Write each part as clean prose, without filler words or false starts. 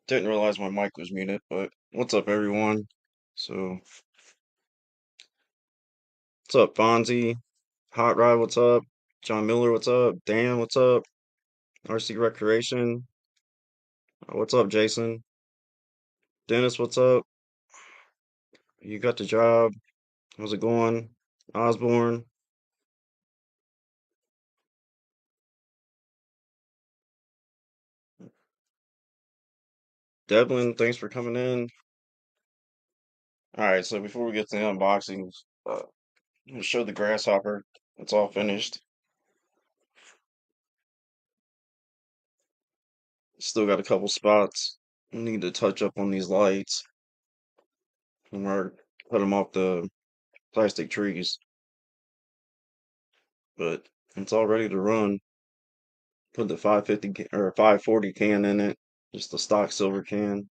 Didn't realize my mic was muted, but what's up, everyone? So, what's up, Fonzie? Hot Rod, what's up? John Miller, what's up? Dan, what's up? RC Recreation, what's up, Jason? Dennis, what's up? You got the job. How's it going? Osborne, Devlin, thanks for coming in. All right, so before we get to the unboxings, I'm gonna show the grasshopper. It's all finished. Still got a couple spots. Need to touch up on these lights and put them off the plastic trees, but it's all ready to run. Put the 550 or 540 can in it, just the stock silver can.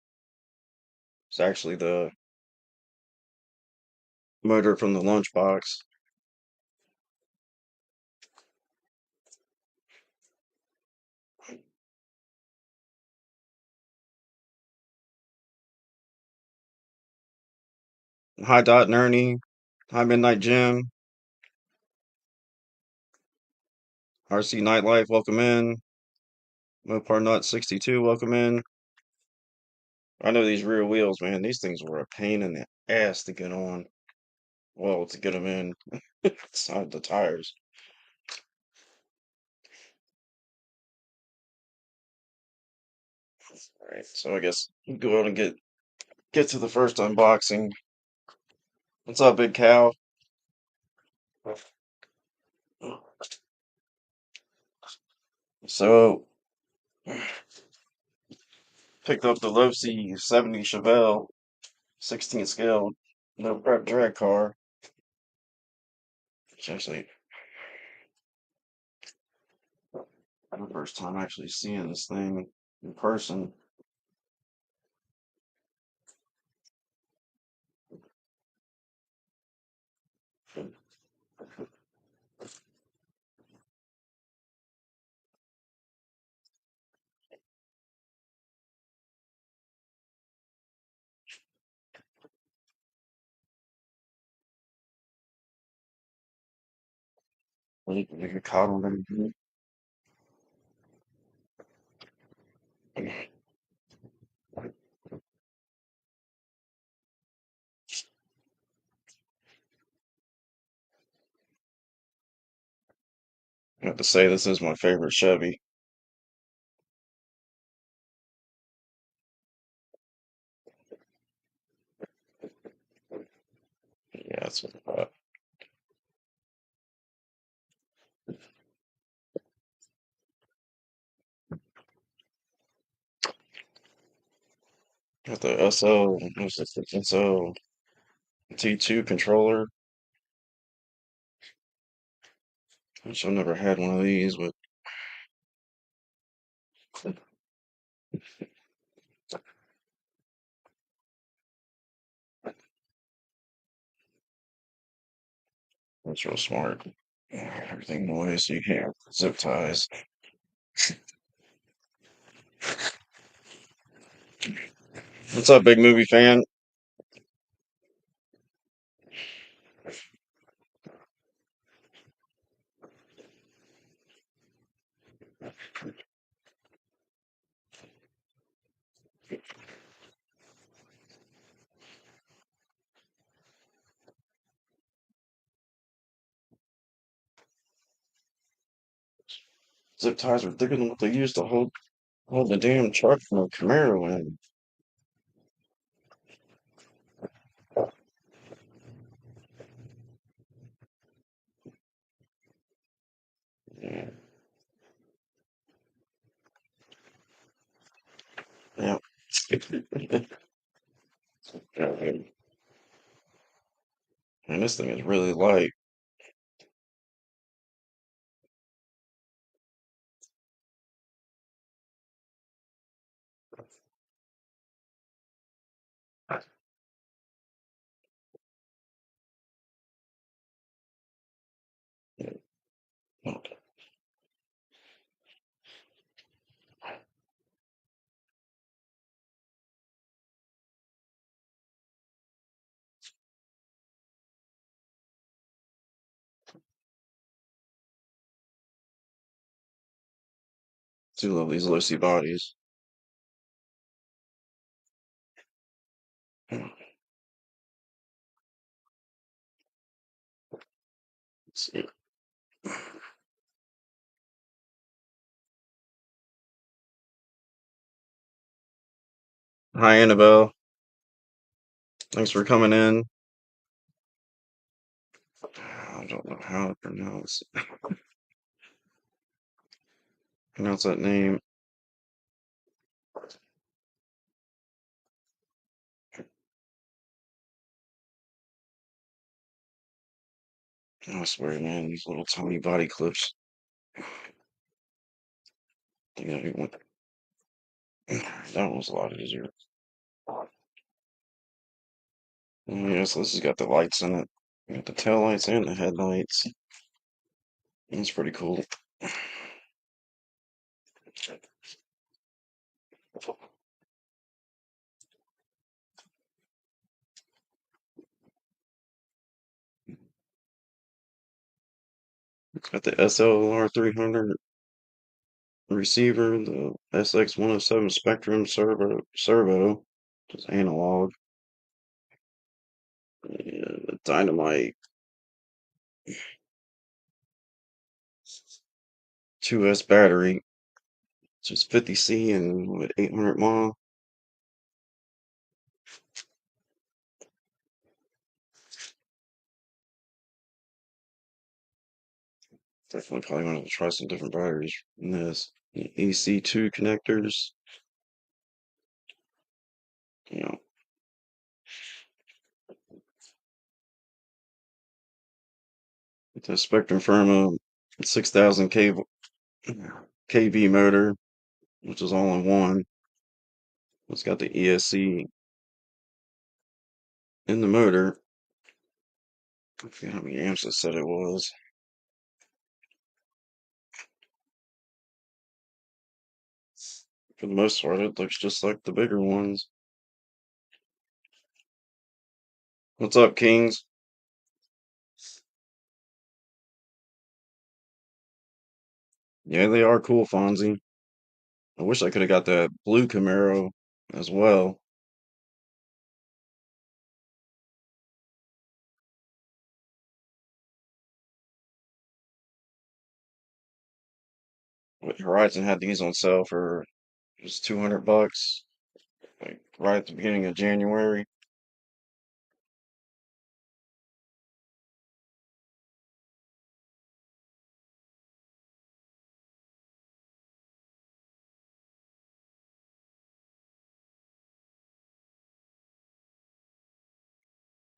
It's actually the motor from the lunchbox. Hi Dot and Ernie. Hi Midnight Jim. RC Nightlife, welcome in. Mopar Nut 62, welcome in. I know these rear wheels, man. These things were a pain in the ass to get on. Well, to get them in. It's not the tires. All right, so I guess we'll go out and get to the first unboxing. What's up, Big Cow? So picked up the Losi 70 Chevelle 16 scale no prep drag car. It's actually the first time actually seeing this thing in person. Like a coddle and I have to say this is my favorite Chevy. Yeah, that's what I thought. Got the SO, what's this? SO T2 controller, which I've never had one of these, but it's real smart. Everything noise, so you can't zip ties. What's up, big movie fan? Zip ties are thicker than what they used to hold the damn truck from a Camaro in. Yeah. Yeah. Yeah, and this thing is really light. Yeah. Okay. Do love these Losi bodies. Let's see. Hi, Annabelle. Thanks for coming in. I don't know how to pronounce that name. I swear, man, these little tiny body clips. You know, that one was a lot easier. Yeah, so this has got the lights in it. Got the tail lights and the headlights. That's pretty cool. Got the SLR 300 receiver, the SX 107 Spectrum servo, just analog. Yeah, the Dynamite 2S battery, just 50C and with 800 mile. Definitely probably want to try some different batteries in this. The AC2 connectors, you know, the Spectrum Firma 6000 kV motor, which is all in one. It's got the ESC in the motor. I forget how many amps it said it was. For the most part, it looks just like the bigger ones. What's up, Kings? Yeah, they are cool, Fonzie. I wish I could have got that blue Camaro as well. But Horizon had these on sale for just 200 bucks, like right at the beginning of January.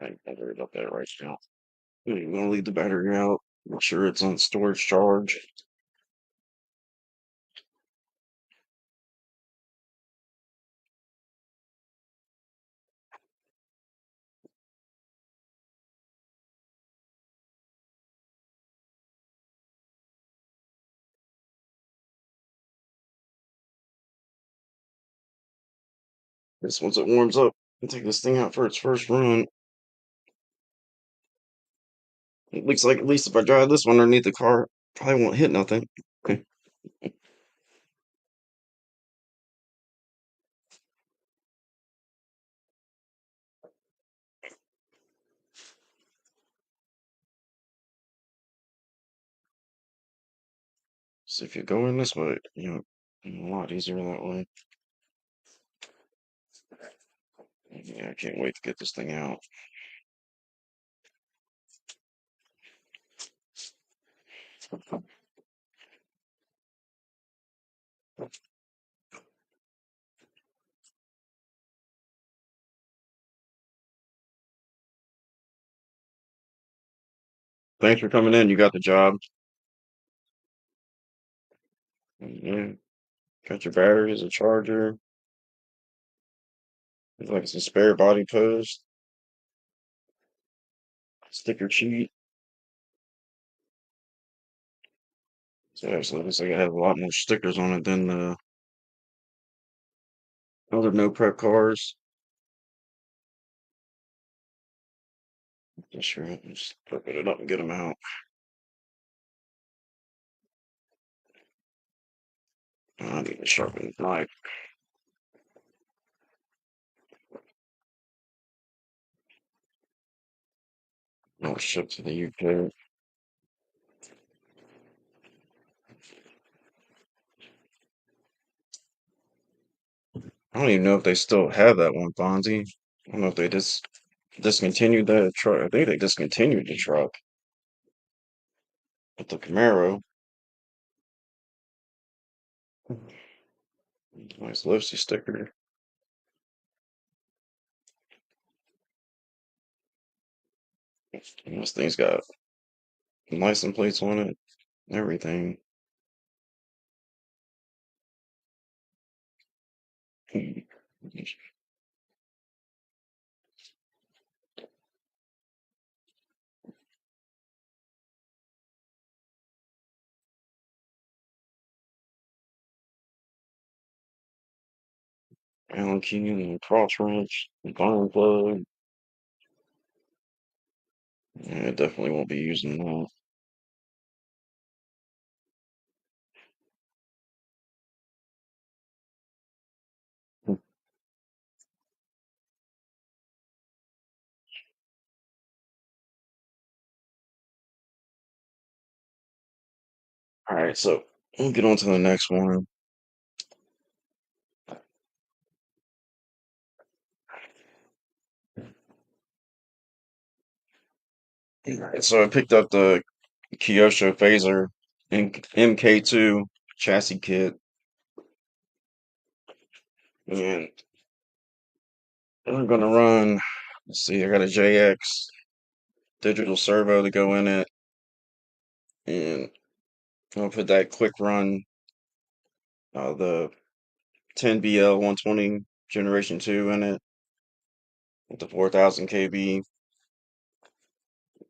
I worry about that right now. I'm gonna leave the battery out. Make sure it's on storage charge. This once it warms up, I'll take this thing out for its first run. It looks like at least if I drive this one underneath the car, probably won't hit nothing. So if you go in this way, a lot easier that way. Yeah, I can't wait to get this thing out. Thanks for coming in. You got the job. Yeah, got your batteries, a charger. Looks like it's a spare body post, sticker sheet. So actually, looks like it has a lot more stickers on it than the other no prep cars. Just sure, just open it up and get them out. I need to sharpen the knife. I'll ship to the UK. I don't even know if they still have that one, Fonzie. I don't know if they just discontinued that truck. I think they discontinued the truck with the Camaro. Nice Losi sticker. And this thing's got license plates on it, everything. Allen key and cross wrench, barn plug. Yeah, definitely won't be using that. All right, so we'll get on to the next one. All right, so I picked up the Kyosho Phaser MK2 chassis kit, and I'm gonna run. Let's see, I got a JX digital servo to go in it, and I'll put that quick run, the 10BL 120 Generation 2 in it with the 4000 kb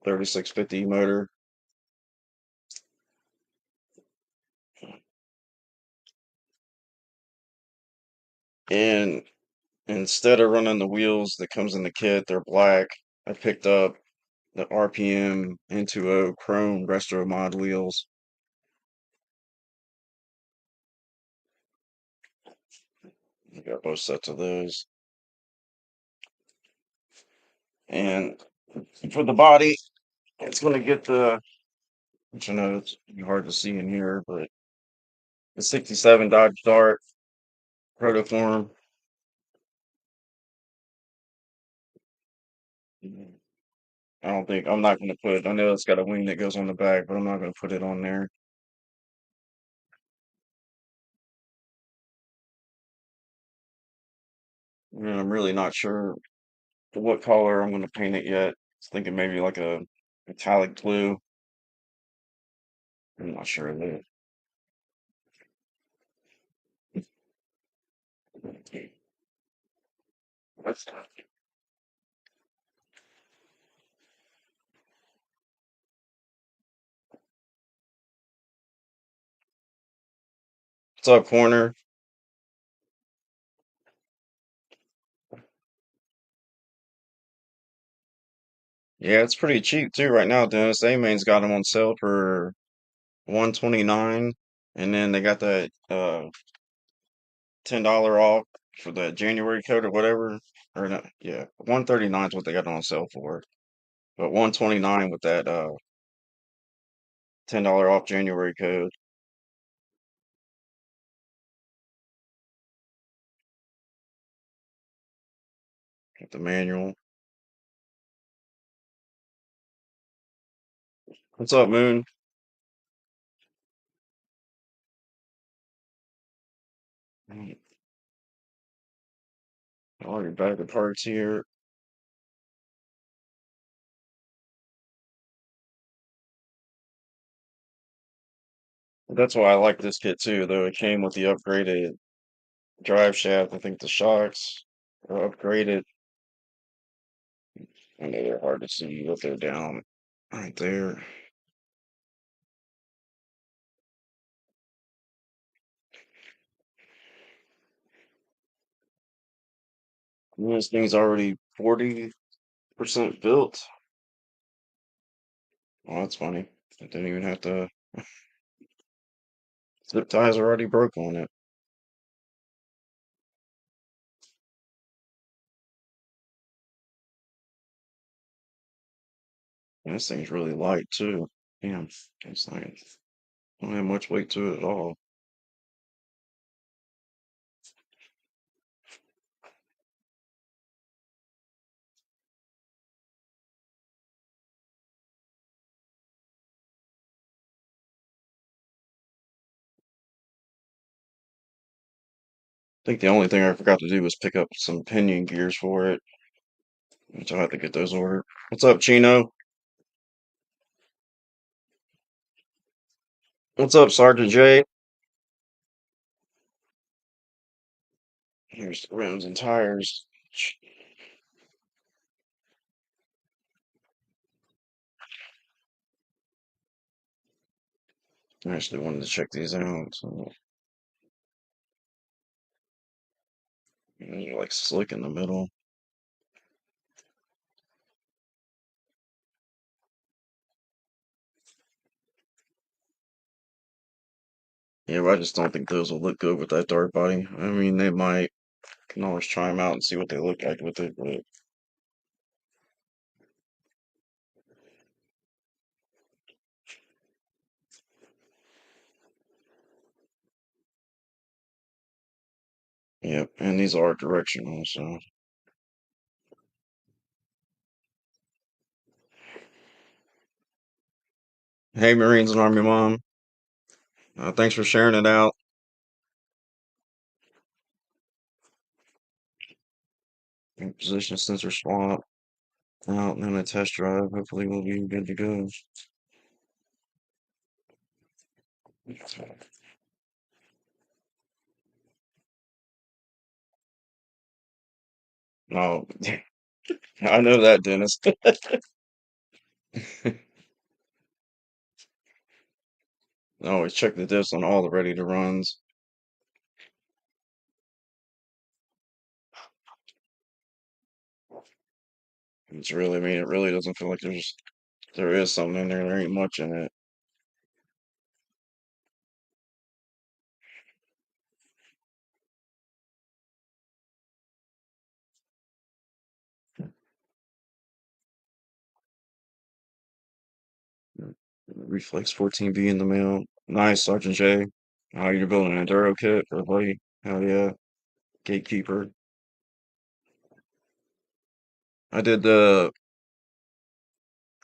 3650 motor. And instead of running the wheels that comes in the kit, they're black. I picked up the RPM N2O Chrome Retro Mod wheels. I got both sets of those. And for the body, it's going to get the, which I know it's hard to see in here, but the 67 Dodge Dart Protoform. I'm not going to put, I know it's got a wing that goes on the back, but I'm not going to put it on there. And I'm really not sure what color I'm going to paint it yet. I was thinking maybe like a metallic blue. I'm not sure of that. What's up, corner? Yeah, it's pretty cheap too right now, Dennis. A-Main's got them on sale for 129, and then they got that $10 off for the January code or whatever. Or not, yeah, 139 is what they got on sale for. But 129 with that $10 off January code with the manual. What's up, Moon? All your bag of parts here. That's why I like this kit too, though it came with the upgraded drive shaft. I think the shocks are upgraded. I know they're hard to see, but they're down right there. And this thing's already 40% built. Oh, that's funny. I didn't even have to. Zip ties are already broke on it. And this thing's really light too. Damn, it's like don't have much weight to it at all. I think the only thing I forgot to do was pick up some pinion gears for it, which I'll have to get those ordered. What's up, Chino? What's up, Sergeant J? Here's the rims and tires. I actually wanted to check these out. So, they're like slick in the middle. Yeah, but I just don't think those will look good with that dark body. I mean, they might. Can always try them out and see what they look like with it. But yep, and these are directional. So, hey, Marines and Army Mom, thanks for sharing it out. Position sensor swap out and then a test drive. Hopefully, we'll be good to go. No, I know that, Dennis. Always check the diffs on all the ready to runs. It's really, I mean, it really doesn't feel like there is something in there. There ain't much in it. Reflex 14B in the mail. Nice, Sergeant J. You're building an Enduro kit for a buddy. Hell yeah. Gatekeeper. I did the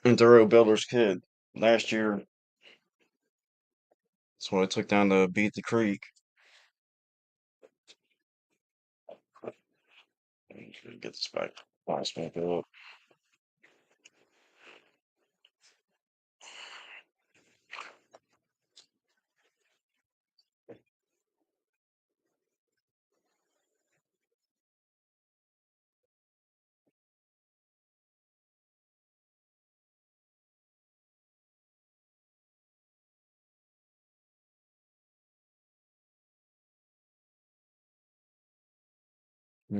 Enduro Builder's Kit last year. That's what I took down to beat the creek. Get this back. Last back up.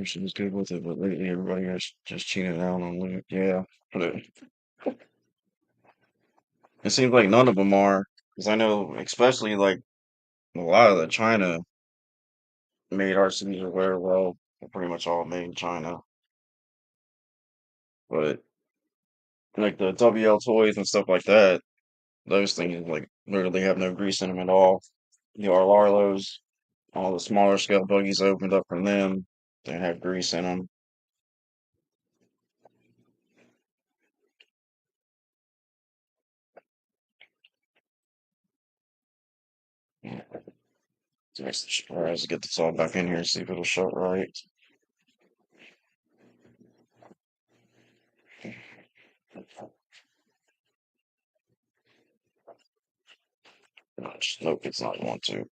She was good with it, but lately everybody is just cheating out on loot. Yeah, but it seems like none of them are. Because I know, especially like a lot of the China made RCs or whatever, well, they're pretty much all made in China. But like the WL toys and stuff like that, those things like literally have no grease in them at all. The Arlarlos, all the smaller scale buggies opened up from them, they have grease in them. Just surprised to get this all back in here and see if it'll shut right. Nope, it's not going to.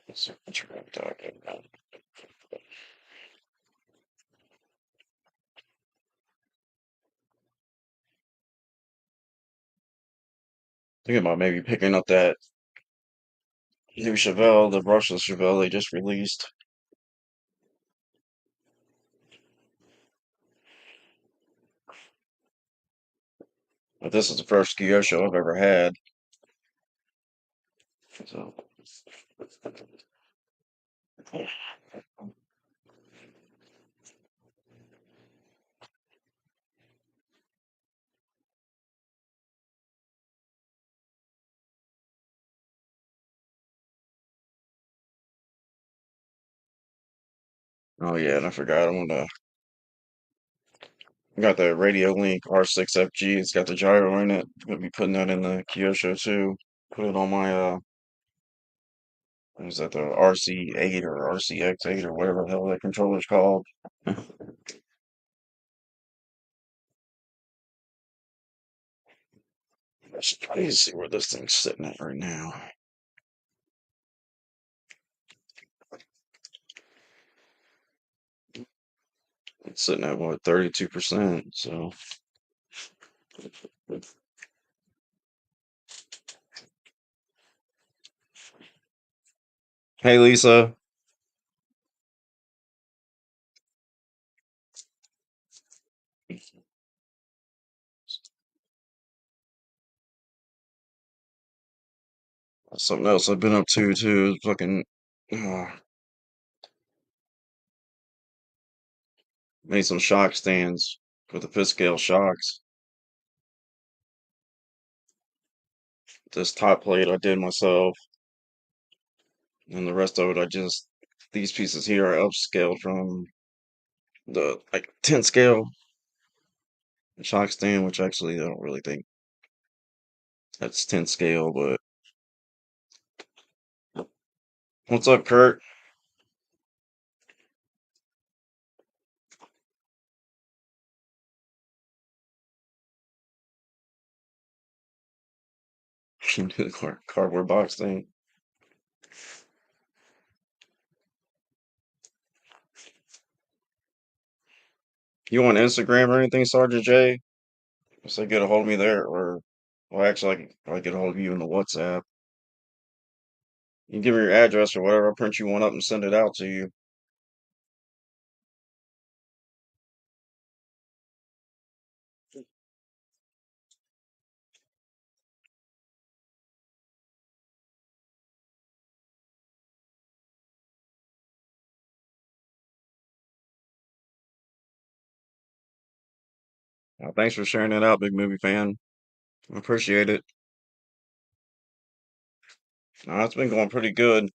Let's see what you're talking about. Thinking about maybe picking up that new Chevelle, the brushless Chevelle they just released. But this is the first Kyosho I've ever had. So Oh yeah, and I forgot. I got the Radio Link R6FG. It's got the gyro in it. I'm gonna be putting that in the Kyosho too. Put it on my what is that, the RC8 or RCX8 or whatever the hell that controller's called. Let's try to see where this thing's sitting at right now. It's sitting at what, 32%. So hey Lisa. Something else I've been up to too is fucking uh, made some shock stands with the fifth scale shocks. This top plate I did myself, and the rest of it these pieces here are upscaled from the like 10 scale shock stand, which actually I don't really think that's 10 scale, but what's up, Kurt? The cardboard box thing. You on Instagram or anything, Sergeant J? So get a hold of me there, or well, actually, I get a hold of you in the WhatsApp. You can give me your address or whatever. I'll print you one up and send it out to you. Thanks for sharing that out, big movie fan. I appreciate it. It's been going pretty good.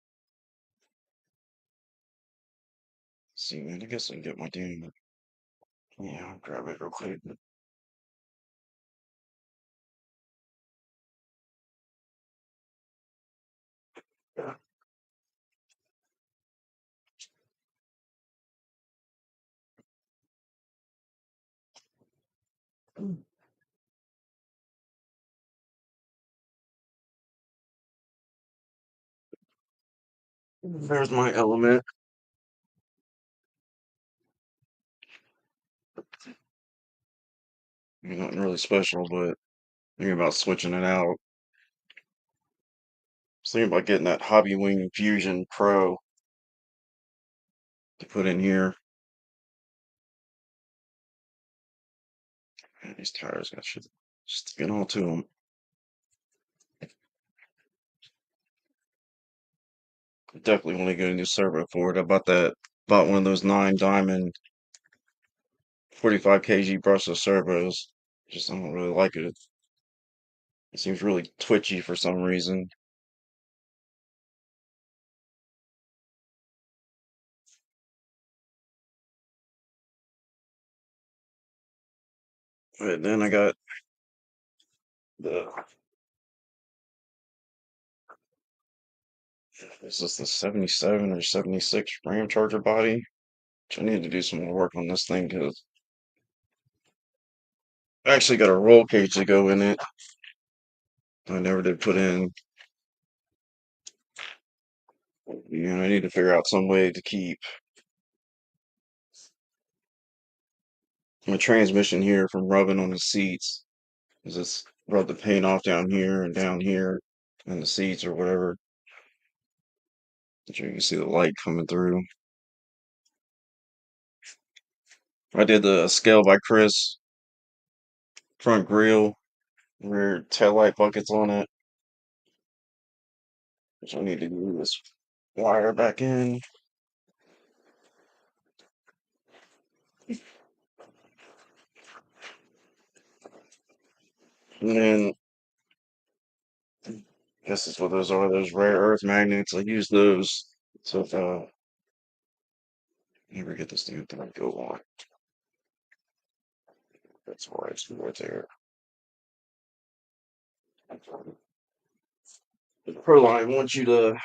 See, man, I guess I can get my damn. Yeah, I'll grab it real quick. There's my element. Nothing really special, but thinking about switching it out. Thinking about getting that Hobby Wing Fusion Pro to put in here. Man, these tires got shit sticking all to them. Definitely want to get a new servo for it. Bought one of those 9 diamond 45 kg brushless servos. Just I don't really like it. It seems really twitchy for some reason. But then I got the this is the 77 or 76 Ram Charger body. Which I need to do some more work on this thing because I actually got a roll cage to go in it. I never did put in. I need to figure out some way to keep my transmission here from rubbing on the seats. Just rub the paint off down here and the seats or whatever. So you can see the light coming through. I did the Scale by Chris front grille, rear taillight buckets on it. Which I need to do this wire back in. And then I guess that's what those are, those rare earth magnets. I use those to Never get this dude to go on. That's why it's right there. The Proline wants you to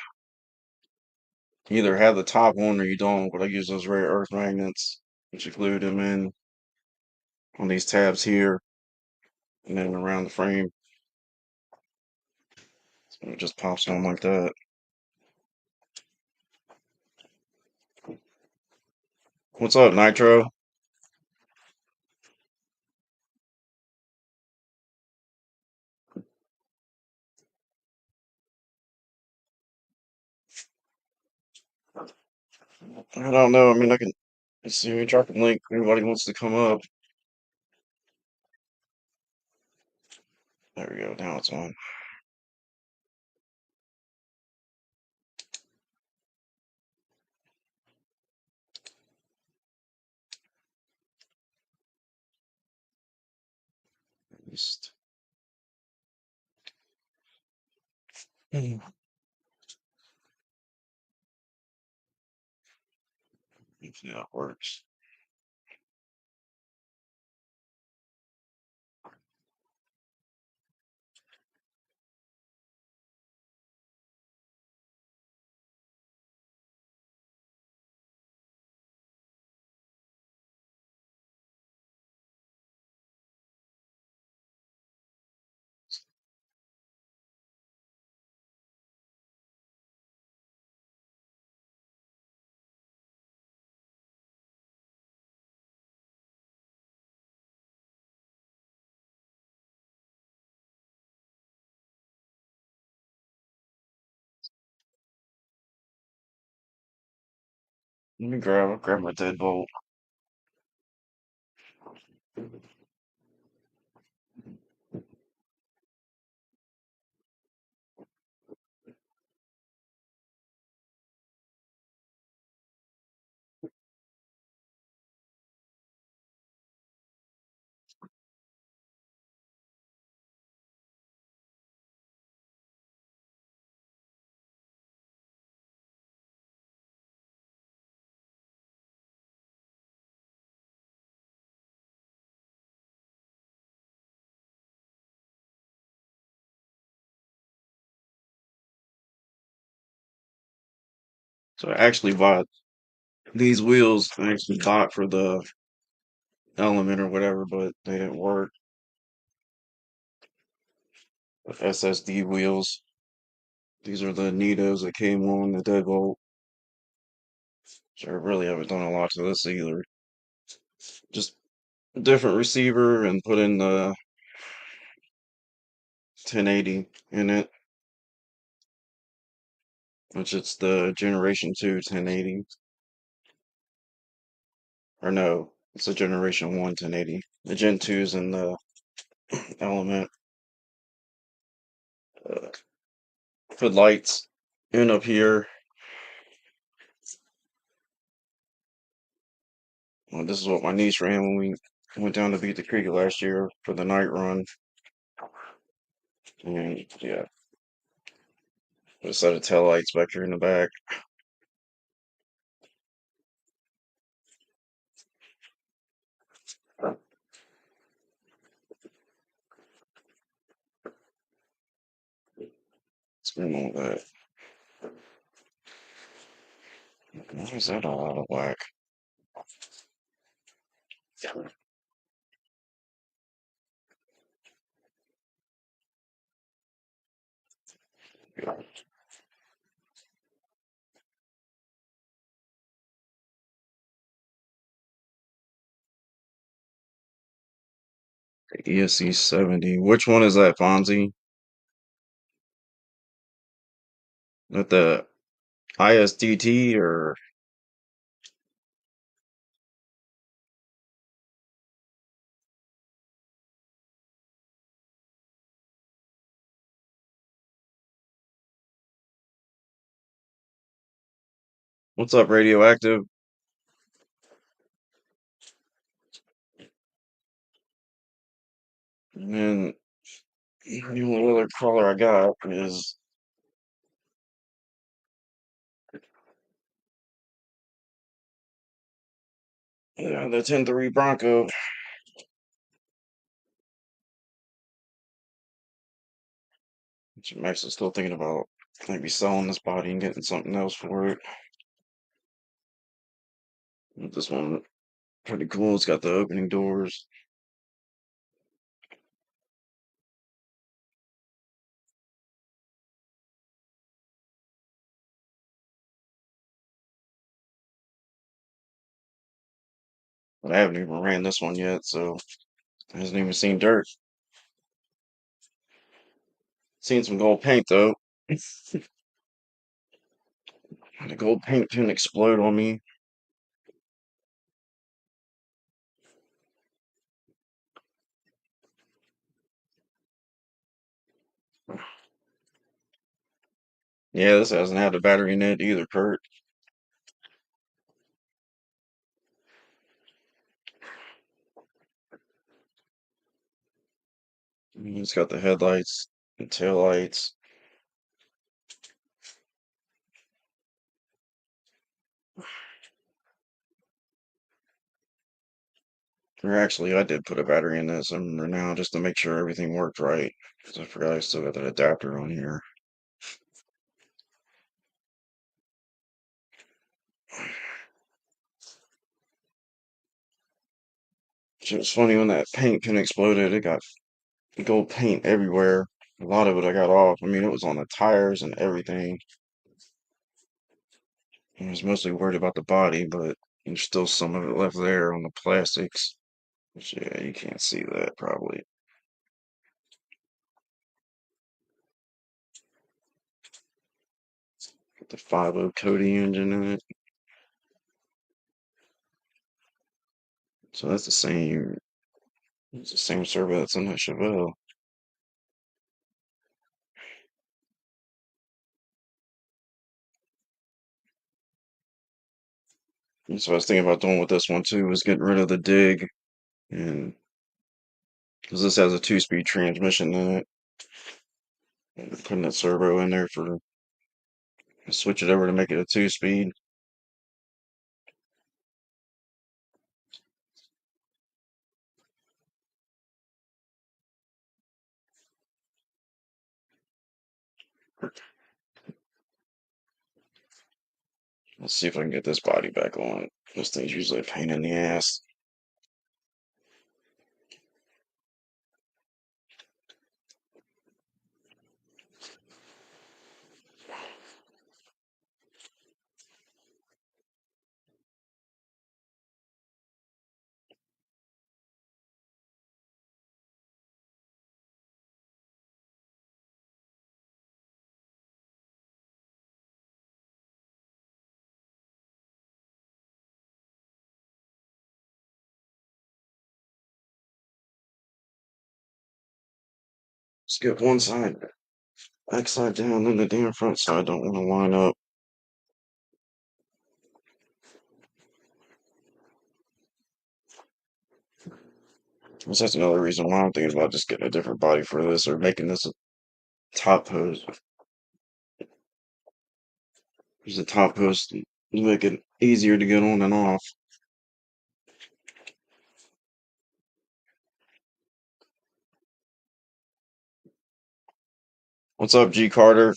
either have the top on or you don't, but I use those rare earth magnets, which you glue them in on these tabs here and then around the frame. So it just pops on like that. What's up, Nitro? I don't know. I mean, I can let's see. We drop a link. If anybody wants to come up. There we go. Now it's on. Just, see how it works. Let me grab my deadbolt. So I actually bought these wheels. I actually bought for the element or whatever, but they didn't work. The SSD wheels. These are the Nitos that came on the deadbolt. So I really haven't done a lot to this either. Just a different receiver and put in the 1080 in it, which it's the Generation 2 1080. Or no, it's a Generation 1 1080. The Gen 2's in the element. Uh, put lights in up here. Well, this is what my niece ran when we went down to Beat the Creek last year for the night run. And yeah, a set of tail lights back here in the back. What's going on with that? Why is that all out of whack? ESC 70. Which one is that, Fonzie? At the ISDT or what's up, Radioactive? And then the only other caller I got is Yeah, the 10-3 Bronco. Which I'm actually still thinking about maybe selling this body and getting something else for it. This one pretty cool. It's got the opening doors. But I haven't even ran this one yet, so I hasn't even seen dirt. Seen some gold paint though. The gold paint didn't explode on me. Yeah, this hasn't had a battery in it either, Kurt. It's got the headlights and tail lights. Or actually, I did put a battery in this and now just to make sure everything worked right. Because I forgot I still got that adapter on here. It was funny when that paint pin exploded, it got gold paint everywhere. A lot of it I got off. I mean, it was on the tires and everything. I was mostly worried about the body, but there's still some of it left there on the plastics. Which, yeah, you can't see that probably. Got the 5.0 Cody engine in it. So that's the same. It's the same servo that's in that Chevelle. And so I was thinking about doing with this one too, was getting rid of the dig, and because this has a two-speed transmission in it, and putting that servo in there for switch it over to make it a two-speed. Let's see if I can get this body back on. This thing's usually a pain in the ass. Skip one side, back side down, then the damn front side don't want to line up. That's another reason why I'm thinking about just getting a different body for this or making this a top post. Use a top post to make it easier to get on and off. What's up, G Carter?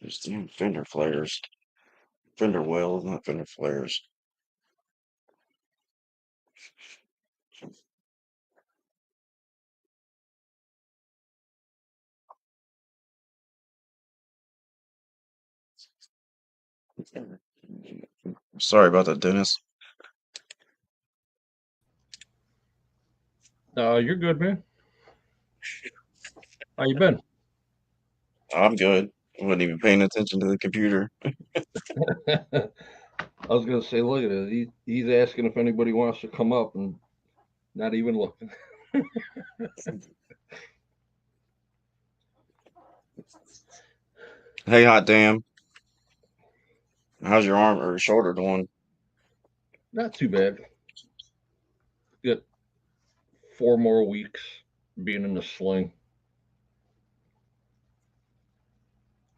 There's damn fender flares. Fender wells, not fender flares. Sorry about that, Dennis. You're good, man. How you been? I'm good. I wasn't even paying attention to the computer. I was gonna say, look at it. He's asking if anybody wants to come up, and not even looking. Hey, hot damn. How's your arm or shoulder doing? Not too bad. Got 4 more weeks. being in the sling.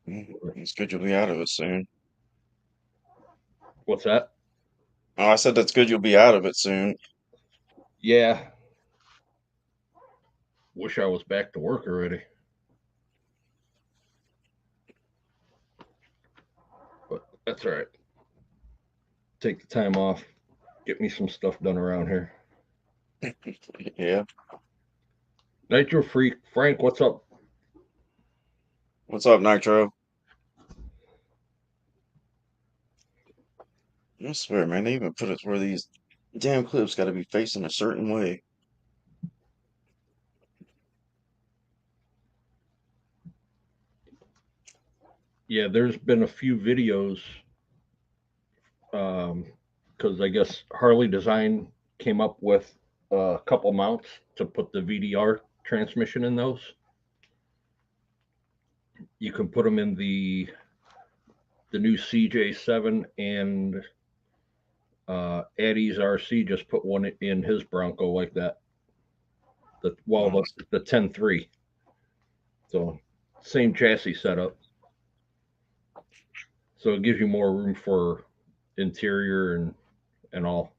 It's good you'll be out of it soon. What's that? Oh, I said that's good you'll be out of it soon. Yeah. Wish I was back to work already. But that's all right. Take the time off. Get me some stuff done around here. Yeah. Nitro Freak, Frank, what's up? What's up, Nitro? I swear, man, they even put it where these damn clips got to be facing a certain way. Yeah, there's been a few videos because I guess Harley Design came up with a couple mounts to put the VDR transmission in those. You can put them in the new CJ7 and Eddie's RC just put one in his Bronco like that. The 10.3. So same chassis setup. So it gives you more room for interior and all.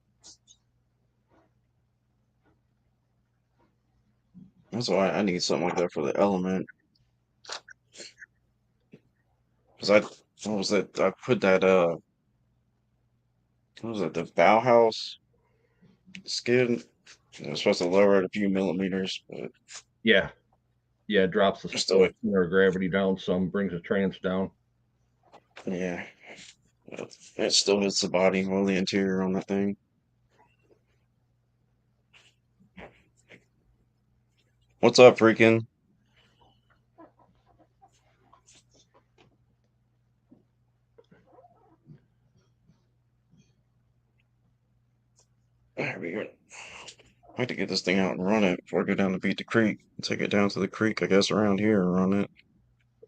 That's why I need something like that for the Element. Because what was that? I put that, what was it, the Bauhaus skin? It was supposed to lower it a few millimeters, but Yeah, yeah, it drops still, the center of gravity down some, brings the trans down. yeah, it still hits the body while the interior on that thing. What's up, freaking? There we go. I have to get this thing out and run it before I go down to beat the creek. Take it down to the creek, I guess, around here and run it.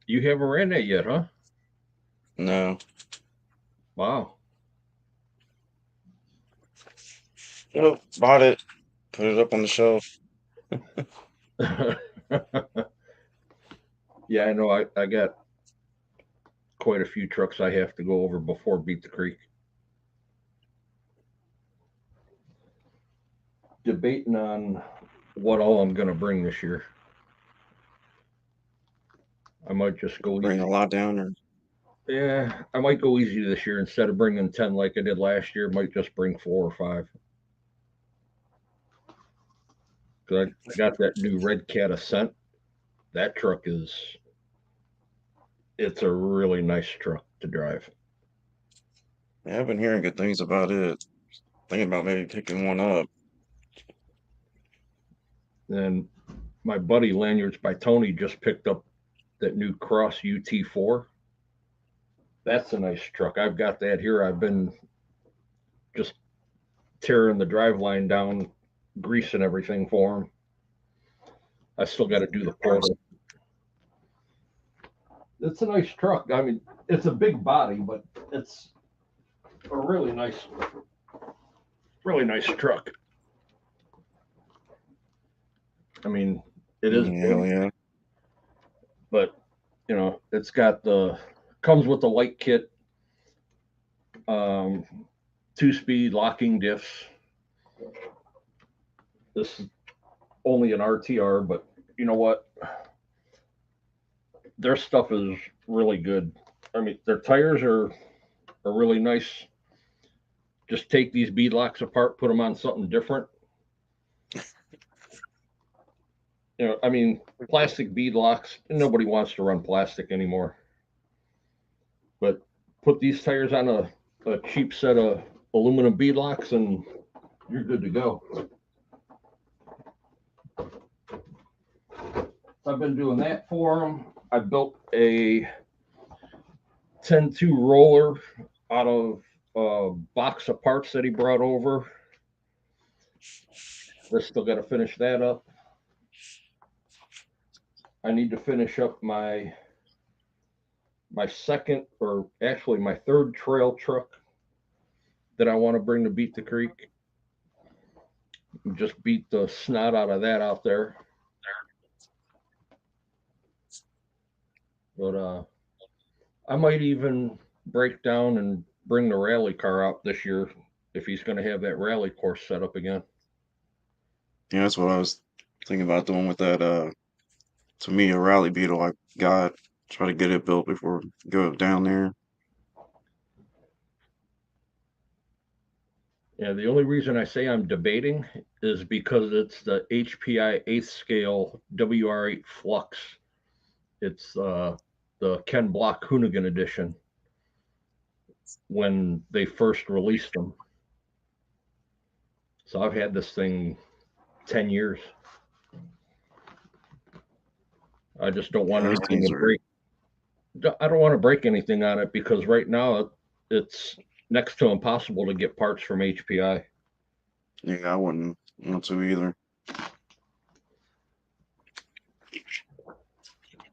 You haven't ran that yet, huh? No. Wow. Nope. Bought it. Put it up on the shelf. Yeah, I know. I got quite a few trucks I have to go over before Beat the Creek. Debating on what all I'm going to bring this year. I might just go Bring a easy. lot down, or Yeah, I might go easy this year instead of bringing 10 like I did last year. Might just bring 4 or 5. Because I got that new Red Cat Ascent. That truck it's a really nice truck to drive. yeah, I've been hearing good things about it. Thinking about maybe picking one up. And my buddy Lanyards by Tony just picked up that new Cross UT4. That's a nice truck. I've got that here. I've been just tearing the drive line down, greasing everything for him. I still got to do the portal. It's a nice truck. I mean, it's a big body, but it's a really nice truck. I mean, it is Hell big, yeah. but it's got the comes with the light kit, um, 2-speed locking diffs. This is only an RTR, but you know what? Their stuff is really good. I mean, their tires are really nice. Just take these bead locks apart, put them on something different. I mean, plastic bead locks. Nobody wants to run plastic anymore. But put these tires on a cheap set of aluminum bead locks, and you're good to go. So I've been doing that for them. I built a 10-2 roller out of a box of parts that he brought over. I still got to finish that up. I need to finish up my second, or actually my third trail truck that I want to bring to Beat the Creek. Just beat the snot out of that out there. But I might even break down and bring the rally car out this year if he's going to have that rally course set up again. Yeah, that's what I was thinking about doing with that. To me, a rally beetle. I got try to get it built before we go down there. Yeah, the only reason I say I'm debating is because it's the HPI 8th scale WR8 Flux. It's the Ken Block Hoonigan edition when they first released them. So I've had this thing 10 years. I just don't Yeah, want those anything things to are. break. I don't want to break anything on it because right now it's next to impossible to get parts from HPI. Yeah, I wouldn't want to either.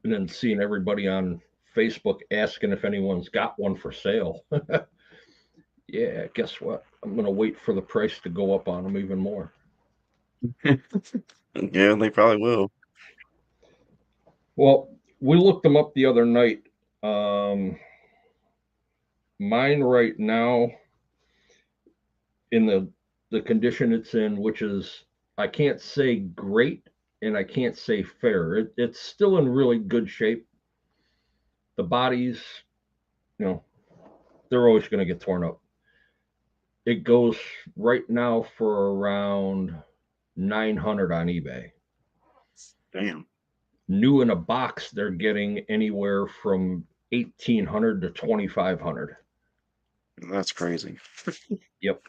And then seeing everybody on Facebook asking if anyone's got one for sale. Yeah, guess what? I'm going to wait for the price to go up on them even more. Yeah, they probably will. Well, we looked them up the other night. Um, Mine right now, in the condition it's in, which is I can't say great and I can't say fair. It's still in really good shape. The bodies, you know, they're always going to get torn up. It goes right now for around 900 on eBay. Damn, New in a box, they're getting anywhere from 1800 to 2500. that's crazy. Yep.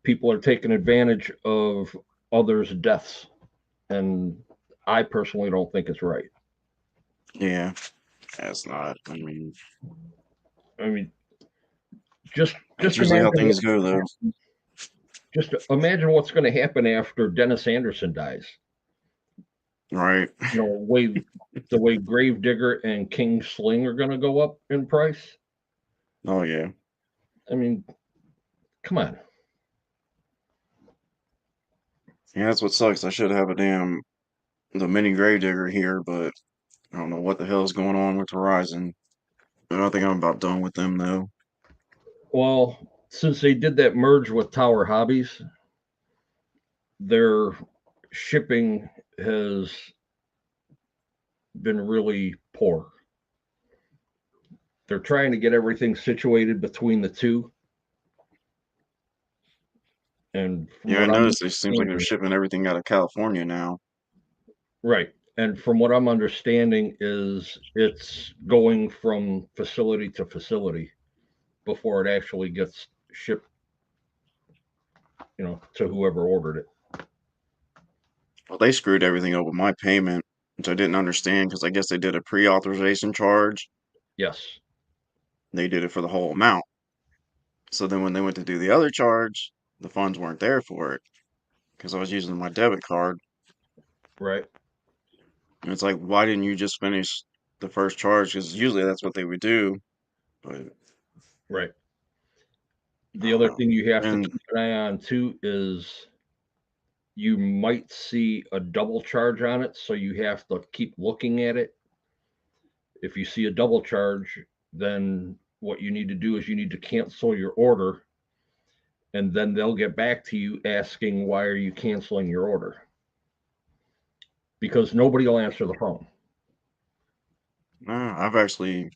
People are taking advantage of others' deaths, and I personally don't think it's right. Yeah, that's not. I mean, just That's just usually how imagine things go, though. just imagine what's going to happen after Dennis Anderson dies. Right? You know, the way Gravedigger and King Sling are going to go up in price. Oh yeah. I mean, come on. Yeah, that's what sucks. I should have a damn the mini gravedigger here, but I don't know what the hell's going on with Horizon. I don't think I'm about done with them though. Well, since they did that merge with Tower Hobbies, their shipping has been really poor. They're trying to get everything situated between the two, and from Yeah, I what I'm noticed it seems like they're understanding, shipping everything out of California now. right, and from what I'm understanding is it's going from facility to facility before it actually gets shipped, to whoever ordered it. Well, they screwed everything up with my payment, which I didn't understand because I guess they did a pre-authorization charge. Yes, They did it for the whole amount. So then when they went to do the other charge, the funds weren't there for it because I was using my debit card. right, And it's like, why didn't you just finish the first charge? Because usually that's what they would do. But right. The I don't other know. thing you have to And keep an eye on too is you might see a double charge on it, so you have to keep looking at it. If you see a double charge, then what you need to do is you need to cancel your order, and then they'll get back to you asking why are you canceling your order, because nobody will answer the phone. I've actually,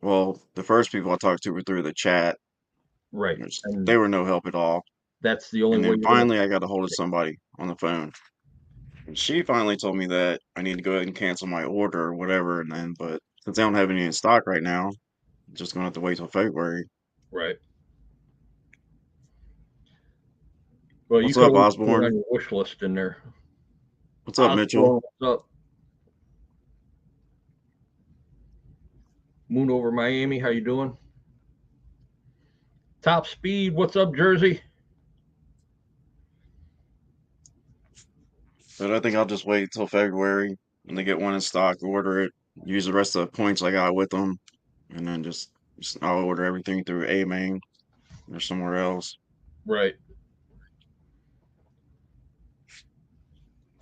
well, the first people I talked to were through the chat. Right, They and were no help at all. that's the only And way then you're going to. finally, I got a hold of somebody on the phone. And she finally told me that I need to go ahead and cancel my order or whatever. And then, but since they don't have any in stock right now, I'm just gonna have to wait till February. Right. Well, you What's could up, always put it Osborne? on your wish list in there. What's up, Mitchell? Osborne, what's up? Moon over Miami, how you doing? Top Speed, what's up, Jersey? But I think I'll just wait till February when they get one in stock, order it, use the rest of the points I got with them, and then just I'll order everything through A Main or somewhere else. Right.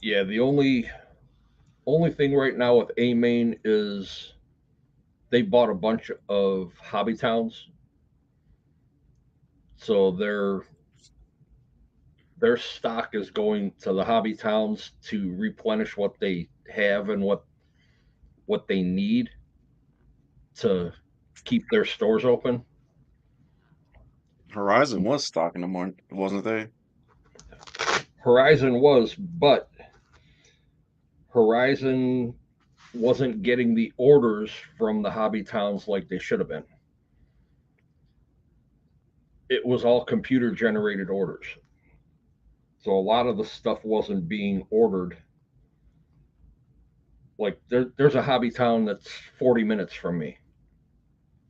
Yeah, the only thing right now with A Main is they bought a bunch of hobby towns, so their stock is going to the hobby towns to replenish what they have and what they need to keep their stores open. Horizon was stocking them, wasn't they? Horizon was, but Horizon wasn't getting the orders from the hobby towns like they should have been. It was all computer generated orders. So a lot of the stuff wasn't being ordered. Like there's a hobby town that's 40 minutes from me.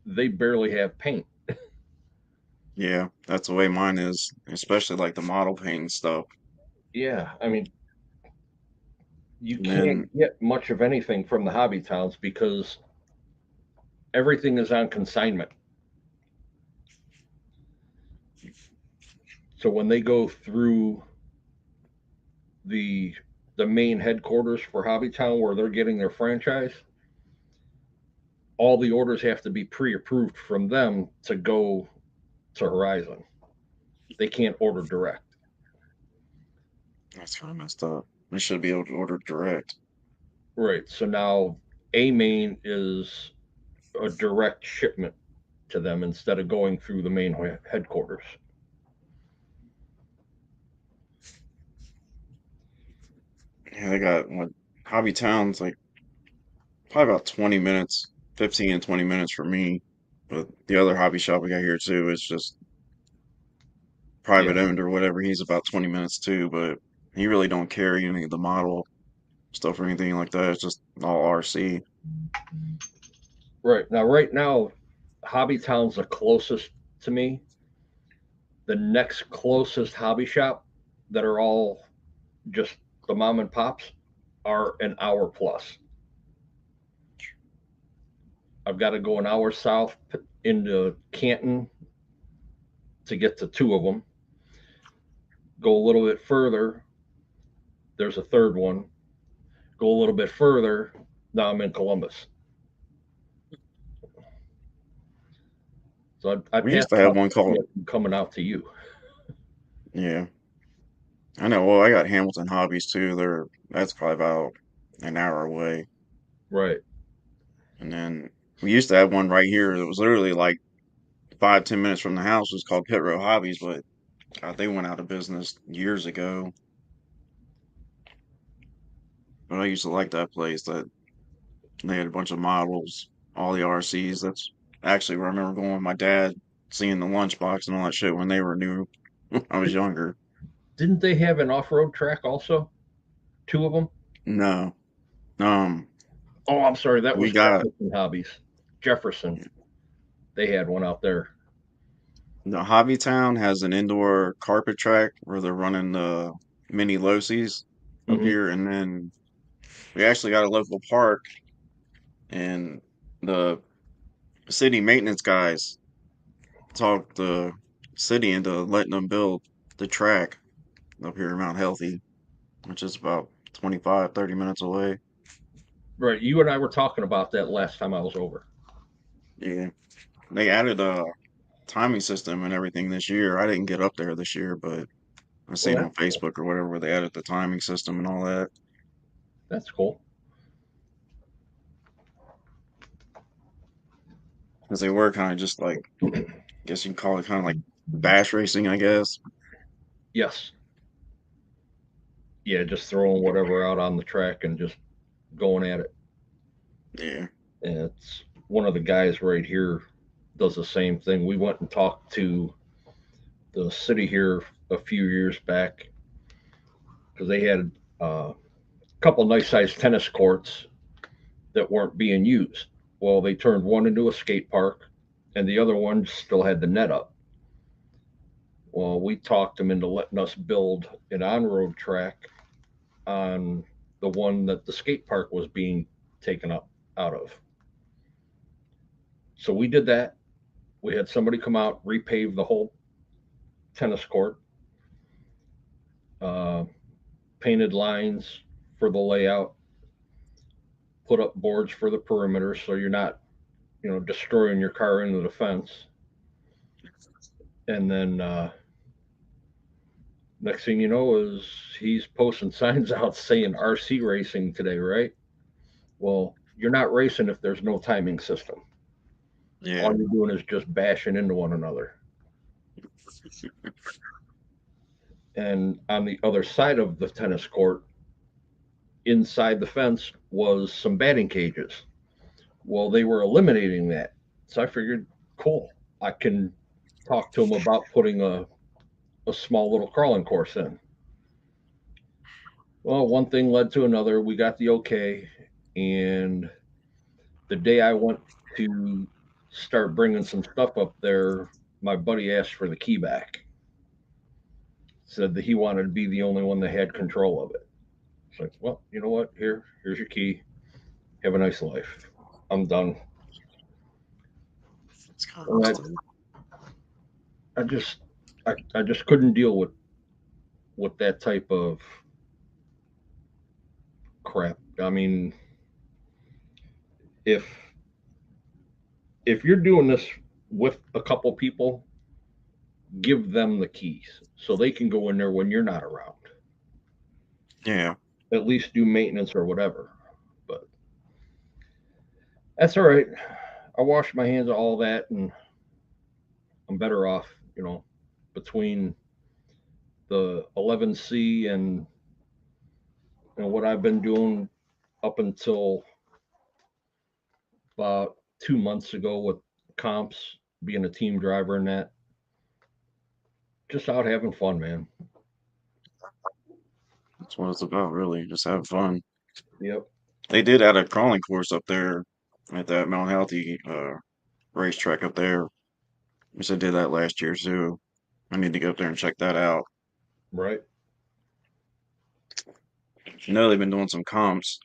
They barely have paint. Yeah, that's the way mine is, especially like the model paint stuff. Yeah, I mean, you And can't then, get much of anything from the hobby towns because everything is on consignment. So when they go through the the main headquarters for Hobbytown where they're getting their franchise, all the orders have to be pre-approved from them to go to Horizon. They can't order direct. that's kind of messed up. We should be able to order direct. Right. So now A main is a direct shipment to them instead of going through the main headquarters. Yeah, they got what Hobby Town's like probably about 20 minutes, 15 and 20 minutes for me. But the other hobby shop we got here too is just Yeah. private owned or whatever. He's about 20 minutes too, but he really don't carry any of the model stuff or anything like that. It's just all RC. Right. Right now, Hobbytown's the closest to me. The next closest hobby shop that are all just the mom and pops are an hour plus. I've got to go an hour south into Canton to get to two of them. Go a little bit further, there's a third one. Go a little bit further, now I'm in Columbus. So I We used passed to have about one called, coming out to you. yeah, I know. Well, I got Hamilton Hobbies too. That's probably about an hour away. Right. And then we used to have one right here that was literally like 5, 10 minutes from the house. It was called Pit Row Hobbies, but God, they went out of business years ago. But I used to like that place. That they had a bunch of models, all the RCs. That's actually where I remember going with my dad, seeing the lunchbox and all that shit when they were new. When I was younger. Didn't they have an off road track also? Two of them? No, um, Oh, I'm sorry. That we was got Jefferson Hobbies. Jefferson. They had one out there. the Hobby Town has an indoor carpet track where they're running the mini Losis up Hmm. here, and then we actually got a local park, and the city maintenance guys talked the city into letting them build the track up here in Mount Healthy, which is about 25, 30 minutes away. Right. You and I were talking about that last time I was over. Yeah, they added a timing system and everything this year. I didn't get up there this year, but I Well, seen on Facebook or whatever where they added the timing system and all that. that's cool. Because they were kind of just like, I guess you can call it kind of like bash racing, I guess. Yes. Yeah, just throwing whatever out on the track and just going at it. Yeah. And it's one of the guys right here does the same thing. We went and talked to the city here a few years back because they had a couple nice sized tennis courts that weren't being used. Well, they turned one into a skate park and the other one still had the net up. Well, we talked them into letting us build an on road track on the one that the skate park was being taken up out of. So we did that. We had somebody come out, repave the whole tennis court, uh, painted lines for the layout, put up boards for the perimeter so you're not destroying your car into the fence. And then next thing you know is he's posting signs out saying RC racing today, right? Well, you're not racing if there's no timing system. Yeah. All you're doing is just bashing into one another. And on the other side of the tennis court, inside the fence, was some batting cages. Well, they were eliminating that. So I figured, cool, I can talk to them about putting a small little crawling course in. Well, one thing led to another. We got the okay. And the day I went to start bringing some stuff up there, my buddy asked for the key back. Said that he wanted to be the only one that had control of it. It's like, well, you know what? Here's your key. Have a nice life. I'm done. It's kind And of I, stupid. I just I just couldn't deal with that type of crap. I mean, if if you're doing this with a couple people, give them the keys so they can go in there when you're not around. Yeah. At least do maintenance or whatever. But that's all right. I washed my hands of all that, and I'm better off, between the 11C and what I've been doing up until about 2 months ago with comps, being a team driver and that. Just out having fun, man. That's what it's about, really. Just have fun. Yep. They did add a crawling course up there at that Mount Healthy racetrack up there. Which I did that last year too. I need to go up there and check that out. Right. You know they've been doing some comps.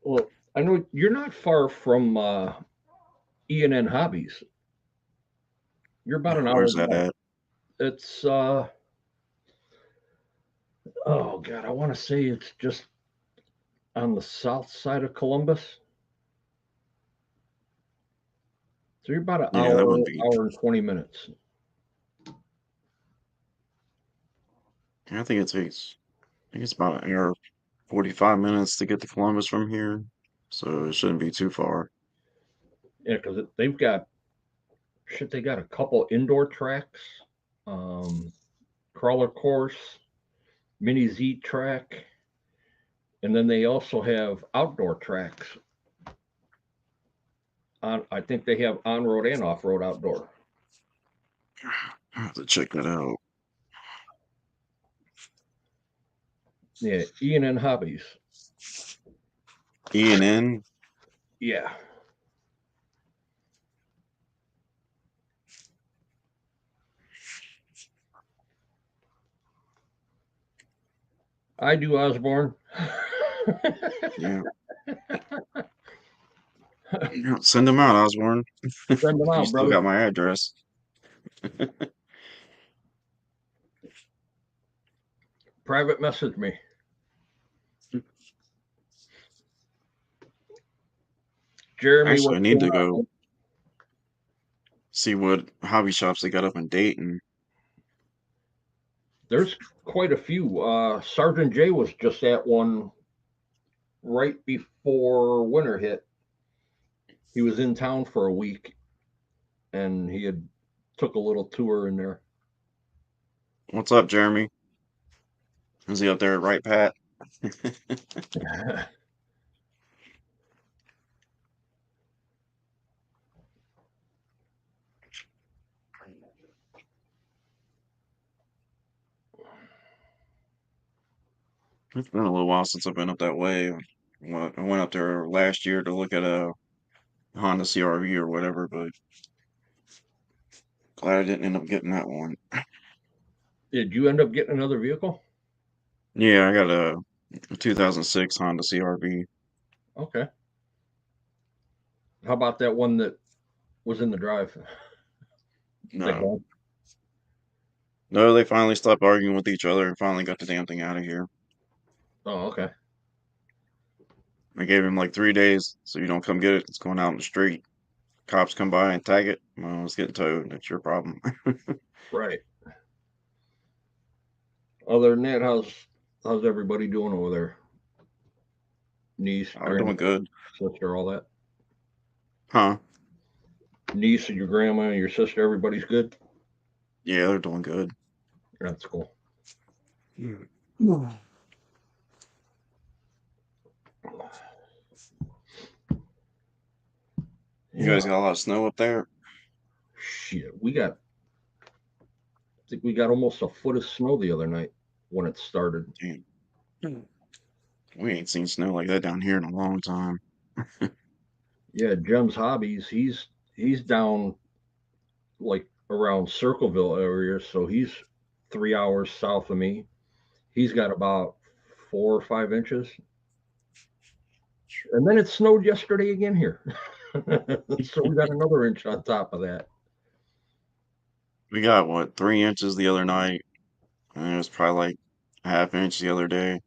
Well, I know you're not far from E&N Hobbies. You're about an hour Where's that drive. at? It's oh god, I want to say it's just on the south side of Columbus. So you're about an Yeah, that hour, wouldn't be. hour and 20 minutes. I think it takes. I think it's about an hour, 45 minutes to get to Columbus from here, so it shouldn't be too far. Yeah, because they've got shit. They got a couple indoor tracks, um, crawler course, mini Z track, and then they also have outdoor tracks. I think they have on road and off road outdoor. I have to check that out. Yeah, E&N Hobbies. E and N. Yeah, I do Osborne. Yeah. Yeah, send them out, Osborne. Send them You out, still brother. got my address. Private message me. Jeremy, Actually, I what's need going to go on? see what hobby shops they got up in Dayton. There's quite a few. Sergeant J was just at one right before winter hit. He was in town for a week, and he had took a little tour in there. What's up, Jeremy? Is he up there at Right Pat? It's been a little while since I've been up that way. I went up there last year to look at a Honda CRV or whatever, but glad I didn't end up getting that one. Did you end up getting another vehicle? Yeah, I got a 2006 Honda CRV. Okay. How about that one that was in the drive? That No, gone? no, they finally stopped arguing with each other and finally got the damn thing out of here. Oh, okay. I gave him like 3 days, so you don't come get it. It's going out in the street. Cops come by and tag it. Well, it's getting towed. That's your problem. Right. Other than that, how's everybody doing over there? Niece, We're doing grandma, good. sister, all that. Huh? Niece and your grandma and your sister, everybody's good. Yeah, they're doing good. That's cool. You Yeah. guys got a lot of snow up there? Shit, I think we got almost a foot of snow the other night when it started. Damn. We ain't seen snow like that down here in a long time. Yeah, Jem's hobbies. He's down like around Circleville area, so he's 3 hours south of me. He's got about 4 or 5 inches, and then it snowed yesterday again here. So we got another inch on top of that. We got what, 3 inches the other night, and it was probably like a half inch the other day.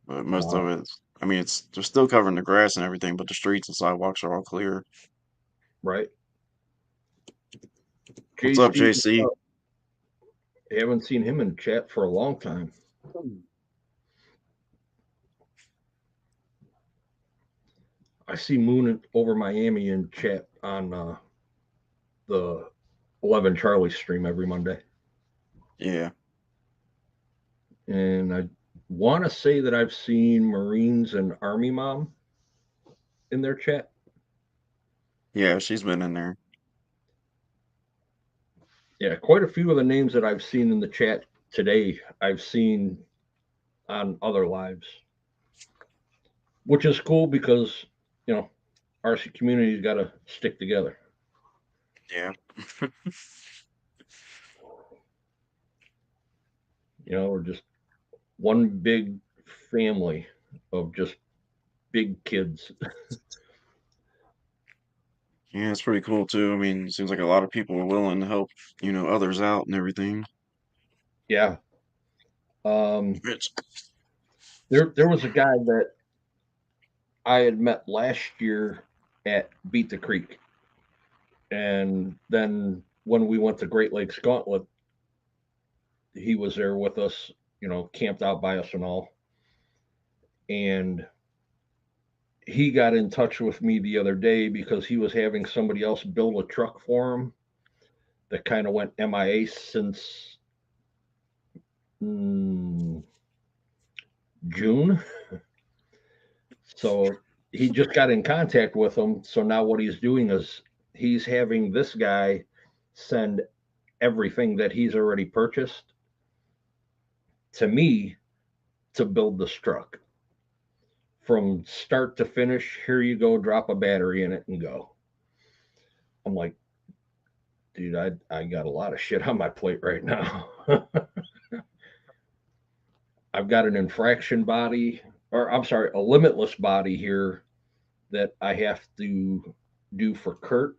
But most of Wow. it's, I mean, it's they're still covering the grass and everything, but the streets and sidewalks are all clear. Right. What's up, JC, JC? I haven't seen him in chat for a long time. I see Moon over Miami in chat on the 11 Charlie stream every Monday. Yeah, And I want to say that I've seen Marines and Army Mom in their chat. yeah, she's been in there. Yeah, quite a few of the names that I've seen in the chat today, I've seen on other lives, which is cool because, you know, RC community's got to stick together. Yeah, You know, we're just one big family of just big kids. yeah, it's pretty cool too. I mean, it seems like a lot of people are willing to help, others out and everything. Yeah. Um, Which, there was a guy that I had met last year at Beat the Creek. And then when we went to Great Lakes Gauntlet, he was there with us, you know, camped out by us and all. And he got in touch with me the other day because he was having somebody else build a truck for him that kind of went MIA since June. So he just got in contact with him. So now what he's doing is he's having this guy send everything that he's already purchased to me to build this truck from start to finish. Here you go, drop a battery in it and go. I'm like, dude, I got a lot of shit on my plate right now. I've got an infraction body, or I'm sorry, a limitless body here that I have to do for Kurt.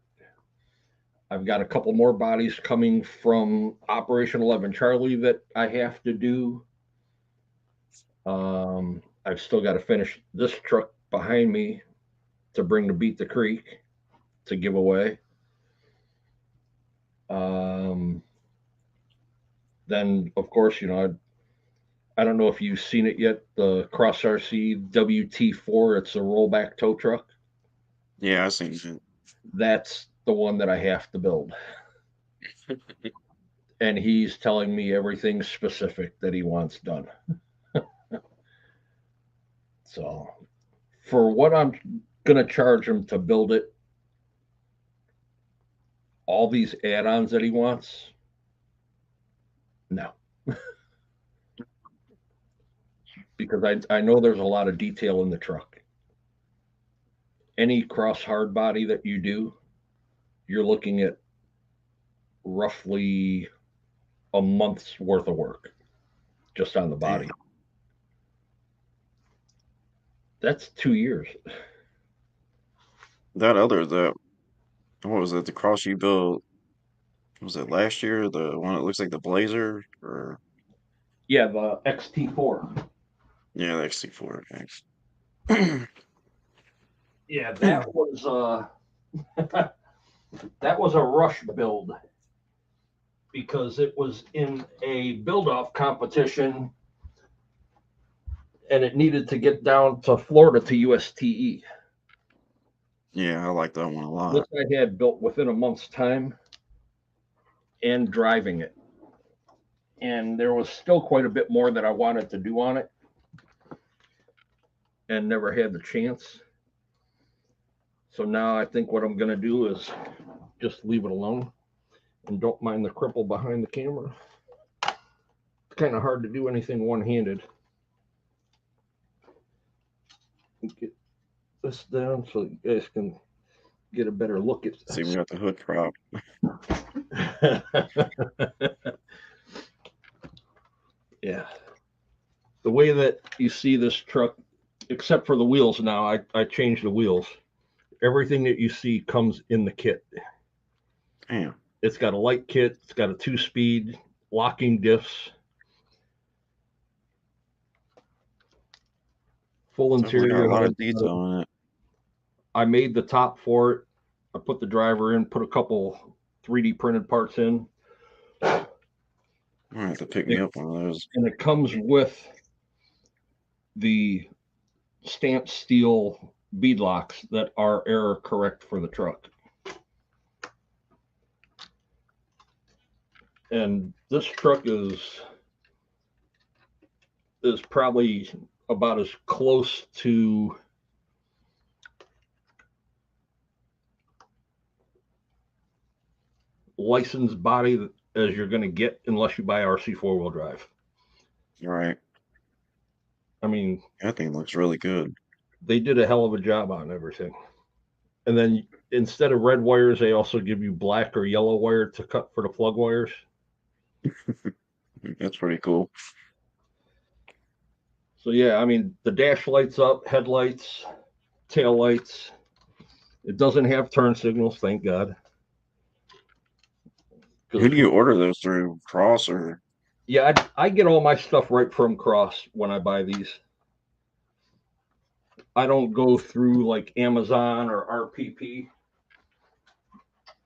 I've got a couple more bodies coming from Operation 11 Charlie that I have to do. I've still got to finish this truck behind me to bring to Beat the Creek to give away. Um, then, of course, you know, I don't know if you've seen it yet. The Cross RC WT4. It's a rollback tow truck. yeah, I seen it. That's the one that I have to build. And he's telling me everything specific that he wants done. So, for what I'm going to charge him to build it, all these add ons that he wants, no. Because I know there's a lot of detail in the truck. Any cross hard body that you do, you're looking at roughly a month's worth of work just on the body. Damn. That's 2 years. The what was it? The cross you built, was it last year? The one that looks like the Blazer, or Yeah, the XT4. yeah, the XC4. Okay. Yeah, that was That was a rush build because it was in a build-off competition and it needed to get down to Florida to USTE. Yeah, I like that one a This lot. I had built within a month's time and driving it. And there was still quite a bit more that I wanted to do on it and never had the chance. So now I think what I'm going to do is just leave it alone and don't mind the cripple behind the camera. It's kind of hard to do anything one-handed. Get this down so you guys can get a better look at See, we this. got the hood prop. Yeah. The way that you see this truck, except for the wheels now, I changed the wheels. Everything that you see comes in the kit. Damn. It's got a light kit. It's got a 2-speed locking diffs, full Definitely got a interior. lot of detail in it. I made the top for it. I put the driver in, put a couple 3D printed parts in. I'm gonna have to pick me up one of those. And it comes with the stamped steel bead locks that are error correct for the truck. And this truck is probably about as close to licensed body as you're going to get unless you buy RC 4-wheel drive. Right. I mean, That thing looks really good. they did a hell of a job on everything. And then instead of red wires, they also give you black or yellow wire to cut for the plug wires. That's pretty cool. So yeah, I mean, the dash lights up, headlights, tail lights. It doesn't have turn signals, thank God. Who do you order those through? Cross or? Yeah, I get all my stuff right from Cross when I buy these. I don't go through like Amazon or RPP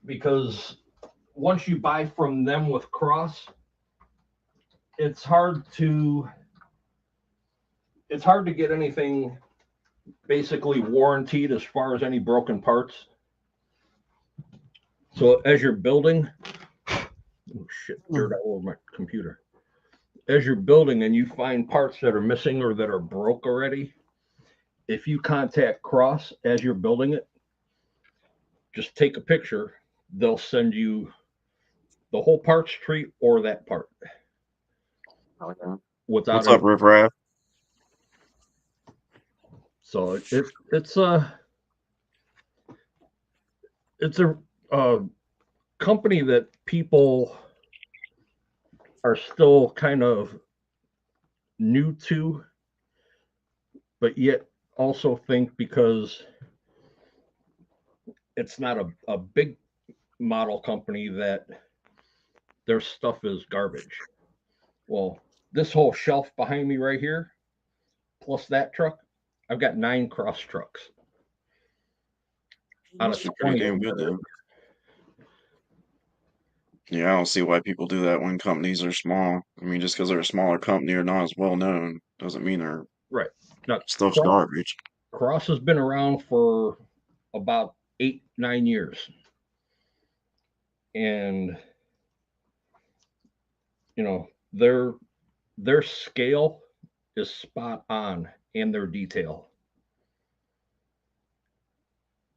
because once you buy from them with Cross, it's hard to get anything basically warranted as far as any broken parts. So as you're building, oh shit, dirt all over my computer. As you're building and you find parts that are missing or that are broke already, if you contact Cross as you're building it, just take a picture. They'll send you the whole parts tree or that part. Okay. Without What's any. up, Riff Raff? So it's a company that people are still kind of new to, but yet also think because it's not a big model company that their stuff is garbage. Well, this whole shelf behind me right here, plus that truck, I've got 9 Cross trucks. Out of Must be pretty 20 of damn them. good then. Yeah, I don't see why people do that when companies are small. I mean, just because they're a smaller company or not as well known doesn't mean their Right. Now, stuff's garbage. Cross has been around for about 8-9 years. And you know, their scale is spot on and their detail.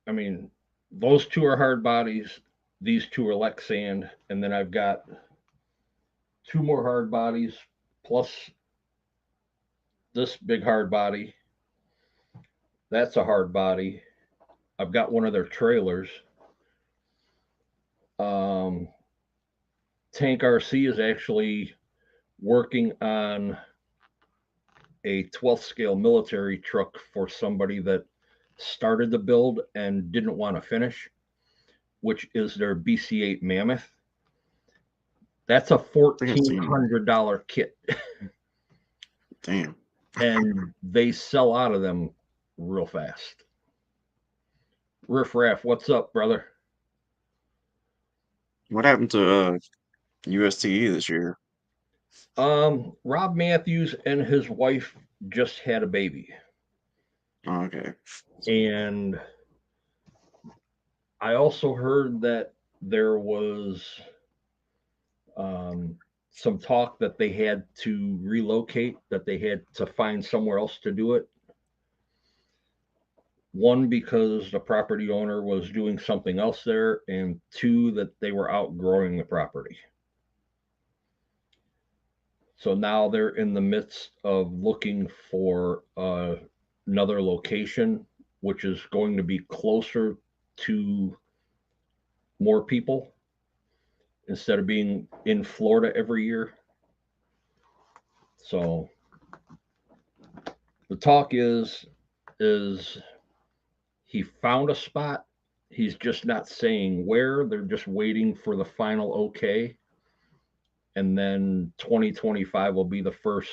I mean, those 2 are hard bodies, these 2 are Lexand, and then I've got 2 more hard bodies plus this big hard body. That's a hard body. I've got one of their trailers. Tank RC is actually working on a 12th scale military truck for somebody that started the build and didn't want to finish, which is their BC-8 Mammoth. That's a $1,400 kit. Damn. And they sell out of them real fast. Riff Raff, what's up, brother? What happened to USTE this year? Rob Matthews and his wife just had a baby, Oh, okay. and I also heard that there was um, some talk that they had to relocate, that they had to find somewhere else to do it. One, because the property owner was doing something else there, and two, that they were outgrowing the property. So now they're in the midst of looking for another location, which is going to be closer to more people instead of being in Florida every year. So the talk is he found a spot. He's just not saying where. They're just waiting for the final okay. And then 2025 will be the first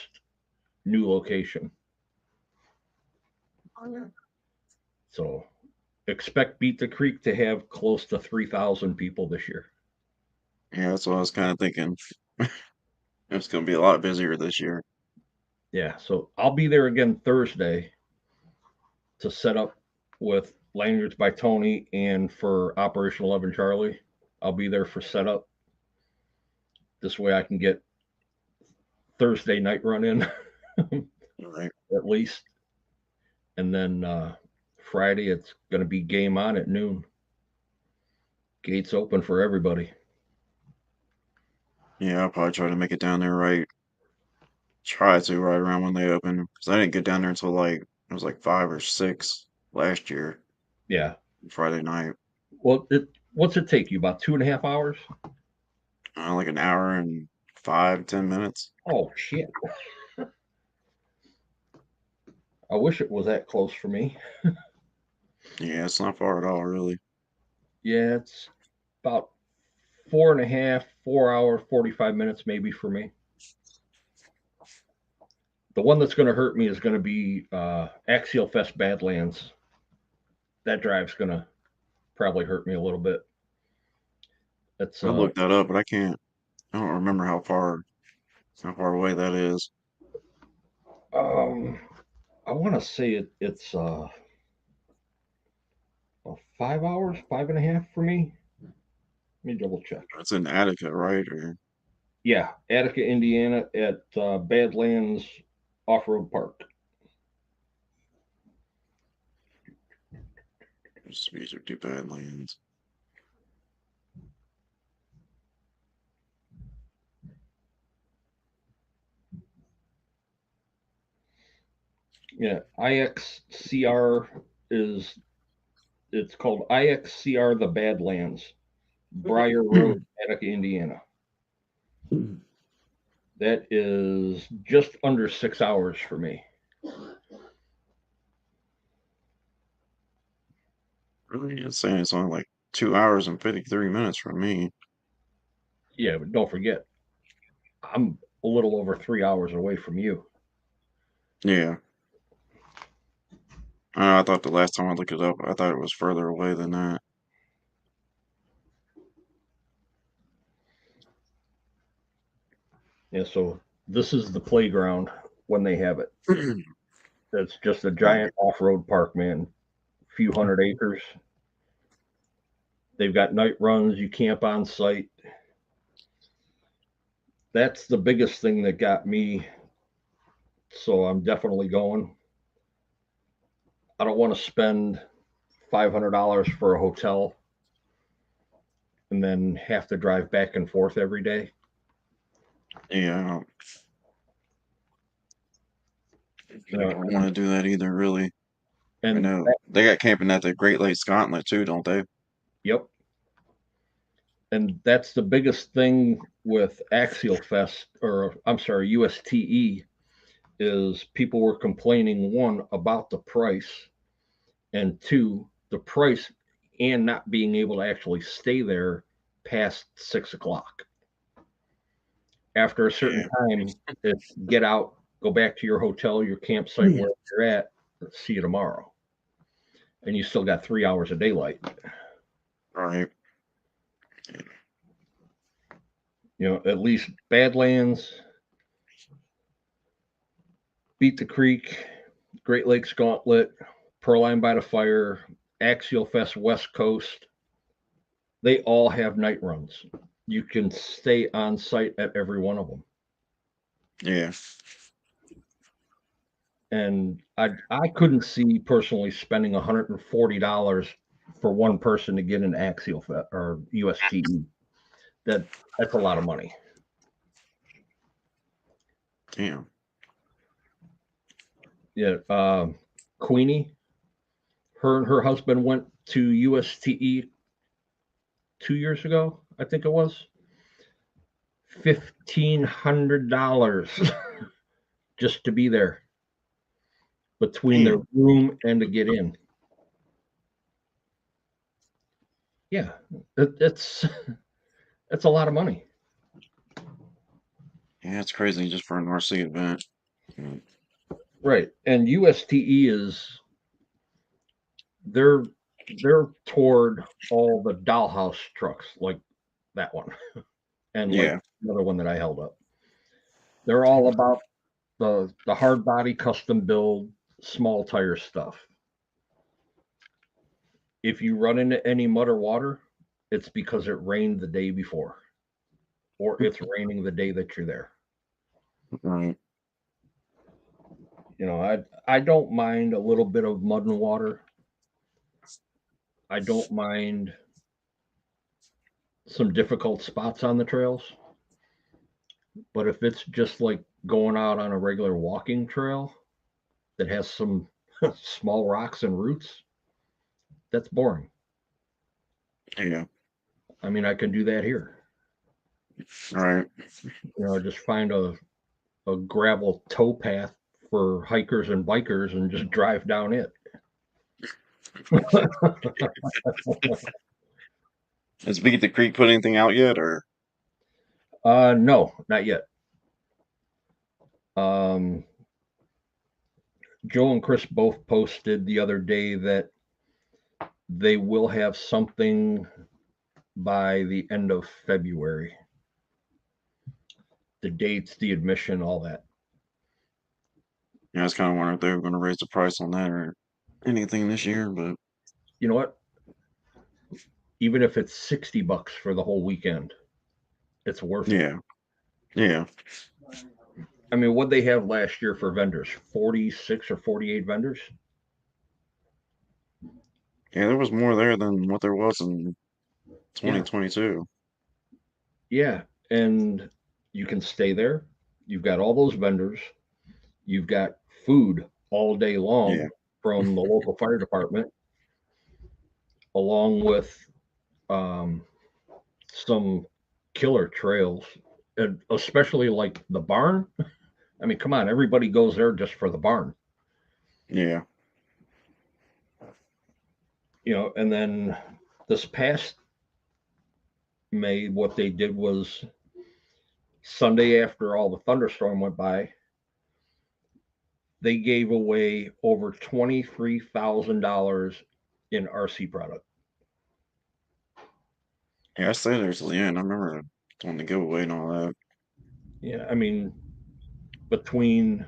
new location. So expect Beat the Creek to have close to 3,000 people this year. Yeah, that's what I was kind of thinking. It's going to be a lot busier this year. Yeah, so I'll be there again Thursday to set up with Lanyards by Tony and for Operation 11 Charlie. I'll be there for setup. This way I can get Thursday night run in All right. at least. And then Friday, it's going to be game on at noon. Gates open for everybody. Yeah, I'll probably try to make it down there try to right around when they open. Because I didn't get down there until it was like 5 or 6 last year, Yeah. Friday night. Well, what's it take you? About 2.5 hours? Like an hour and 5, 10 minutes. Oh, shit. I wish it was that close for me. Yeah, it's not far at all, really. Yeah, it's about 4.5, 4 hour, 45 minutes maybe for me. The one that's going to hurt me is going to be Axial Fest Badlands. That drive's going to probably hurt me a little bit. It's I looked that up, but I don't remember how far away that is. um I want to say it's 5 hours, 5.5 for me. Let me double check. It's in Attica, right? Or Yeah, Attica, Indiana, at Badlands Off Road Park. these are two Badlands. Yeah, IXCR is it's called IXCR the Badlands, Briar Road, Attica, Indiana. That is just under 6 hours for me. Really? It's saying it's only like 2 hours and 53 minutes from me. Yeah, but don't forget, I'm a little over 3 hours away from you. Yeah. I thought the last time I looked it up, I thought it was further away than that. Yeah, so this is the playground when they have it. It's just a Right. giant off-road park, man. A few hundred acres. They've got night runs. You camp on site. That's the biggest thing that got me. So I'm definitely going. I don't want to spend $500 for a hotel and then have to drive back and forth every day. Yeah, I You know, don't want to do that either, really. I and know they got camping at the Great Lakes Gauntlet too, don't they? yep. And that's the biggest thing with Axial Fest, or I'm sorry, USTE, is people were complaining, one, about the price, and two, the price and not being able to actually stay there past 6 o'clock. After a certain Yeah. time, it's get out, go back to your hotel, your campsite, wherever you're at, see you tomorrow. And you still got 3 hours of daylight. Right. At least Badlands, Beat the Creek, Great Lakes Gauntlet, Pearline by the Fire, Axial Fest West Coast, they all have night runs. You can stay on site at every one of them. Yeah. And I couldn't see personally spending $140 for one person to get an Axial Fest or USTE. That's a lot of money. Damn. Yeah. Queenie, her and her husband went to USTE 2 years ago, I think it was. $1,500 just to be there between their Damn. room and to get in. Yeah, it's a lot of money. Yeah, it's crazy just for an RC event. Mm. Right. And USTE is they're they're toward all the dollhouse trucks like that one and like Yeah. another one that I held up. They're all about the hard body custom build small tire stuff. If you run into any mud or water, it's because it rained the day before or it's raining the day that you're there. Right. I don't mind a little bit of mud and water. I don't mind some difficult spots on the trails. But if it's just like going out on a regular walking trail that has some small rocks and roots, that's boring. Yeah. I mean, I can do that here. Right. Just find a gravel tow path for hikers and bikers and just drive down it. Has Beat the Creek put anything out yet, or? No, not yet. Um, Joe and Chris both posted the other day that they will have something by the end of February. The dates, the admission, all that. Yeah, I was kind of wondering if they were going to raise the price on that or anything this year, but You know what? Even if it's $60 for the whole weekend, it's worth it. yeah. Yeah. I mean, what they have last year for vendors? 46 or 48 vendors? Yeah, there was more there than what there was in Yeah. 2022. Yeah. And you can stay there. You've got all those vendors. You've got food all day long Yeah. from the local fire department, along with um, some killer trails, and especially like the barn. I mean, come on, everybody goes there just for the barn. Yeah. And then this past May, what they did was Sunday after all the thunderstorm went by, they gave away over $23,000 in RC product. Yeah, I stayed there till the end. I remember doing the giveaway and all that. Yeah, I mean, between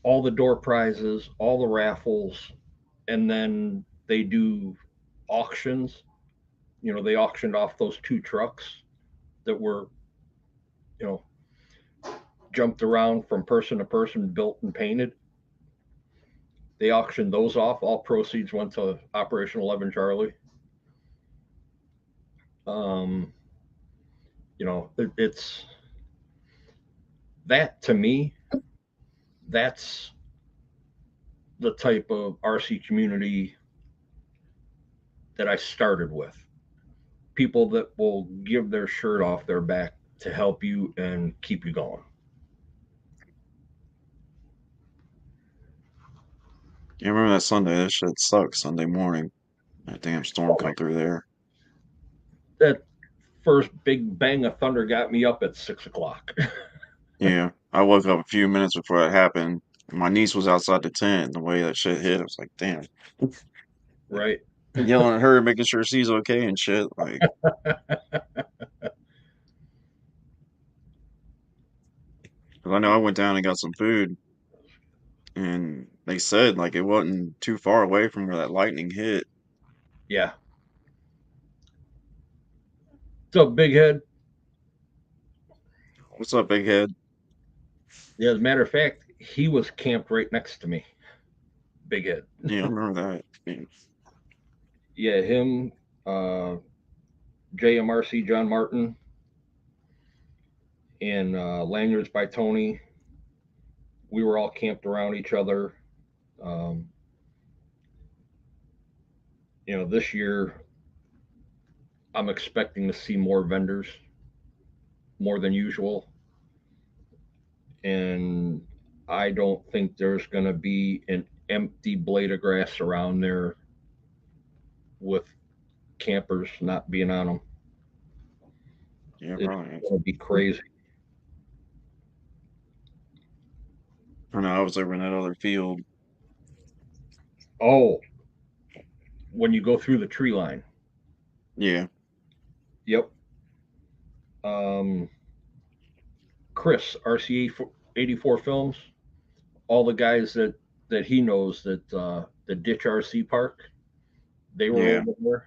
all the door prizes, all the raffles, and then they do auctions. They auctioned off those two trucks that were, you know, jumped around from person to person, built and painted. They auctioned those off. All proceeds went to Operation 11 Charlie. Um, it's that to me. That's the type of RC community that I started with. People that will give their shirt off their back to help you and keep you going. Yeah, I remember that Sunday. That shit sucked Sunday morning. That damn storm come through there. That first big bang of thunder got me up at 6 o'clock. Yeah. I woke up a few minutes before that happened. My niece was outside the tent. The way that shit hit, I was like, damn. Like, Right. yelling at her, making sure she's okay and shit. Like, 'Cause I know I went down and got some food, and they said like it wasn't too far away from where that lightning hit. Yeah. So big head. What's up, big head? Yeah, as a matter of fact, he was camped right next to me. Big head. Yeah, I remember that. Yeah, Yeah, him, uh, JMRC John Martin, and Lanyards by Tony. We were all camped around each other. Um, this year I'm expecting to see more vendors, more than usual, and I don't think there's going to be an empty blade of grass around there with campers not being on them. yeah, It's probably. going to be crazy. I know I was over in that other field. Oh, when you go through the tree line. Yeah, Yep. Um, Chris, RCA 84 Films, all the guys that he knows that the Ditch RC Park, they were yeah. over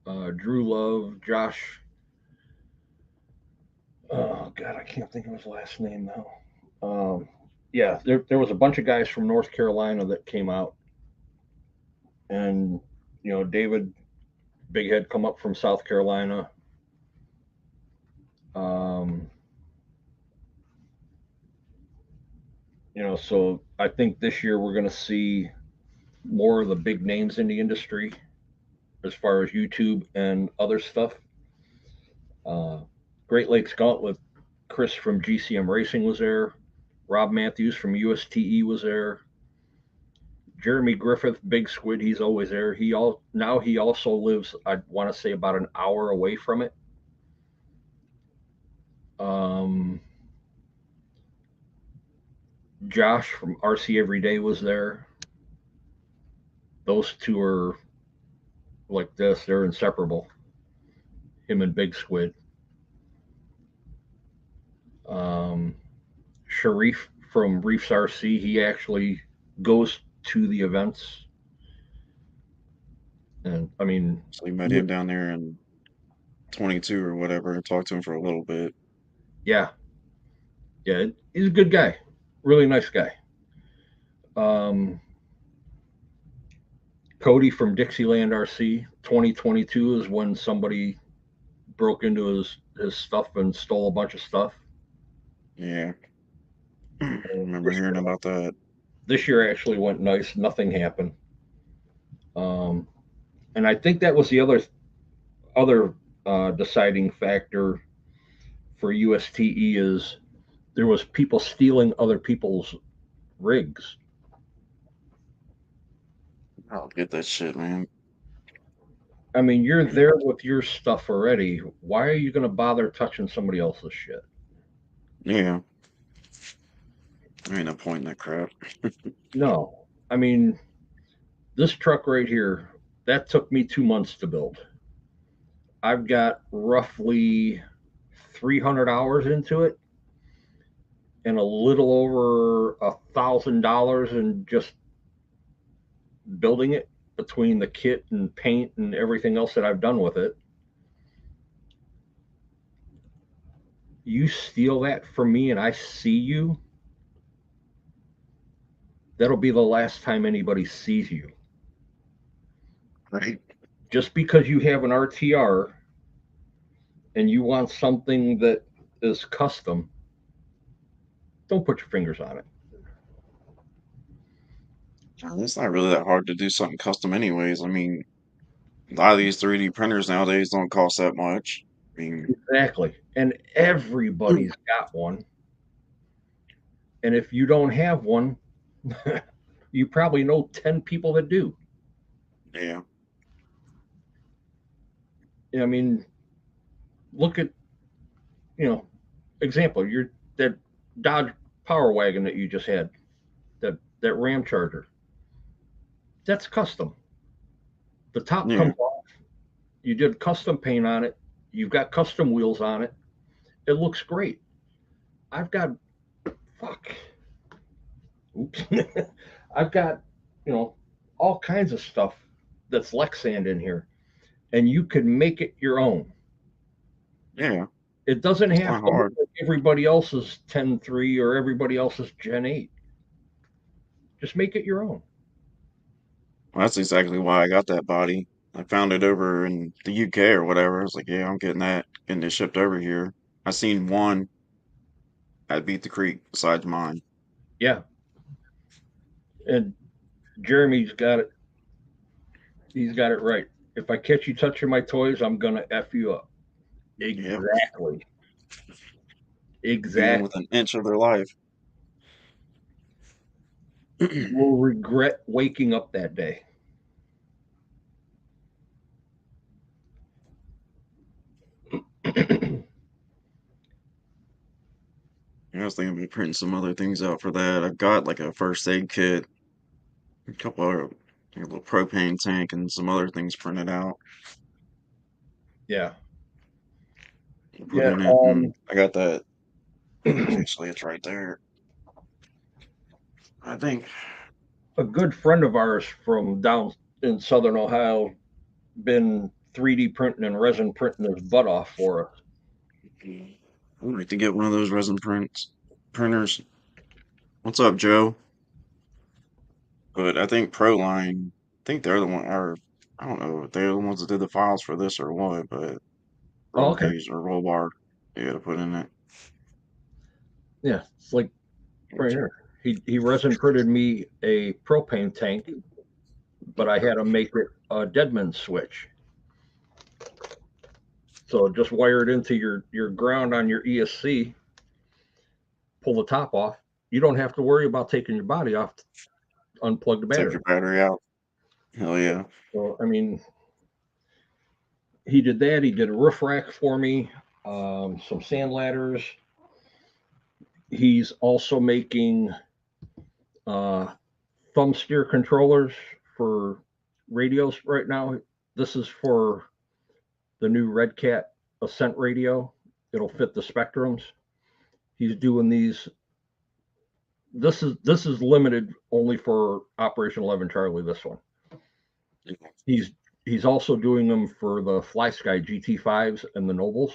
there. Drew Love, Josh. Oh God, I can't think of his last name now. Yeah, there was a bunch of guys from North Carolina that came out, and David Big Head come up from South Carolina. Um, so I think this year we're going to see more of the big names in the industry as far as YouTube and other stuff. Uh, Great Lakes Gauntlet, Chris from GCM Racing was there. Rob Matthews from USTE was there. Jeremy Griffith, Big Squid, he's always there. He also lives, I want to say, about an hour away from it. Um, Josh from RC Everyday was there. Those two are like this; they're inseparable. Him and Big Squid. Um, Sharif from Reefs RC, he actually goes to the events, and I mean, So we met him down there in 22 or whatever and talked to him for a little bit. yeah, yeah, he's a good guy, really nice guy. Um, Cody from Dixieland RC, 2022 is when somebody broke into his stuff and stole a bunch of stuff. Yeah, remember This hearing year, about that. this year actually went nice. Nothing happened. Um, and I think that was the other deciding factor for USTE is there was people stealing other people's rigs. I'll get that shit, man. I mean, you're there with your stuff already. Why are you going to bother touching somebody else's shit? Yeah, there ain't no point in that crap. No. I mean, this truck right here, that took me 2 months to build. I've got roughly 300 hours into it and a little over $1,000 in just building it between the kit and paint and everything else that I've done with it. You steal that from me and I see you, that'll be the last time anybody sees you. Right? Just because you have an RTR and you want something that is custom, don't put your fingers on it. It's not really that hard to do something custom, anyways. I mean, a lot of these 3D printers nowadays don't cost that much. I mean, Exactly. And everybody's got one. And if you don't have one, you probably know 10 people that do. yeah, I mean, look at, you know, example, you're that Dodge Power Wagon that you just had, that Ram Charger. That's custom. The top yeah, comes off. You did custom paint on it. You've got custom wheels on it. It looks great. I've got fuck. Oops. I've got, you know, all kinds of stuff that's Lexand in here, and you can make it your own. Yeah, It doesn't it's have not to look hard. like everybody else's 10.3 or everybody else's Gen 8. Just make it your own. Well, that's exactly why I got that body. I found it over in the UK or whatever. I was like, yeah, I'm getting it shipped over here. I seen one at Beat the Creek besides mine. Yeah. And Jeremy's got it. He's got it right. If I catch you touching my toys, I'm going to F you up. Yep, Exactly. being Exactly. with an inch of their life. You will regret waking up that day. I was thinking of printing some other things out for that. I've got like a first aid kit, a couple of like, a little propane tank, and some other things printed out. Yeah. Put Yeah. in it, and I got that. Actually, it's right there. I think. A good friend of ours from down in southern Ohio been 3D printing and resin printing his butt off for us. I'd like to get one of those resin printers. What's up, Joe? But I think Proline, I think they're the one, or I don't know if they're the ones that did the files for this or what, but Oh, roll okay. cage or roll bar, yeah, to put in it. Yeah. It's like right here. He resin printed me a propane tank, but I had to make it a Deadman switch. So just wire it into your ground on your ESC, pull the top off. You don't have to worry about taking your body off to unplug the Take battery. your battery out. Hell yeah. So I mean, he did that. He did a roof rack for me, some sand ladders. He's also making uh, thumb steer controllers for radios right now. This is for the new Red Cat Ascent radio. It'll fit the Spectrums. He's doing these. This is limited only for Operation 11 Charlie. This one. He's he's also doing them for the Fly Sky GT5s and the Nobles.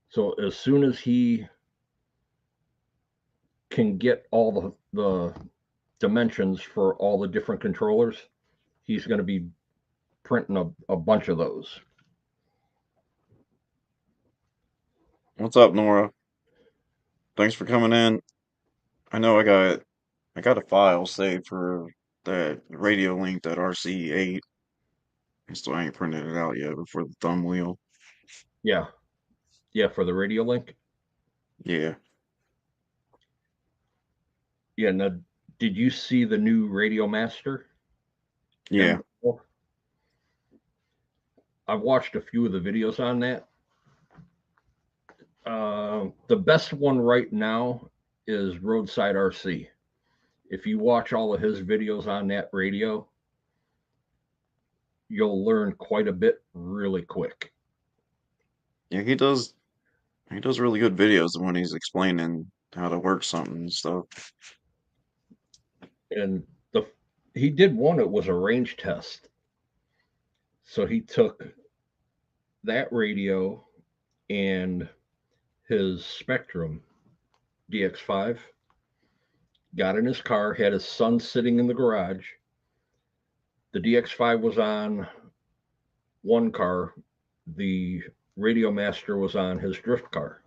So as soon as he can get all the dimensions for all the different controllers, he's going to be printing a bunch of those. What's up, Nora? Thanks for coming in. I know I got a file saved for that radio link, that RC8. I still ain't printed it out yet before the thumb wheel. Yeah, yeah, for the radio link. Yeah, Yeah. Now, did you see the new Radio Master yeah. M4? I've watched a few of the videos on that. The best one right now is Roadside RC. If you watch all of his videos on that radio, you'll learn quite a bit really quick. Yeah, he does really good videos when he's explaining how to work something and stuff. And the he did one. It was a range test. So he took that radio and his Spectrum DX5, got in his car, had his son sitting in the garage. The DX5 was on one car, the Radio Master was on his drift car.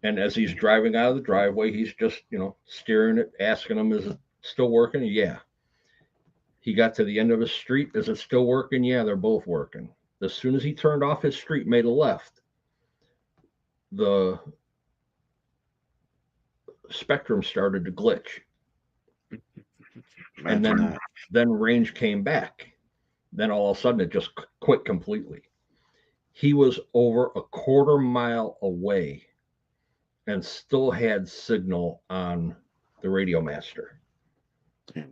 And as he's driving out of the driveway, he's just, steering it, asking him, is it still working? Yeah. He got to the end of his street. Is it still working? Yeah, they're both working. As soon as he turned off his street, made a left, the Spectrum started to glitch. And Imagine then range came back. Then all of a sudden it just quit completely. He was over a quarter mile away and still had signal on the Radio Master. that.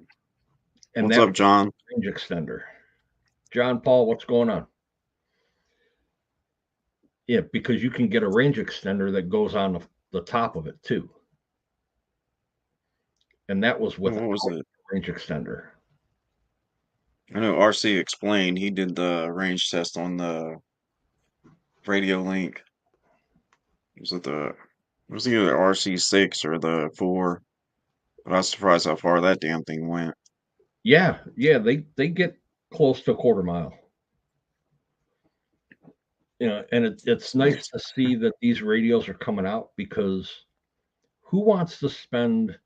And What's that up, was John? a range extender. John Paul, what's going on? Yeah, because you can get a range extender that goes on the top of it too, and that was What with a was it? range extender. I know RC explained he did the range test on the Radio Link. Was it the was it either RC6 or the 4? But I was surprised how far that damn thing went. Yeah, they get close to a quarter mile. And it's nice Nice. to see that these radios are coming out, because who wants to spend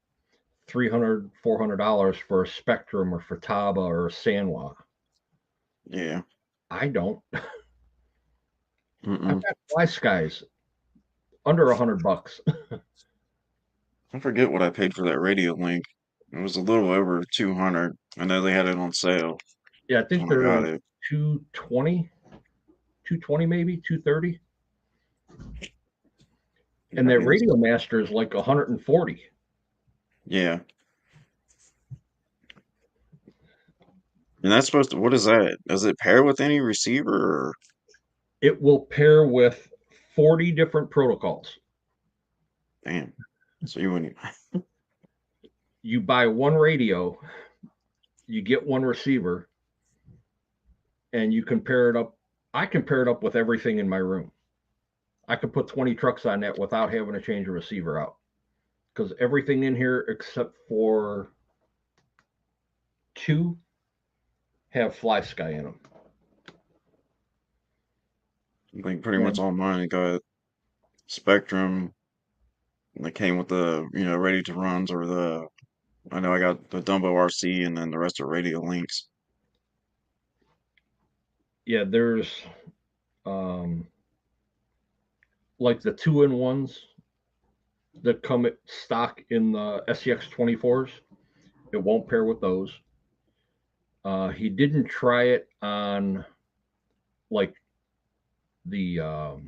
$300, $400 for a Spectrum or for Taba or a Sanwa? Yeah. I don't. I've Mm-mm. got Fly Skies under $100. I forget what I paid for that Radio Link. It was a little over 200. I know they had it on sale Yeah, I think when I they're got like it. 220, 220 maybe 230, Yeah, and I that guess. Radio Master is like 140. Yeah. And that's supposed to, what is that? Does it pair with any receiver or It will pair with 40 different protocols. damn? So you wouldn't. You buy one radio, you get one receiver, and you can pair it up. I can pair it up with everything in my room. I could put 20 trucks on that without having to change a receiver out, because everything in here except for two have Fly Sky in them. I think pretty much And all mine got Spectrum. They came with the, ready to runs or the, I know I got the Dumbo RC and then the rest are Radio Links. yeah, there's um, like the 2-in-1s that come at stock in the SEX 24s. It won't pair with those. He didn't try it on like the oh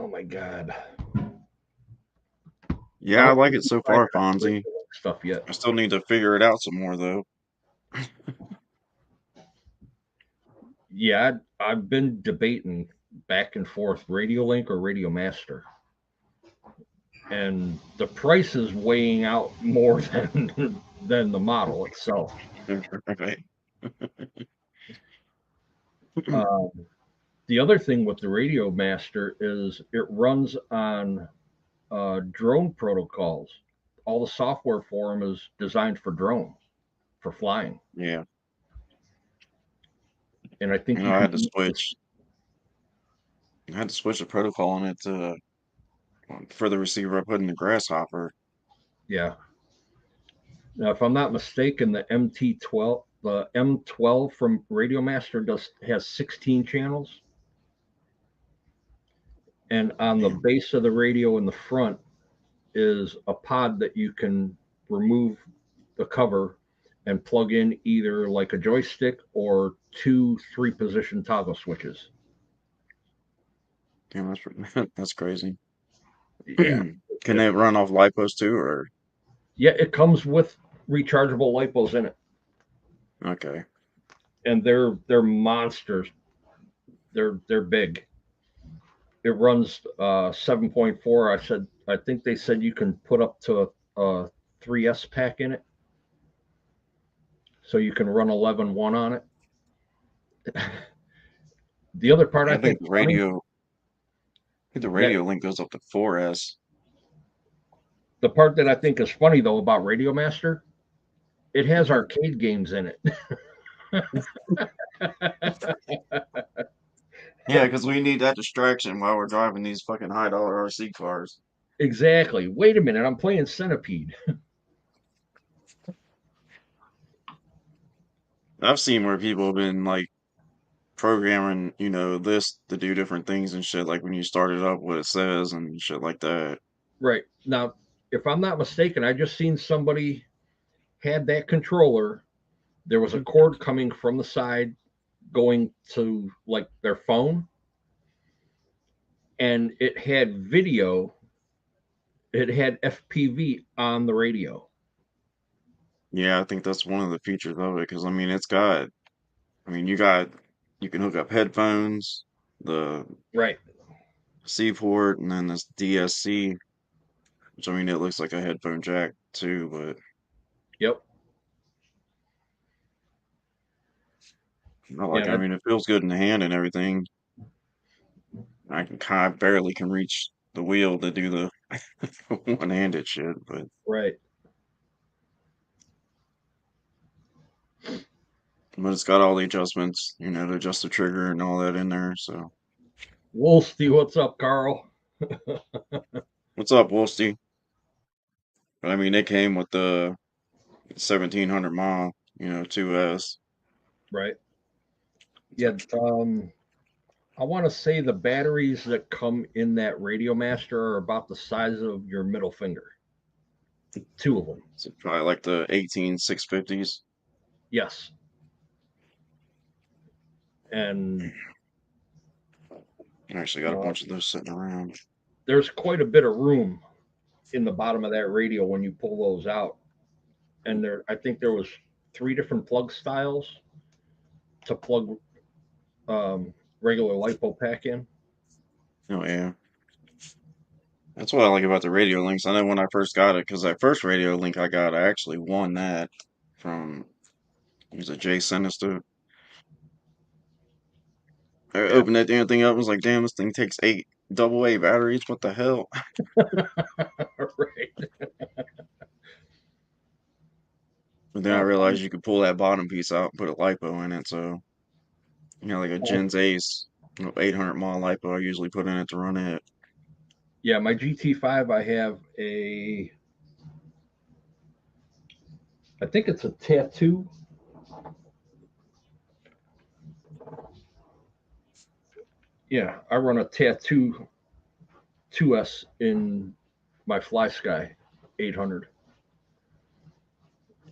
my god, I Yeah, I don't like think it he so tried far, it on Fonzie. radio stuff yet. I still need to figure it out some more though. Yeah, I've been debating back and forth, Radio Link or Radio Master, and the price is weighing out more than the model itself. Right. Uh, the other thing with the Radio Master is it runs on drone protocols. All the software for them is designed for drone, for flying, Yeah. and I think you I can had to use this. switch. I had to switch the protocol on it to for the receiver I put in the Grasshopper. Yeah. Now, if I'm not mistaken, the M12 from Radio Master has 16 channels, and on the Damn. base of the radio in the front is a pod that you can remove the cover and plug in either like a joystick or two 3-position toggle switches. Damn, that's crazy. Yeah, Can it run off lipos too, or yeah, it comes with rechargeable lipos in it, okay? and they're monsters. They're big. It runs 7.4. I think they said you can put up to a 3S pack in it, so you can run 11.1 on it. The other part Yeah, I think is funny, I think the that radio link goes up to 4S. the part that I think is funny though about Radio Master, it has arcade games in it. Yeah, because we need that distraction while we're driving these fucking high dollar RC cars. Exactly. Wait a minute, I'm playing Centipede. I've seen where people have been like programming, this to do different things and shit, like when you start it up, what it says and shit like that. Right now, if I'm not mistaken, I just seen somebody had that controller. There was a cord coming from the side going to like their phone, and it had video. It had FPV on the radio. Yeah, I think that's one of the features of it because I mean, it's got, I mean, you You can hook up headphones, the Right. C port, and then this DSC, which I mean it looks like a headphone jack too, but Yep. not Yeah. like I mean it feels good in the hand and everything. I barely can reach the wheel to do the one-handed shit, Right. but it's got all the adjustments, to adjust the trigger and all that in there. So Wolsty, what's up, Carl? what's up, Wolsty? But I mean, it came with the 1700 mile, 2S. Right. Yeah. I want to say the batteries that come in that Radio Master are about the size of your middle finger. Two of them. So probably like the 18650s. Yes. And I actually got a bunch of those sitting around. there's quite a bit of room in the bottom of that radio when you pull those out. And I think there was 3 different plug styles to plug regular lipo pack in. Oh yeah, that's what I like about the radio links. I know when I first got it, because that first radio link I got, I actually won that from, was it Jay Sinister? I Yeah. opened that damn thing up and was like, damn, this thing takes 8 AA batteries. What the hell? Right. But then I realized you could pull that bottom piece out and put a lipo in it. So, like a Gens Ace, 800 mile lipo I usually put in it to run it. Yeah, my GT5, I think it's a tattoo. Yeah, I run a tattoo 2S in my Fly Sky 800.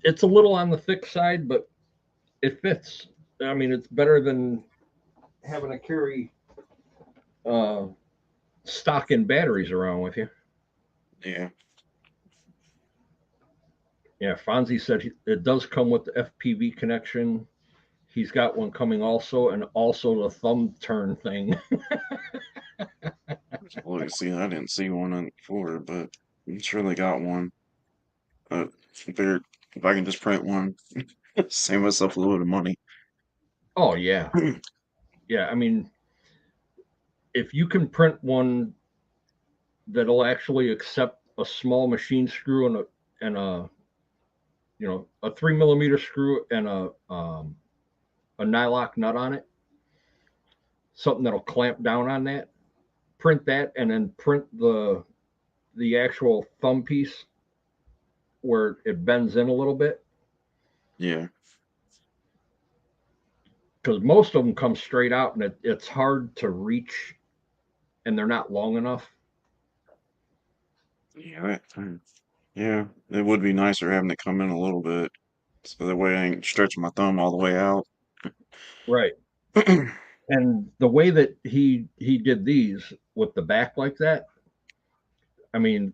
It's a little on the thick side, but it fits. I mean, it's better than having to carry uh, stock and batteries around with you. Yeah. Yeah, Fonzie said it does come with the FPV connection. He's got one coming also, and also the thumb turn thing. Well, see, I didn't see one on before, but I'm sure they got one. But if I can just print one, save myself a little bit of money. Oh yeah, yeah. I mean, if you can print one that'll actually accept a small machine screw and a a 3 millimeter screw and a nylock nut on it, something that'll clamp down on that. Print that, and then print the actual thumb piece where it bends in a little bit, Yeah. because most of them come straight out, and it's hard to reach, and they're not long enough. Yeah. Yeah. It would be nicer having it come in a little bit. So that way I ain't stretching my thumb all the way out. Right. And the way that he did these with the back like that, I mean,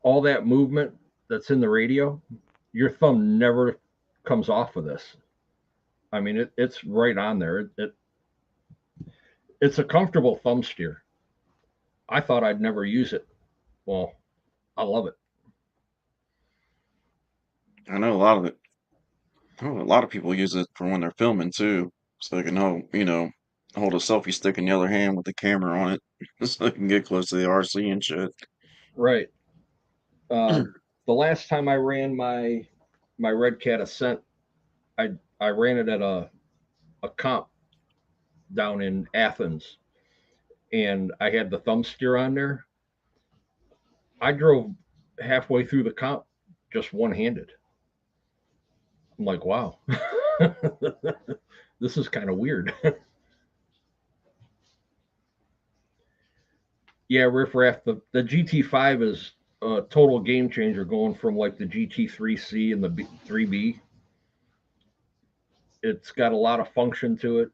all that movement that's in the radio, your thumb never comes off of this. I mean, it's right on there. It's a comfortable thumb steer. I thought I'd never use it. Well, I love it. I know a lot of it. Oh, a lot of people use it for when they're filming too, so they can hold a selfie stick in the other hand with the camera on it, so they can get close to the RC and shit. Right. The last time I ran my Red Cat Ascent, I ran it at a comp down in Athens, and I had the thumb steer on there. I drove halfway through the comp just one handed. I'm like, wow, this is kind of weird. Yeah, riffraff. The GT5 is a total game changer, going from like the GT3C and the 3B. It's got a lot of function to it.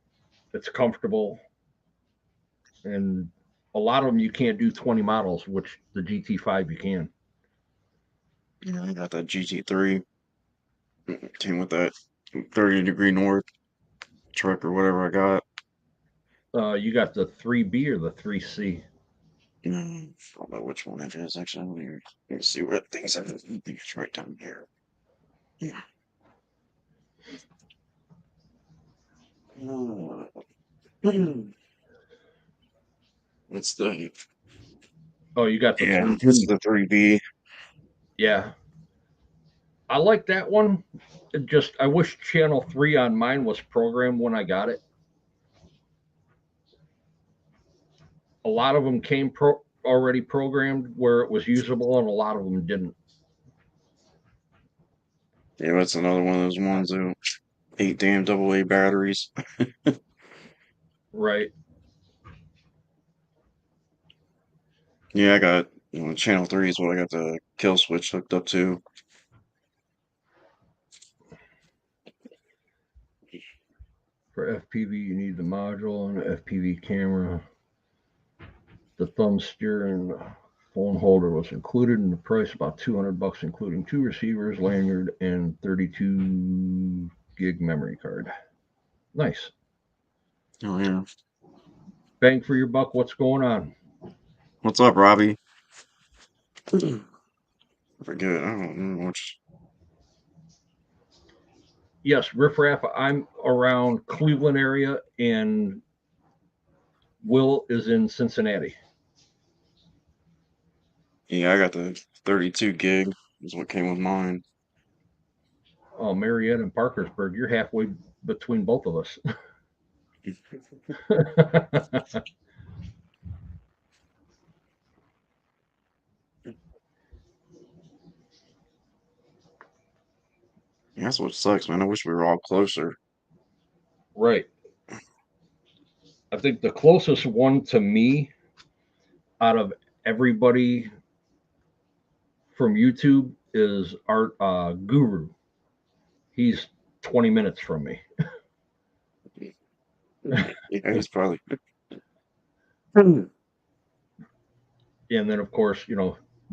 It's comfortable, and a lot of them you can't do 20 models, which the GT5 you can. Yeah, I got that GT3. Came with that 30 degree north truck or whatever I got. You got the 3B or the 3C? I don't know which one it is actually. Let me see what things I think it's right down here. Yeah. It's the Oh, you got the yeah, it's 3B. the 3B. Yeah, I like that one. I wish channel 3 on mine was programmed when I got it. A lot of them came already programmed where it was usable, and a lot of them didn't. Yeah, that's another one of those ones that 8 damn AA batteries. Right. Yeah, I got channel 3 is what I got the kill switch hooked up to. For FPV, you need the module and the FPV camera. The thumb steer and phone holder was included in the price, about $200, including 2 receivers, lanyard, and 32 gig memory card. Nice. Oh yeah. Bang for your buck. What's going on? What's up, Robbie? I forget. I don't know which. Yes, riffraff. I'm around Cleveland area, and Will is in Cincinnati. Yeah, I got the 32 gig is what came with mine. Oh, Marietta and Parkersburg. You're halfway between both of us. Yeah, that's what sucks, man. I wish we were all closer. Right. I think the closest one to me out of everybody from YouTube is Art Guru. He's 20 minutes from me. Yeah, he's probably. And then, of course,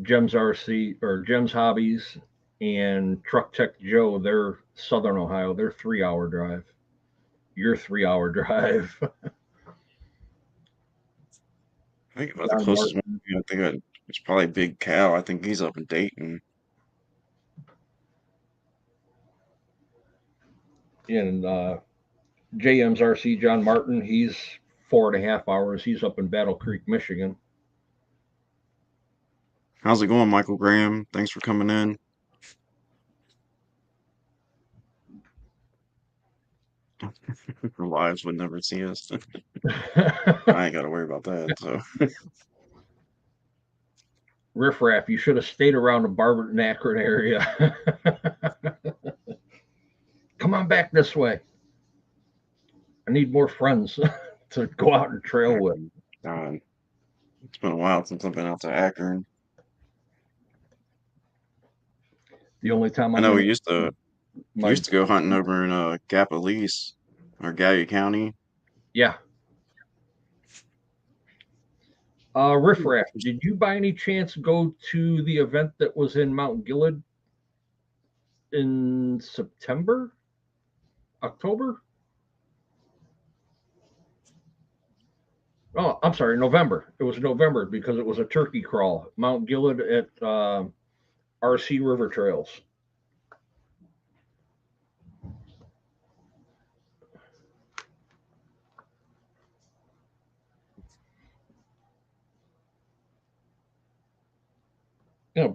Gems RC or Gems Hobbies and Truck Tech Joe, they're Southern Ohio. They're 3 hour drive. Your 3 hour drive. I think about the John closest one. Martin. I think it's probably Big Cal. I think he's up in Dayton. And JM's RC, John Martin, he's 4.5 hours. He's up in Battle Creek, Michigan. How's it going, Michael Graham? Thanks for coming in. Our lives would never see us. I ain't got to worry about that. So Riffraff, you should have stayed around the Barberton Akron area. Come on back this way. I need more friends to go out and trail with. God, it's been a while since I've been out to Akron. The only time I I'm know in we my used to go hunting over in Gallipolis or Gallia County. yeah. Riffraff, did you by any chance go to the event that was in Mount Gilead in September, October? Oh, I'm sorry, November. It was November because it was a turkey crawl, Mount Gilead at RC River Trails.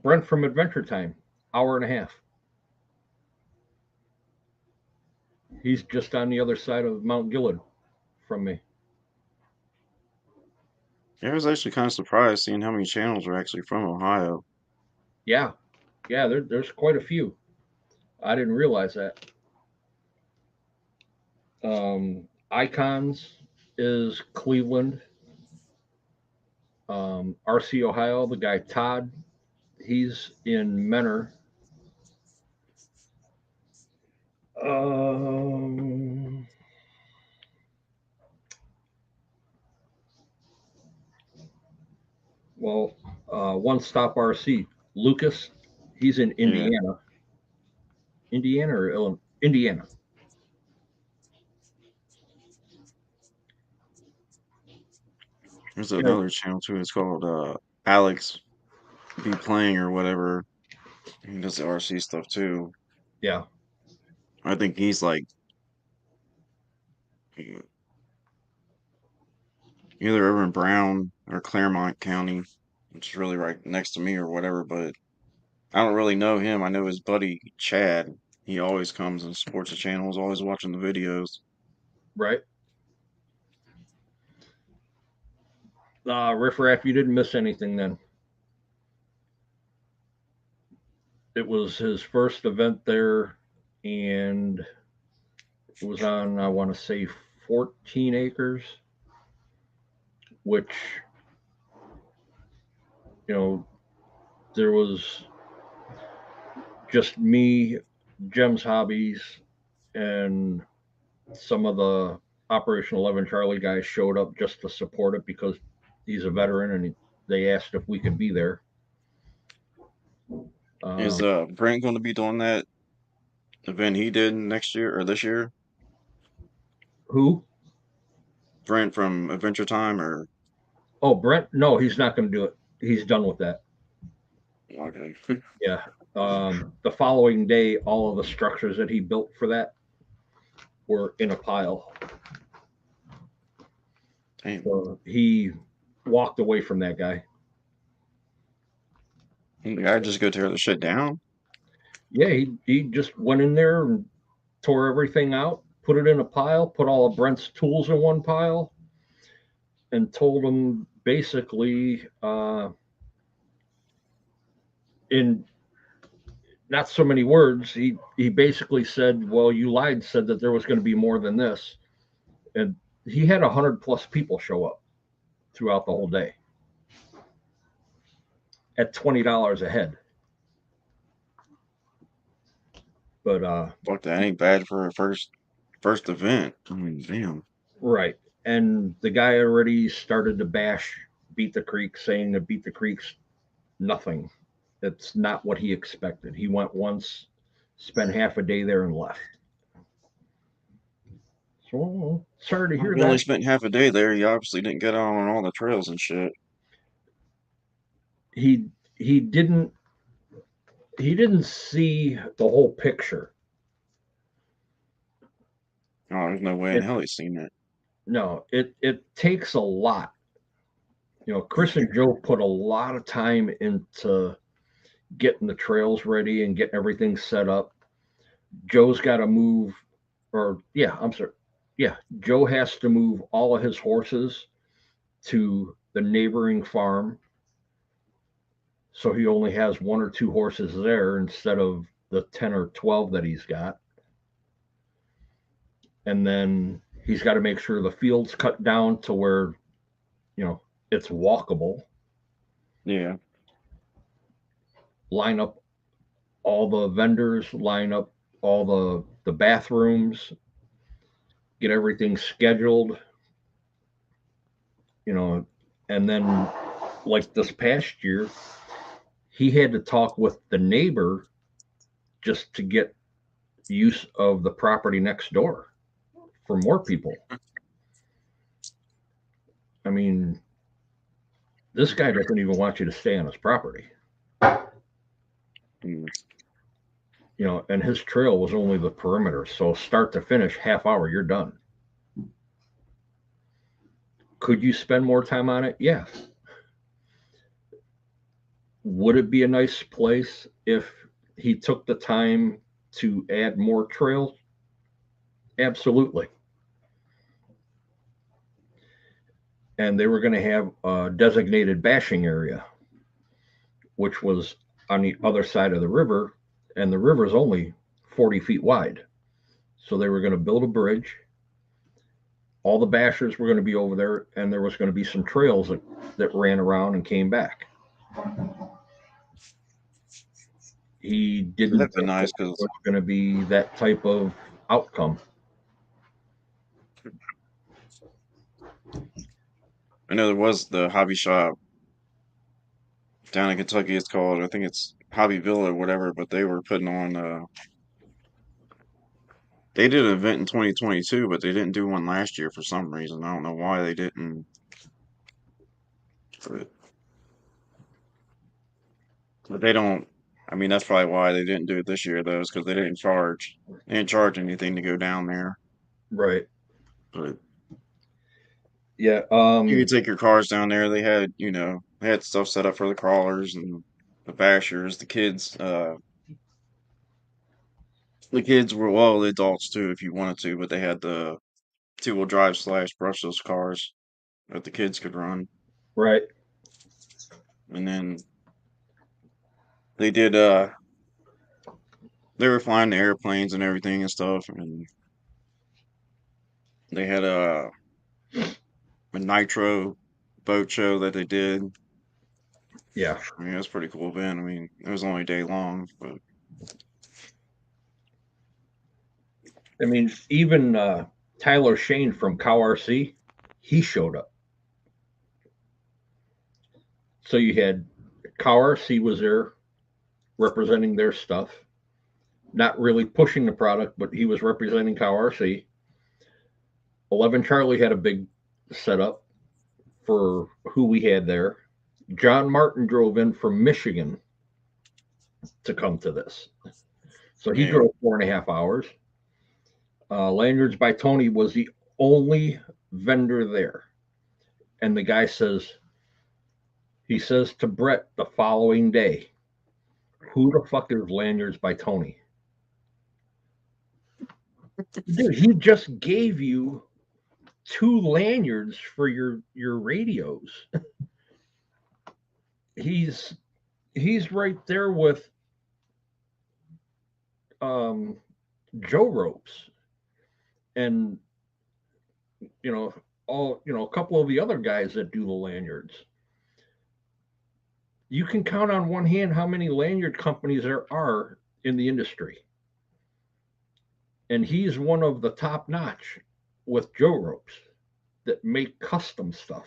Brent from Adventure Time, hour and a half. He's just on the other side of Mount Gilead from me. Yeah, I was actually kind of surprised seeing how many channels are actually from Ohio. Yeah, there's quite a few. I didn't realize that. Icons is Cleveland. RC Ohio, the guy Todd, he's in Menor. Um, well, One Stop RC, Lucas, he's in Yeah, Indiana. Indiana or Illinois? Indiana. There's You know, another channel too. It's called Alex Be Playing or whatever. He does the RC stuff too. yeah, I think he's like either over in Brown or Claremont County, which is really right next to me or whatever. But I don't really know him. I know his buddy Chad. He always comes and supports the channel. Is always watching the videos. right. Riff Raff, you didn't miss anything then. It was his first event there, and it was on, I want to say, 14 acres, which, you know, there was just me, Jem's Hobbies, and some of the Operation 11 Charlie guys showed up just to support it because he's a veteran and they asked if we could be there. Is Um, Brent going to be doing that event he did next year or this year? who? Brent from Adventure Time or Oh, Brent? No, he's not going to do it. He's done with that. okay. Yeah. The following day, all of the structures that he built for that were in a pile. Damn. So he walked away from that guy. The guy just go tear the shit down? Yeah, he just went in there and tore everything out, put it in a pile, put all of Brent's tools in one pile, and told him basically in not so many words, he basically said, "Well, you lied, said that there was going to be more than this," and he had 100+ people show up throughout the whole day at $20 a head. But Fuck that ain't bad for a first event. I mean, damn. right, and the guy already started to bash Beat the Creek, saying that Beat the Creek's nothing. It's not what he expected. He went once, spent half a day there, and left. So sorry to Well, hear if you only that. spent half a day there, you obviously didn't get out on all the trails and shit. He didn't he didn't see the whole picture. Oh, there's no way in It hell he's seen it. no, it takes a lot. You know, Chris and Joe put a lot of time into getting the trails ready and getting everything set up. Joe's got to move, or yeah, I'm sorry. Yeah, Joe has to move all of his horses to the neighboring farm. So he only has one or two horses there instead of the 10 or 12 that he's got. And then he's got to make sure the field's cut down to where, you know, it's walkable. Yeah. Line up all the vendors, line up all the bathrooms, get everything scheduled, you know, and then like this past year, he had to talk with the neighbor just to get use of the property next door for more people. I mean, this guy doesn't even want you to stay on his property, Mm. you know, and his trail was only the perimeter. So start to finish, half hour, you're done. Could you spend more time on it? Yeah. Would it be a nice place if he took the time to add more trails? Absolutely. And they were going to have a designated bashing area, which was on the other side of the river, and the river is only 40 feet wide. So they were going to build a bridge. All the bashers were going to be over there, and there was going to be some trails that ran around and came back. He didn't That'd be think it nice because was going to be that type of outcome. I know there was the hobby shop down in Kentucky. It's called, I think it's Hobbyville or whatever, but they were putting on, they did an event in 2022, but they didn't do one last year for some reason. I don't know why they didn't. But, but they don't. I mean, that's probably why they didn't do it this year, though, is because they didn't charge. They didn't charge anything to go down there. Right. But Yeah. you could take your cars down there. They had, they had stuff set up for the crawlers and the bashers. The kids were, well, the adults too, if you wanted to, but they had the two-wheel drive slash brushless cars that the kids could run. Right. And then they did, they were flying the airplanes and everything and stuff. And they had a nitro boat show that they did. Yeah. I mean, it was a pretty cool event. I mean, it was only a day long, but I mean, even Tyler Shane from Cow RC, he showed up. So you had Cow RC was there representing their stuff, not really pushing the product, but he was representing Cow RC. 11 Charlie had a big setup for who we had there. John Martin drove in from Michigan to come to this. So he yeah. drove 4.5 hours. Lanyards by Tony was the only vendor there. And the guy he says to Brett the following day, who the fuck is Lanyards by Tony? Dude, he just gave you 2 lanyards for your radios. he's right there with Joe Ropes and a couple of the other guys that do the lanyards. You can count on one hand how many lanyard companies there are in the industry. And he's one of the top notch with Joe Ropes that make custom stuff,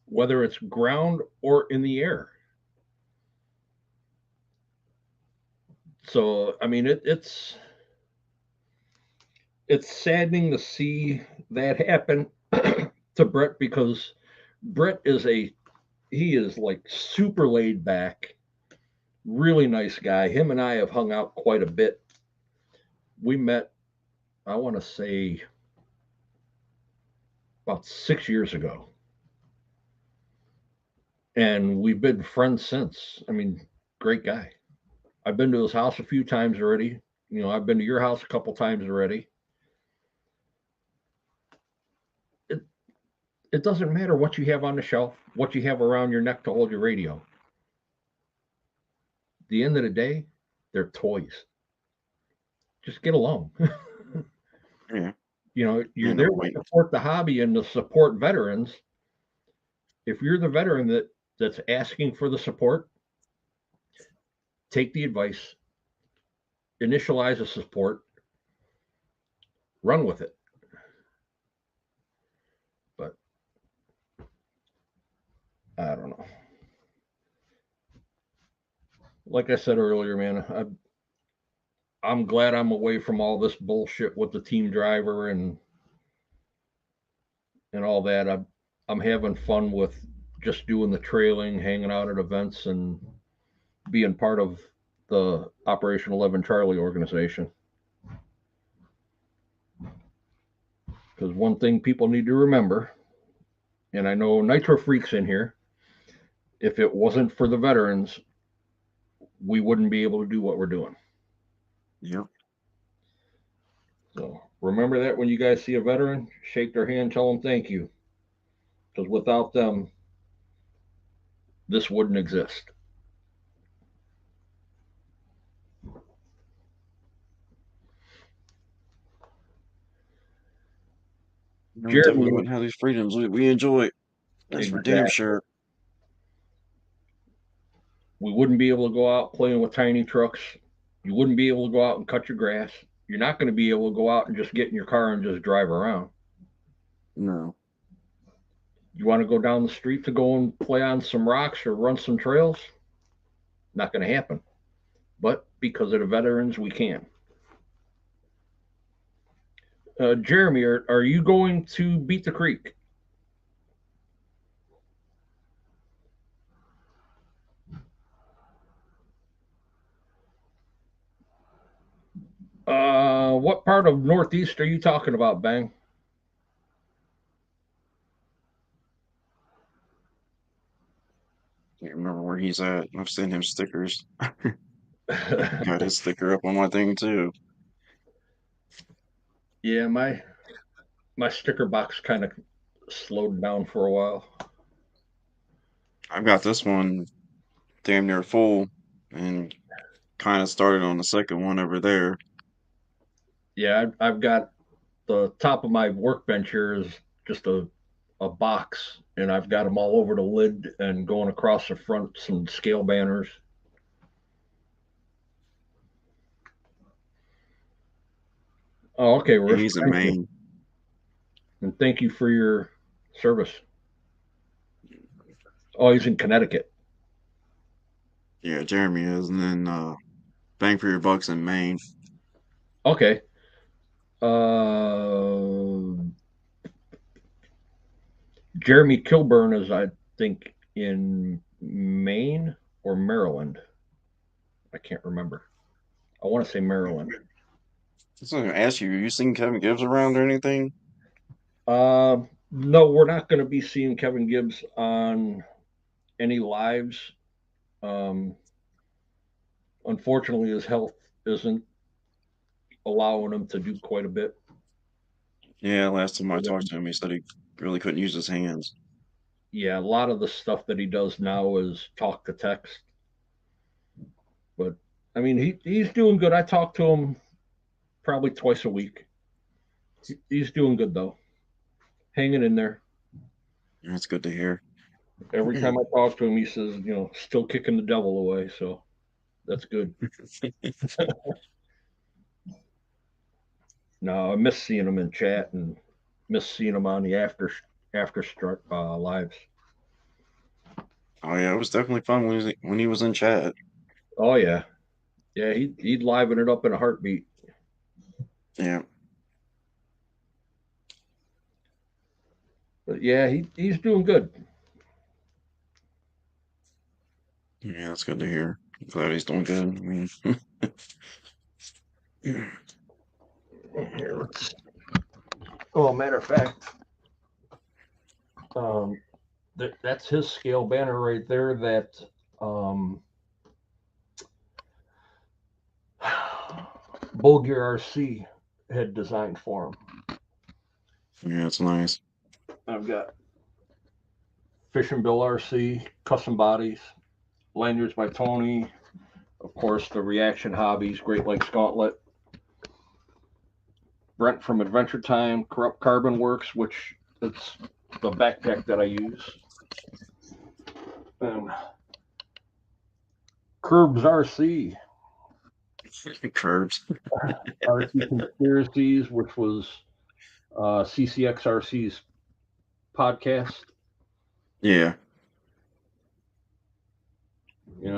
whether it's ground or in the air. So, I mean, it's saddening to see that happen to Brett, because Brett he is like super laid back, really nice guy. Him and I have hung out quite a bit. We met, I want to say, about 6 years ago. And we've been friends since. I mean, great guy. I've been to his house a few times already. I've been to your house a couple times already. It doesn't matter what you have on the shelf, what you have around your neck to hold your radio. At the end of the day, they're toys. Just get along. Yeah. You're No there to wait. support the hobby and to support veterans. If you're the veteran that's asking for the support, take the advice, initialize the support, run with it. But I don't know. Like I said earlier, man, I'm glad I'm away from all this bullshit with the team driver and all that. I'm having fun with just doing the trailing, hanging out at events, and being part of the Operation 11 Charlie organization. Because one thing people need to remember, and I know Nitro Freak's in here, if it wasn't for the veterans, we wouldn't be able to do what we're doing. Yep. So remember that when you guys see a veteran, shake their hand, tell them thank you. Because without them, this wouldn't exist. We definitely Jeremy, wouldn't have these freedoms we enjoy. That's for damn exactly. sure. We wouldn't be able to go out playing with tiny trucks. You wouldn't be able to go out and cut your grass. You're not going to be able to go out and just get in your car and just drive around. No. You want to go down the street to go and play on some rocks or run some trails? Not going to happen. But because of the veterans, we can. Jeremy, are you going to Beat the Creek? What part of Northeast are you talking about, Bang? Can't remember where he's at. I've sent him stickers. Got his sticker up on my thing too. Yeah, my sticker box kind of slowed down for a while. I've got this one damn near full and kind of started on the second one over there. Yeah, I've got the top of my workbench here is just a box, and I've got them all over the lid and going across the front some scale banners. Oh, okay, Yeah, Riff. he's in Thank you, Maine. and thank you for your service. Oh, he's in Connecticut. Yeah, Jeremy is, and then Bang for Your Buck's in Maine. Okay. Uh, Jeremy Kilburn is, I think, in Maine or Maryland. I can't remember. I want to say Maryland. I was gonna ask you, are you seeing Kevin Gibbs around or anything? No, we're not going to be seeing Kevin Gibbs on any lives. Um, Unfortunately, his health isn't allowing him to do quite a bit. Yeah, last time I And talked then, to him, he said he really couldn't use his hands. yeah, a lot of the stuff that he does now is talk to text. But I mean, he's doing good. I talk to him probably twice a week. He's doing good though, hanging in there. That's good to hear. Every time I talk to him, he says, still kicking the devil away. So that's good. No, I miss seeing him in chat and miss seeing him on the after lives. Oh yeah, it was definitely fun when he was in chat. Oh yeah, yeah. He'd liven it up in a heartbeat. Yeah, But yeah, he's doing good. yeah, that's good to hear. I'm glad he's doing good. I mean, Here, let's. Oh, matter of fact, um, that's his scale banner right there. That um, Bulgar RC had designed for him. yeah, it's nice. I've got Fish and Bill RC, custom bodies, lanyards by Tony, of course, the Reaction Hobbies, Great Lakes Gauntlet, Brent from Adventure Time, Corrupt Carbon Works, which it's the backpack that I use. Curbs RC, Curbs. RC Conspiracies, which was CCX RC's podcast. Yeah.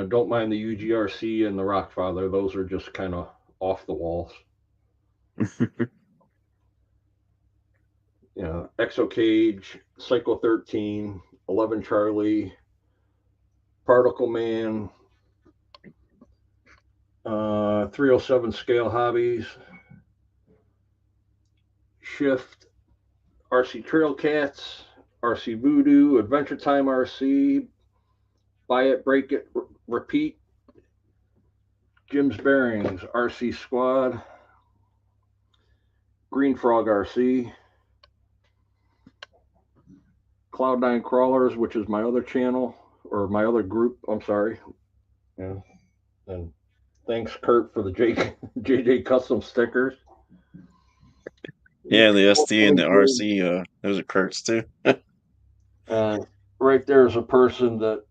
Don't mind the UGRC and the Rockfather. Those are just kind of off the walls. Exo Cage, Psycho 13, 11 Charlie, Particle Man, 307 Scale Hobbies, Shift, RC Trail Cats, RC Voodoo, Adventure Time RC, Buy It, Break It, Repeat, Jim's Bearings, RC Squad, Green Frog RC, Cloud9 Crawlers, which is my other channel, or my other group, I'm sorry. Yeah. And thanks, Kurt, for the JJ Custom stickers. Yeah, the SD and the RC, those are Kurt's too. And right there is a person that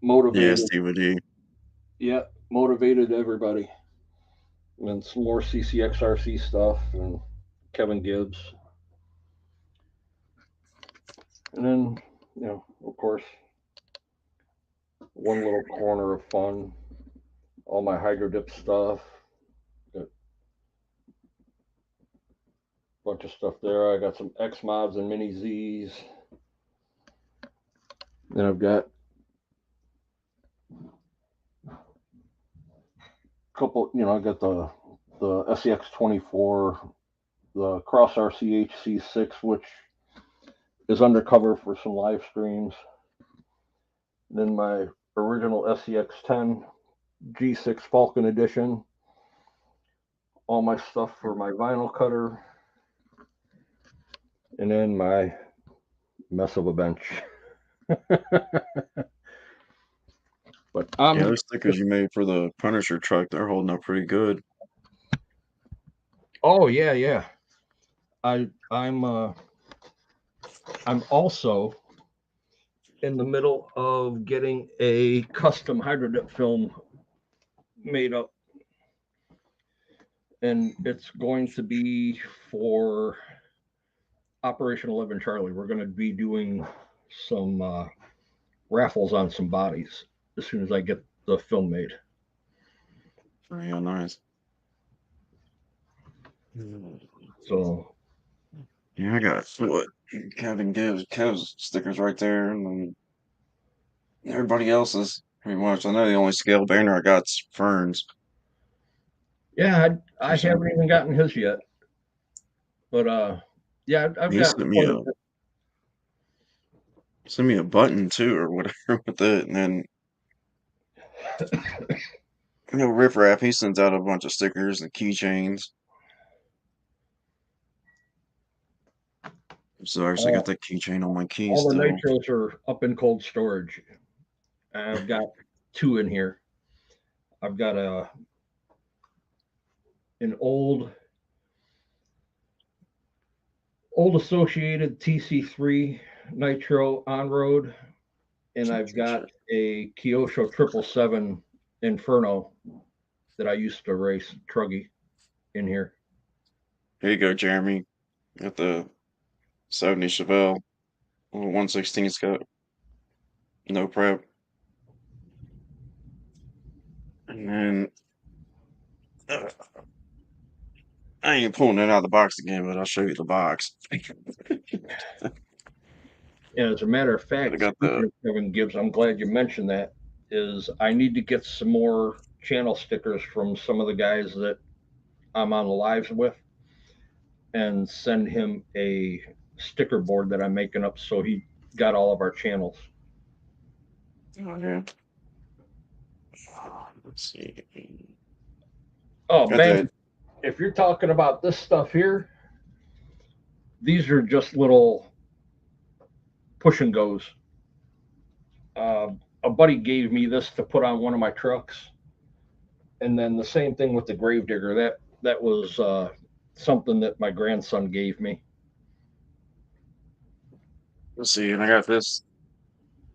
Yeah, motivated, Steve D. motivated everybody. And some more CCXRC stuff and Kevin Gibbs. And then, of course, one little corner of fun. All my hydro dip stuff. Got a bunch of stuff there. I got some X Mobs and Mini Zs. Then I've got a couple, I got the the SEX24, the Cross RCH C6, which is undercover for some live streams. Then my original SEX10 G6 Falcon Edition. All my stuff for my vinyl cutter. And then my mess of a bench. But Yeah, those stickers you made for the Punisher truck, they're holding up pretty good. Oh yeah. I'm also in the middle of getting a custom hydrodip film made up, and it's going to be for Operation 11 Charlie. We're going to be doing some raffles on some bodies as soon as I get the film made. Real nice. So yeah, I got what Kevin gives Kev's stickers right there, and then everybody else's pretty much. I know the only scale banner I got's Ferns. yeah, I For some haven't even reason. gotten his yet, but yeah, I've He got quite a bit. sent me a button too or whatever with it, and then Riff Raff he sends out a bunch of stickers and keychains. So I actually got All, that keychain on my key all the still. nitros are up in cold storage. I've got two in here. I've got an old associated TC3 nitro on road, and I've got a Kyosho 777 Inferno that I used to race Truggy in here. Here you go, Jeremy. Got the 70 Chevelle. Little 116's got no prep. And then uh, I ain't pulling it out of the box again, but I'll show you the box. And as a matter of But I fact, got the speaking of Kevin Gibbs, I'm glad you mentioned that. Is I need to get some more channel stickers from some of the guys that I'm on the lives with, and send him a sticker board that I'm making up so he got all of our channels. oh yeah. Let's see. Oh Got man, that. if you're talking about this stuff here, these are just little push and goes. Uh, a buddy gave me this to put on one of my trucks, and then the same thing with the Gravedigger. That was something that my grandson gave me. Let's see. And I got this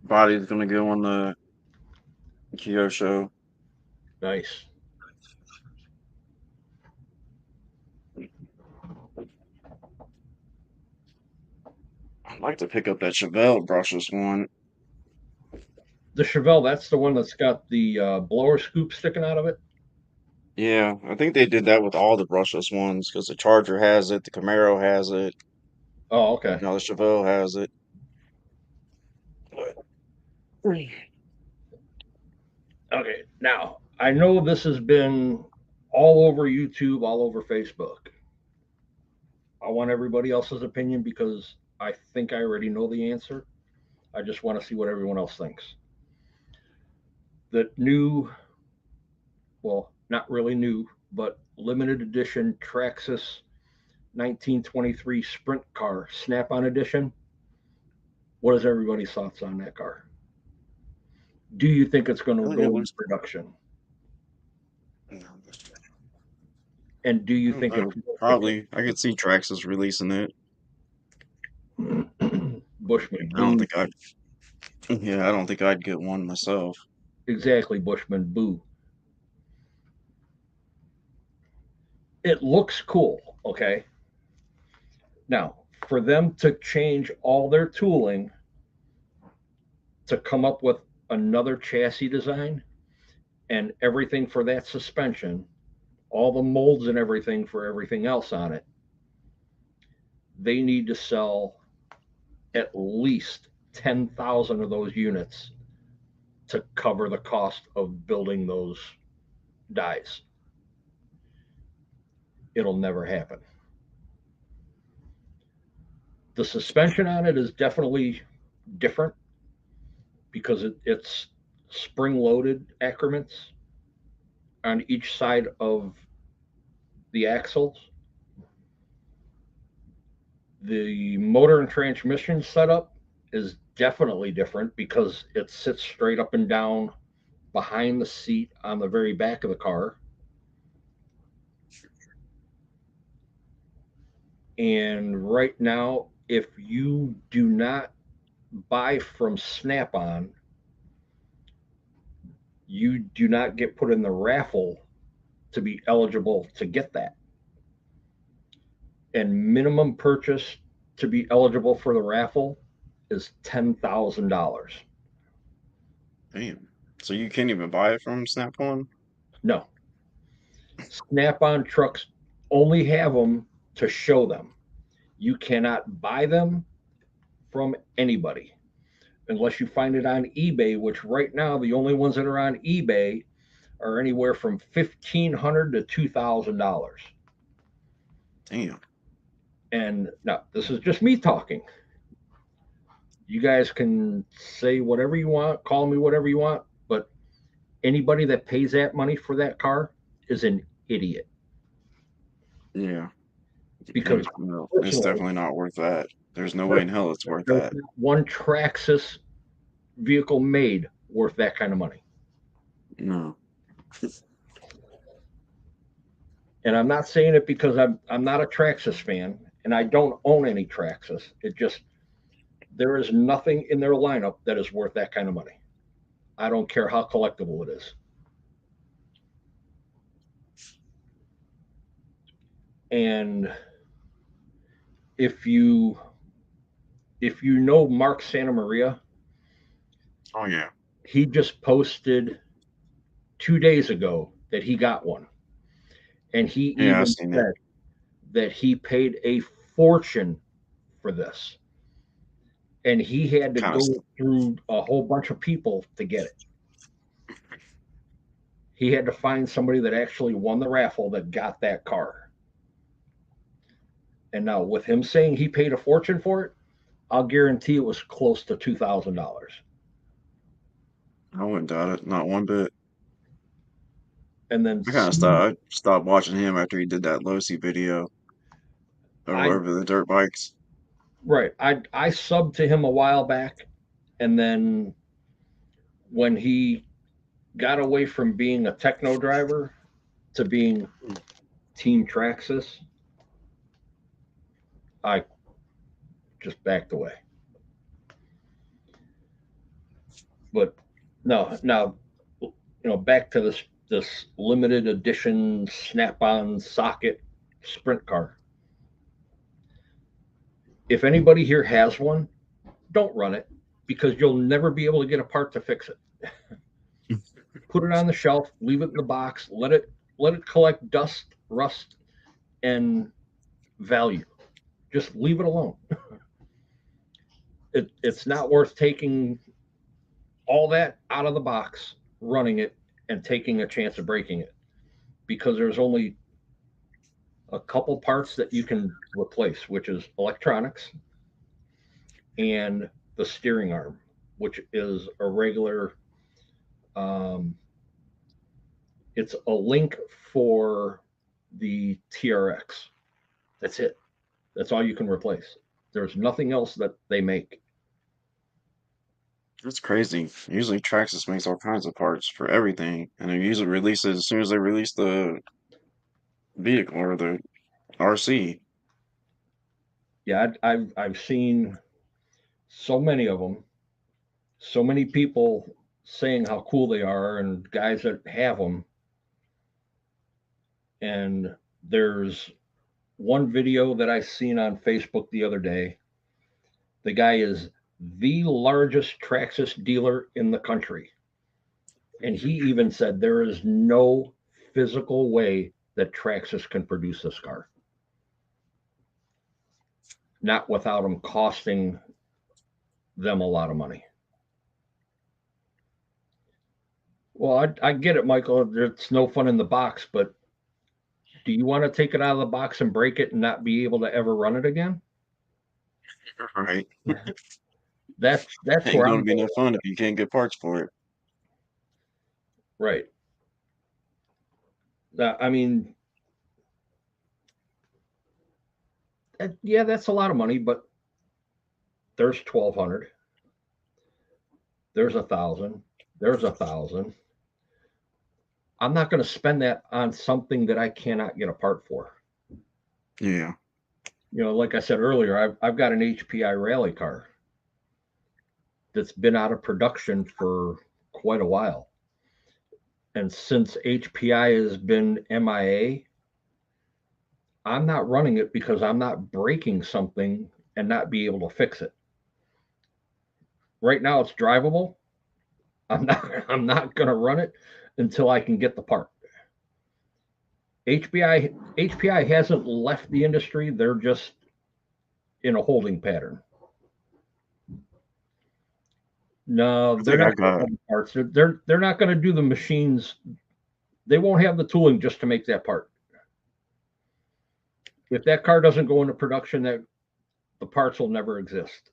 body's gonna go on the Kyosho. Nice. I'd like to pick up that Chevelle brushless one. The Chevelle, that's the one that's got the blower scoop sticking out of it. Yeah, I think they did that with all the brushless ones because the Charger has it, the Camaro has it, Oh, okay. now the Chevelle has it. Okay. Now, I know this has been all over YouTube, all over Facebook. I want everybody else's opinion because I think I already know the answer. I just want to see what everyone else thinks. The new, well, not really new, but limited edition Traxxas 1923 Sprint car Snap on Edition. What is everybody's thoughts on that car? Do you think it's going I to think it go into looks. production? And do I you don't think know. it's Probably. I could see Traxxas releasing it. Bushman I don't Boo? think I'd. Yeah, I don't think I'd get one myself. Exactly, Bushman Boo. It looks cool, okay? Now, for them to change all their tooling to come up with another chassis design and everything for that suspension, all the molds and everything for everything else on it, they need to sell at least 10,000 of those units to cover the cost of building those dies. it'll never happen. The suspension on it is definitely different because it's spring loaded accrements on each side of the axles. The motor and transmission setup is definitely different because it sits straight up and down behind the seat on the very back of the car. And right now, if you do not buy from Snap On, you do not get put in the raffle to be eligible to get that. And minimum purchase to be eligible for the raffle is $10,000. Damn. So you can't even buy it from Snap On? No, Snap On trucks only have them to show them. You cannot buy them from anybody unless you find it on eBay, which right now the only ones that are on eBay are anywhere from $1,500 to $2,000. Damn. And now this is just me talking. You guys can say whatever you want, call me whatever you want, but anybody that pays that money for that car is an idiot. Yeah. Because No, it's personally, definitely not worth that. There's no way in hell it's worth there's that. not one Traxxas vehicle made worth that kind of money. No. And I'm not saying it because I'm not a Traxxas fan and I don't own any Traxxas. It just there is nothing in their lineup that is worth that kind of money. I don't care how collectible it is. And if you know Mark Santa Maria, Oh yeah. he just posted 2 days ago that he got one. And he Yeah, I've even seen it. said that he paid a fortune for this. And he had to Kind of. go through a whole bunch of people to get it. He had to find somebody that actually won the raffle that got that car. And now, with him saying he paid a fortune for it, I'll guarantee it was close to $2,000. I wouldn't doubt it. Not one bit. And then I kind of stopped. I stopped watching him after he did that Losi video I over the dirt bikes. right, I subbed to him a while back, and then when he got away from being a techno driver to being Team Traxxas, I just backed away. But no, now back to this limited edition Snap-on socket sprint car. If anybody here has one, don't run it because you'll never be able to get a part to fix it. Put it on the shelf, leave it in the box, let it collect dust, rust, and value. Just leave it alone. It's not worth taking all that out of the box, running it, and taking a chance of breaking it because there's only a couple parts that you can replace, which is electronics and the steering arm, which is a regular. Um, it's a link for the TRX. That's it. That's all you can replace. There's nothing else that they make. That's crazy. Usually Traxxas makes all kinds of parts for everything, and they usually release it as soon as they release the vehicle or the RC. Yeah, I've seen so many of them, so many people saying how cool they are, and guys that have them. And there's one video that I seen on Facebook the other day. The guy is the largest Traxxas dealer in the country. And he even said there is no physical way that Traxxas can produce this car. Not without them costing them a lot of money. Well, I get it, Michael. It's no fun in the box, but Do you want to take it out of the box and break it and not be able to ever run it again? Right. That's Ain't where gonna I'm be going. no fun if you can't get parts for it. Right. I mean, yeah, that's a lot of money, but there's 1,200. There's 1,000. There's 1,000. I'm not going to spend that on something that I cannot get a part for. Yeah. Like I said earlier, I've got an HPI rally car that's been out of production for quite a while. And since HPI has been MIA, I'm not running it because I'm not breaking something and not be able to fix it. Right now it's drivable. I'm not going to run it until I can get the part. HPI hasn't left the industry. They're just in a holding pattern. No, I they're think not I going to got have the parts. They're not going to do the machines. They won't have the tooling just to make that part. If that car doesn't go into production, that the parts will never exist.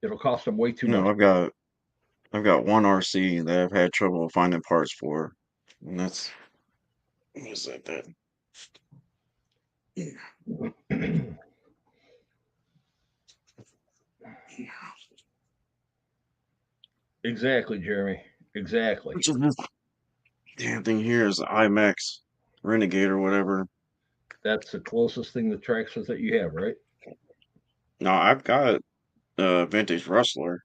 It'll cost them way too you know, much. I've got one RC that I've had trouble finding parts for. And that's what is that? Yeah. Exactly, Jeremy. Exactly. Which is this damn thing here is the IMAX Renegade or whatever. That's the closest thing to Traxxas that you have, right? No, I've got a vintage Rustler,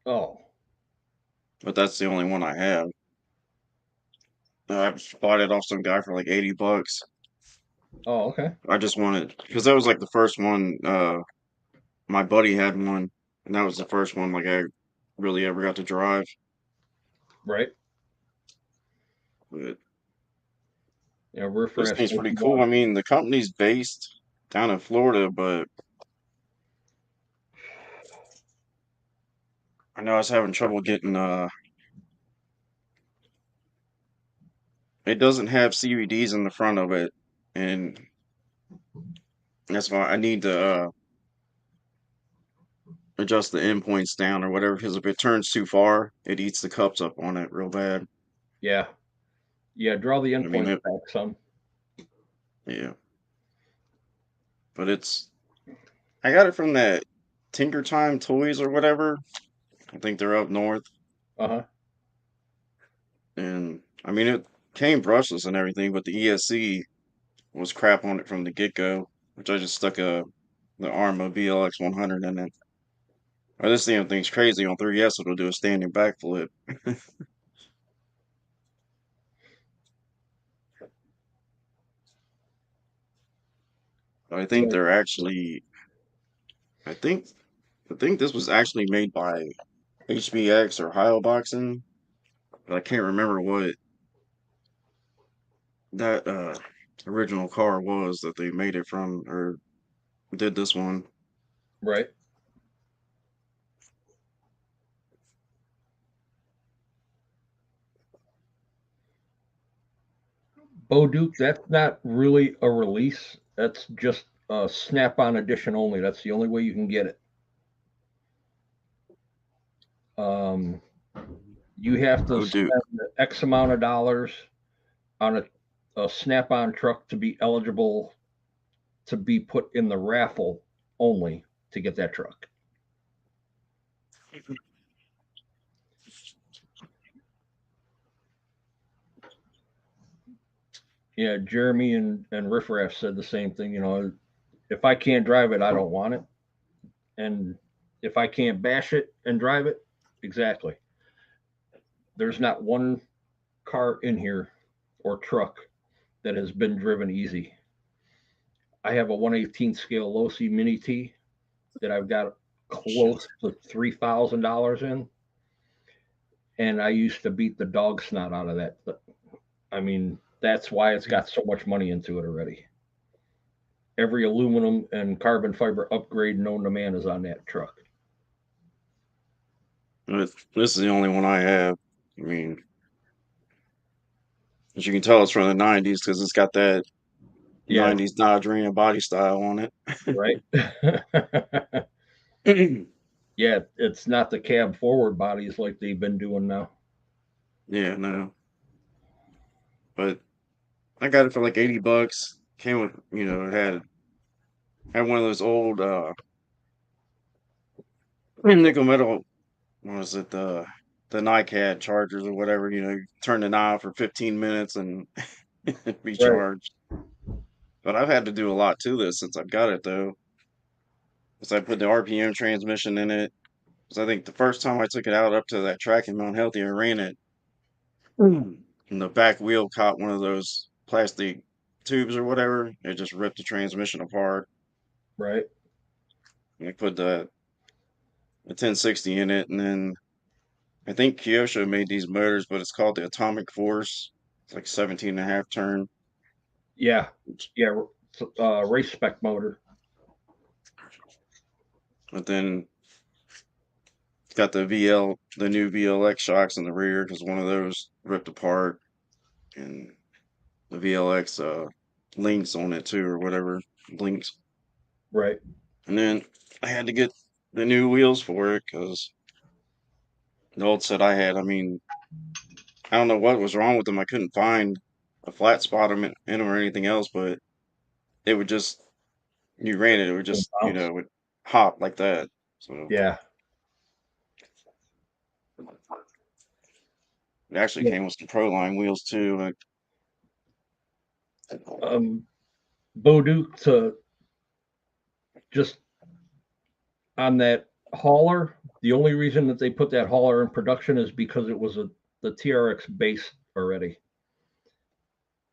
Oh, but that's the only one I have. I bought it off some guy for like $80. oh, okay, I just wanted because that was like the first one. My buddy had one, and that was the first one like I really ever got to drive. right. But Yeah, riff this raff thing's says pretty he cool. I wants. mean, the company's based down in Florida, but I know I was having trouble getting. It doesn't have CVDs in the front of it, and that's why I need to adjust the endpoints down or whatever. Because if it turns too far, it eats the cups up on it real bad. Yeah, yeah. Draw the I mean, endpoints back some. yeah, but it's. I got it from that Tinker Time Toys or whatever. I think they're up north, Uh huh. and I mean it came brushless and everything, but the ESC was crap on it from the get go, which I just stuck the Arma VLX 100 in it. Oh, this damn thing's crazy on 3S. It'll do a standing backflip. I think Yeah, they're actually. I think. I think this was actually made by HBX or Heil Boxing, but I can't remember what that original car was that they made it from or did this one. right. Bo Duke, that's not really a release. That's just a snap-on edition only. That's the only way you can get it. Um, you have to Oh, dude. spend X amount of dollars on a snap-on truck to be eligible to be put in the raffle only to get that truck. Yeah, Jeremy and Riff Raff said the same thing. If I can't drive it, I don't want it. And if I can't bash it and drive it, exactly. There's not one car in here or truck that has been driven easy. I have a 1/18 scale Losi Mini T that I've got close to $3,000 in, and I used to beat the dog snot out of that. I mean, that's why it's got so much money into it already. Every aluminum and carbon fiber upgrade known to man is on that truck. This is the only one I have. I mean, As you can tell, it's from the '90s because it's got that Yeah, '90s Dodge Ram body style on right. it. Yeah, it's not the cab forward bodies like they've been doing now. Yeah, no, but I got it for like $80. Came with, it had one of those old nickel metal. What was it, the NiCad chargers or whatever? You turn the knob for 15 minutes and be Right, charged. But I've had to do a lot to this since I've got it though. Because I put the RPM transmission in it. Because I think the first time I took it out up to that track in Mount Healthy and ran it, and the back wheel caught one of those plastic tubes or whatever. It just ripped the transmission apart. right. And I put the 1060 in it, and then I think Kyosho made these motors, but it's called the Atomic Force. It's like 17 and a half turn. Yeah, yeah. Race spec motor. But then it's got the new VLX shocks in the rear because one of those ripped apart, and the VLX links on it too, or whatever links. Right. And then I had to get the new wheels for it because the old set I had, I mean, I don't know what was wrong with them. I couldn't find a flat spot in them or anything else, but it would just, you ran it, it would just, Bounce. it would hop like that. So Yeah. it actually Yeah. came with some Pro Line wheels too. Um, Boduc to just on that hauler. The only reason that they put that hauler in production is because it was the TRX base already.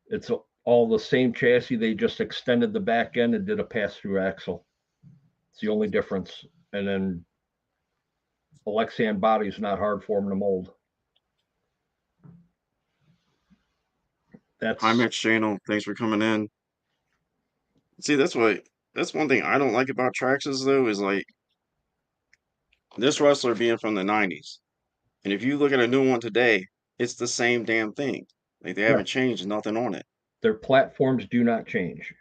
It's all the same chassis. They just extended the back end and did a pass through axle. It's the only difference. And then Alexian body is not hard for them to mold. Hi, That's Max Channel. Thanks for coming in. See, that's one thing I don't like about Traxxas though, is like this wrestler being from the '90s. And if you look at a new one today, it's the same damn thing. Like they right. haven't changed nothing on it. Their platforms do not change.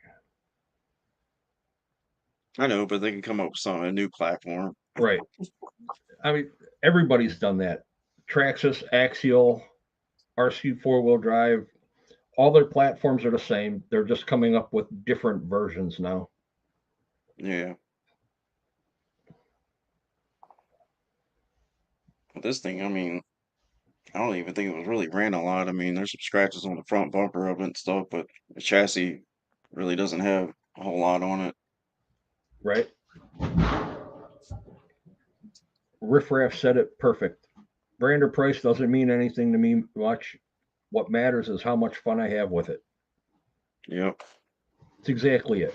I know, but they can come up with a new platform. Right. I mean, everybody's done that. Traxxas, Axial, RC four wheel drive, all their platforms are the same. They're just coming up with different versions now. Yeah. But this thing, I mean, I don't even think it was really ran a lot. I mean, there's some scratches on the front bumper of it and stuff, but the chassis really doesn't have a whole lot on it. Right. Riff Raff said it perfect. Brand or price doesn't mean anything to me much. What matters is how much fun I have with it. Yep. It's exactly it.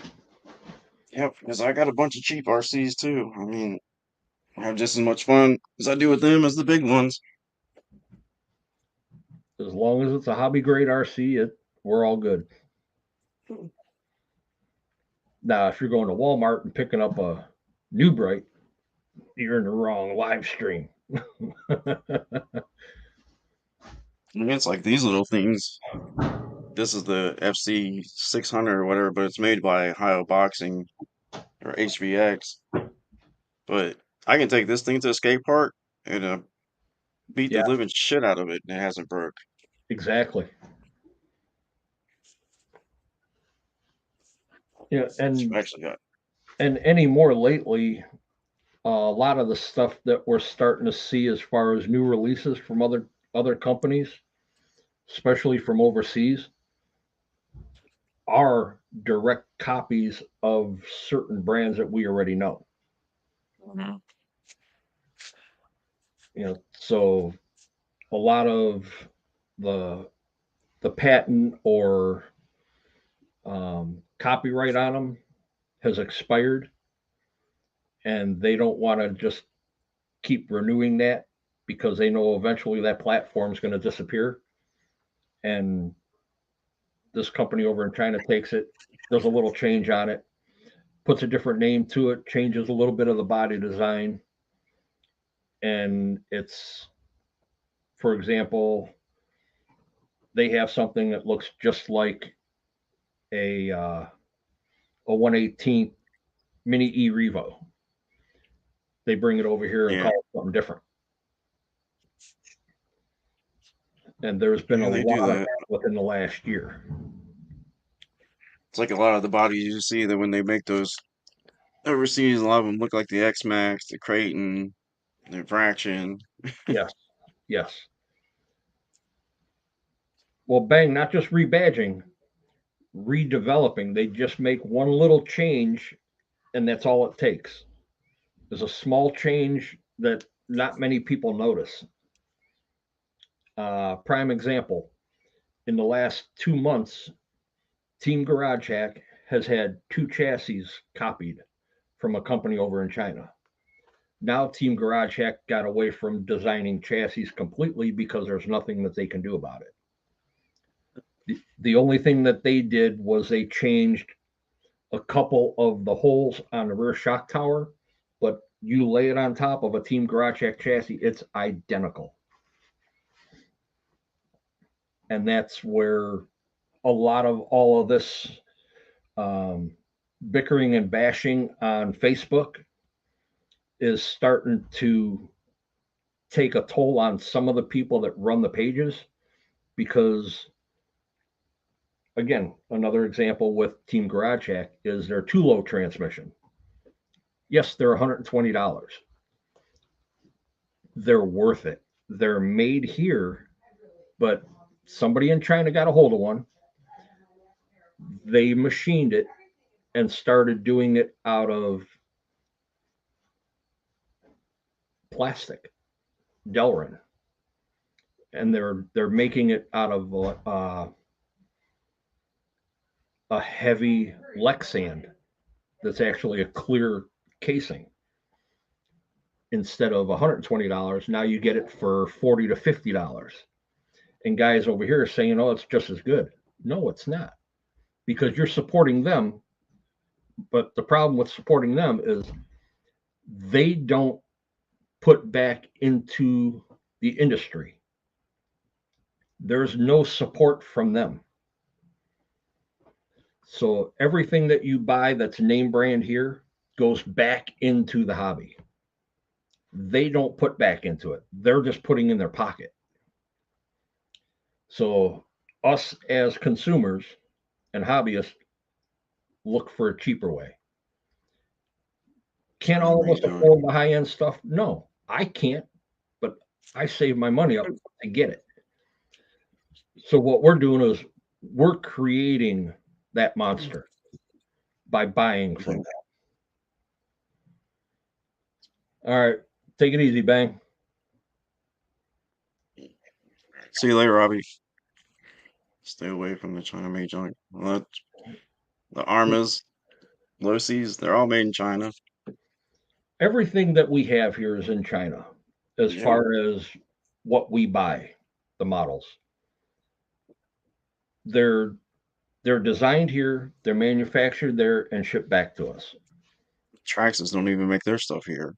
Yep, because I got a bunch of cheap RCs too. I mean, I have just as much fun as I do with them as the big ones. As long as it's a hobby grade RC, we're all good. Now, if you're going to Walmart and picking up a New Bright, you're in the wrong live stream. I mean, it's like these little things. This is the FC 600 or whatever, but it's made by Ohio Boxing or HBX. But I can take this thing to a skate park and beat the Yeah, living shit out of it, and it hasn't broke. exactly. Yeah, It's actually got. and any more lately, a lot of the stuff that we're starting to see as far as new releases from other companies, especially from overseas, are direct copies of certain brands that we already know. Mhm. So a lot of the the patent or copyright on them has expired, and they don't want to just keep renewing that because they know eventually that platform is going to disappear. And this company over in China takes it, does a little change on it, puts a different name to it, changes a little bit of the body design, and it's, for example, they have something that looks just like a 1/18 Mini E Revo. They bring it over here and Yeah, call it something different. And there's been a yeah, they lot do of that. that within the last year. It's like a lot of the bodies you see that when they make those overseas, a lot of them look like the X Max, the Creighton, the Fraction. Yes, yes. Well, bang, not just rebadging, redeveloping. They just make one little change, and that's all it takes. There's a small change that not many people notice. Prime example, in the last 2 months, Team Garage Hack has had two chassis copied from a company over in China. Now, Team Garage Hack got away from designing chassis completely because there's nothing that they can do about it. The only thing that they did was they changed a couple of the holes on the rear shock tower, but you lay it on top of a Team Garage Hack chassis, it's identical. And that's where a lot of all of this um, bickering and bashing on Facebook is starting to take a toll on some of the people that run the pages because, again, another example with Team Garage Hack is their two low transmission. Yes, they're $120. They're worth it. They're made here, but somebody in China got a hold of one. They machined it and started doing it out of plastic, Delrin, and they're making it out of a heavy Lexand that's actually a clear casing. Instead of $120, now you get it for $40 to $50. And guys over here are saying, oh, it's just as good. No, it's not, because you're supporting them. But the problem with supporting them is they don't put back into the industry. There's no support from them. So everything that you buy that's name brand here goes back into the hobby. They don't put back into it. They're just putting in their pocket. So us as consumers and hobbyists look for a cheaper way. Can That's all what of they us doing. afford the high end stuff? No, I can't, but I save my money up to get it. So what we're doing is we're creating that monster by buying from them. All right, take it easy, Bang. See you later, Robbie. Stay away from the China made junk. Well, the Armas, Losis, they're all made in China. Everything that we have here is in China as Yeah. far as what we buy, the models. They're they're designed here, they're manufactured there and shipped back to us. Traxxas don't even make their stuff here.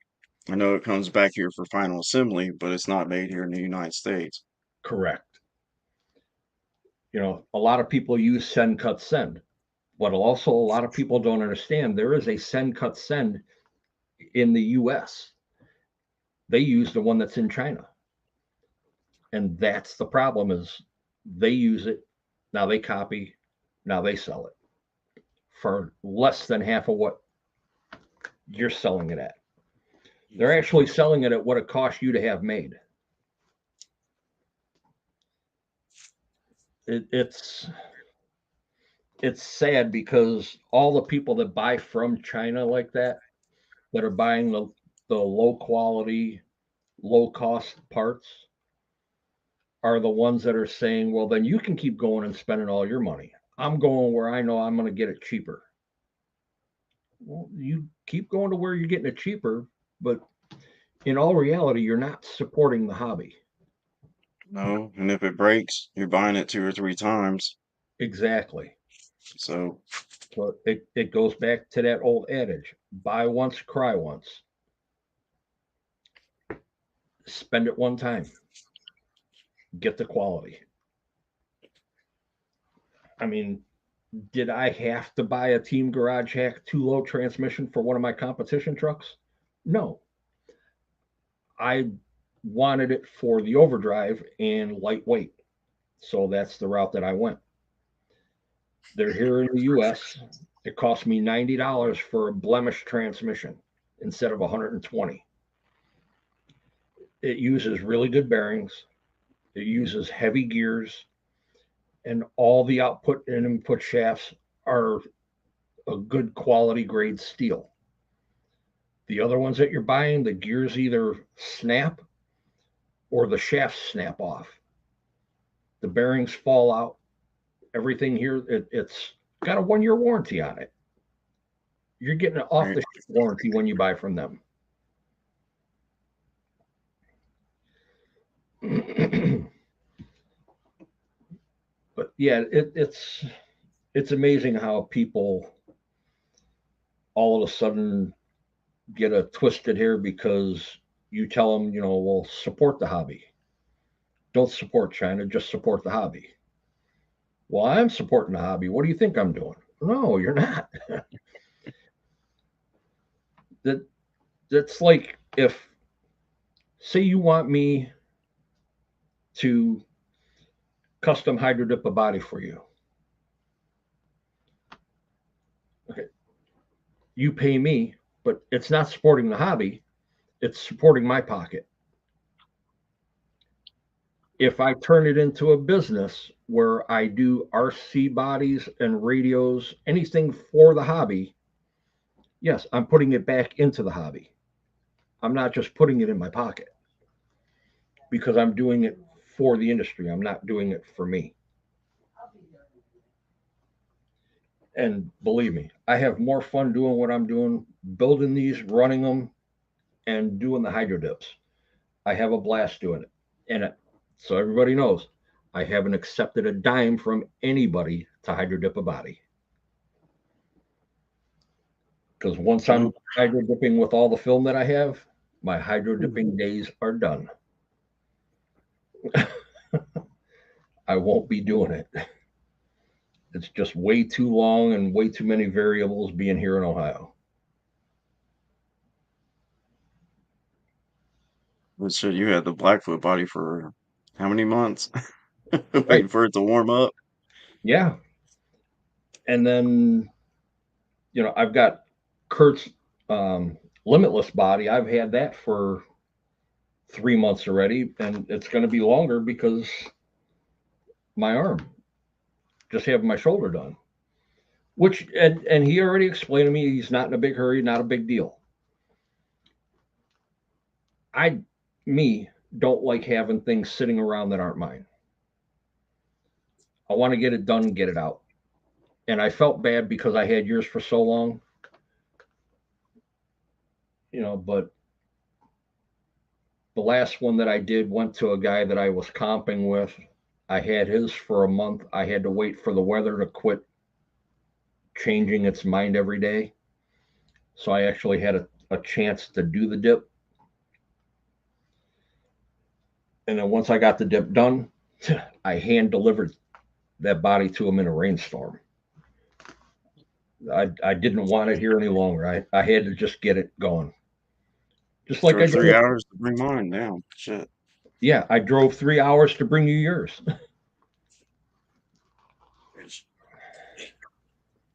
I know it comes back here for final assembly, but it's not made here in the United States. Correct. A lot of people use send cut send, but also a lot of people don't understand there is a send cut send in the US. They use the one that's in China. And that's the problem is they use it, now they copy, now they sell it for less than half of what you're selling it at. They're actually selling it at what it costs you to have made. It's sad because all the people that buy from China like that are buying the low quality, low cost parts are the ones that are saying, well, then you can keep going and spending all your money. I'm going where I know I'm going to get it cheaper. Well, you keep going to where you're getting it cheaper, but in all reality, you're not supporting the hobby. No, and if it breaks, you're buying it 2 or 3 times. Exactly. So So it goes back to that old adage buy once, cry once. Spend it one time, get the quality. I mean, did I have to buy a Team Garage Hack 2-low transmission for one of my competition trucks? No. I wanted it for the overdrive and lightweight. So that's the route that I went. They're here in the US. It cost me $90 for a blemished transmission instead of 120. It uses really good bearings. It uses heavy gears, and all the output and input shafts are a good quality grade steel. The other ones that you're buying, the gears either snap or the shafts snap off. The bearings fall out. Everything here, it's got a 1 year warranty on it. You're getting an off Right. the warranty when you buy from them. But yeah, it's amazing how people all of a sudden get a twisted hair because you tell them, well, support the hobby. Don't support China, just support the hobby. Well, I'm supporting the hobby. What do you think I'm doing? No, you're not. that that's like if say you want me to custom hydro dip a body for you. Okay, you pay me, but it's not supporting the hobby, it's supporting my pocket. If I turn it into a business where I do RC bodies and radios, anything for the hobby, yes, I'm putting it back into the hobby. I'm not just putting it in my pocket because I'm doing it for the industry. I'm not doing it for me. And believe me, I have more fun doing what I'm doing, building these, running them, and doing the hydro dips. I have a blast doing it. And so everybody knows, I haven't accepted a dime from anybody to hydro dip a body. Because once I'm Well, hydro dipping with all the film that I have, my hydro dipping days are done. I won't be doing it. It's just way too long and way too many variables being here in Ohio. but shit, you had the Blackfoot body for how many months? Right. Waiting for it to warm up. Yeah. And then, I've got Kurt's Limitless body. I've had that for 3 months already, and it's going to be longer because my arm, just having my shoulder done. Which and he already explained to me he's not in a big hurry, not a big deal. I me don't like having things sitting around that aren't mine. I want to get it done and get it out. And I felt bad because I had yours for so long, but the last one that I did went to a guy that I was comping with. I had his for a month. I had to wait for the weather to quit changing its mind every day. So I actually had a chance to do the dip. And then once I got the dip done, I hand delivered that body to him in a rainstorm. I didn't want it here any longer. I had to just get it going. Just like I Drove did. 3 hours to bring mine down. Shit. Yeah, I drove 3 hours to bring you yours.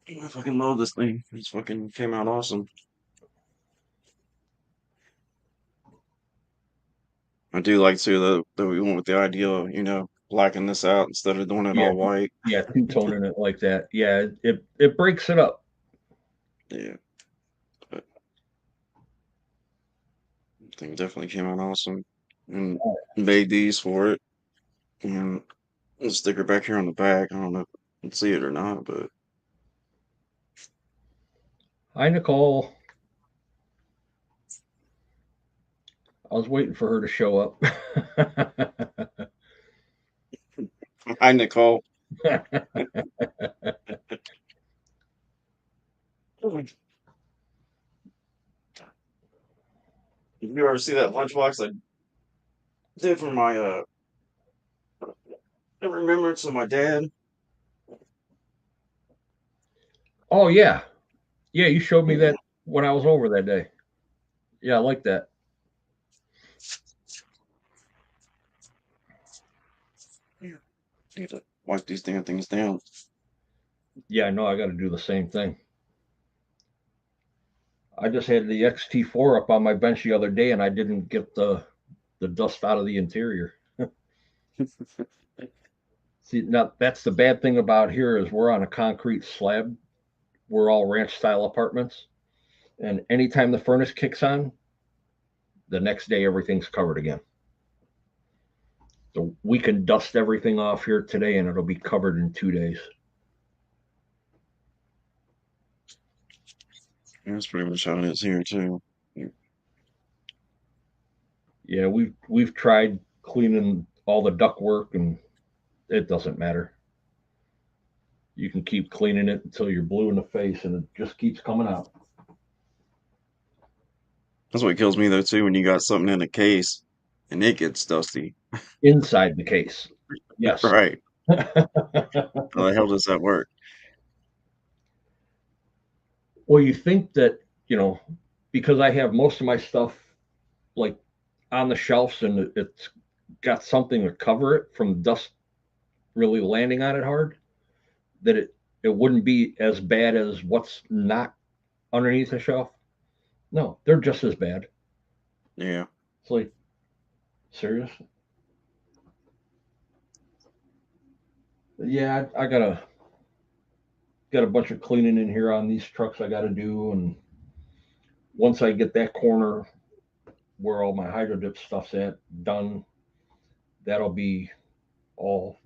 I fucking love this thing. It's fucking came out awesome. I do like too that we went with the idea of, blacking this out instead of doing it Yeah, all white. yeah, two toning it like that. Yeah, it breaks it up. Yeah. But I think it definitely came out awesome. And made these for it. And the sticker back here on the back. I don't know if you can see it or not, but Hi, Nicole. I was waiting for her to show up. hi Nicole. Did you ever see that lunchbox I did for my in remembrance of my dad? Oh yeah, yeah. You showed me Yeah. that when I was over that day. Yeah, I like that. Yeah. Need to wipe these damn things down. Yeah, I know. I got to do the same thing. I just had the XT4 up on my bench the other day, and I didn't get the dust out of the interior. See, now that's the bad thing about here is we're on a concrete slab. We're all ranch style apartments, and anytime the furnace kicks on, the next day everything's covered again. So we can dust everything off here today, and it'll be covered in 2 days. That's pretty much how it is here too. Yeah, we've tried cleaning all the duct work, and it doesn't matter. You can keep cleaning it until you're blue in the face, and it just keeps coming out. That's what kills me though too when you got something in a case and it gets dusty. Inside the case. Yes. Right. How the hell does that work? Well, you think that, you know, because I have most of my stuff like on the shelves and it's got something to cover it from dust really landing on it hard, that it wouldn't be as bad as what's not underneath the shelf. No, they're just as bad. Yeah. It's like, serious? Yeah, I got a bunch of cleaning in here on these trucks I got to do, and once I get that corner where all my hydro dip stuff's at done, that'll be all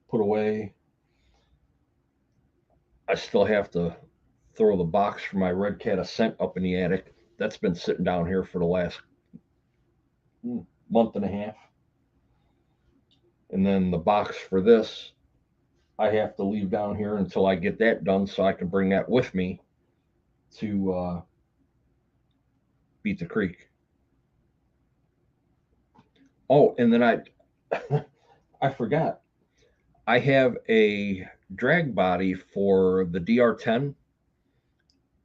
put away. I still have to throw the box for my Red Cat Ascent up in the attic. That's been sitting down here for the last month and a half. And then the box for this, I have to leave down here until I get that done so I can bring that with me to Beat the Creek. Oh, and then I forgot. I have a drag body for the DR10,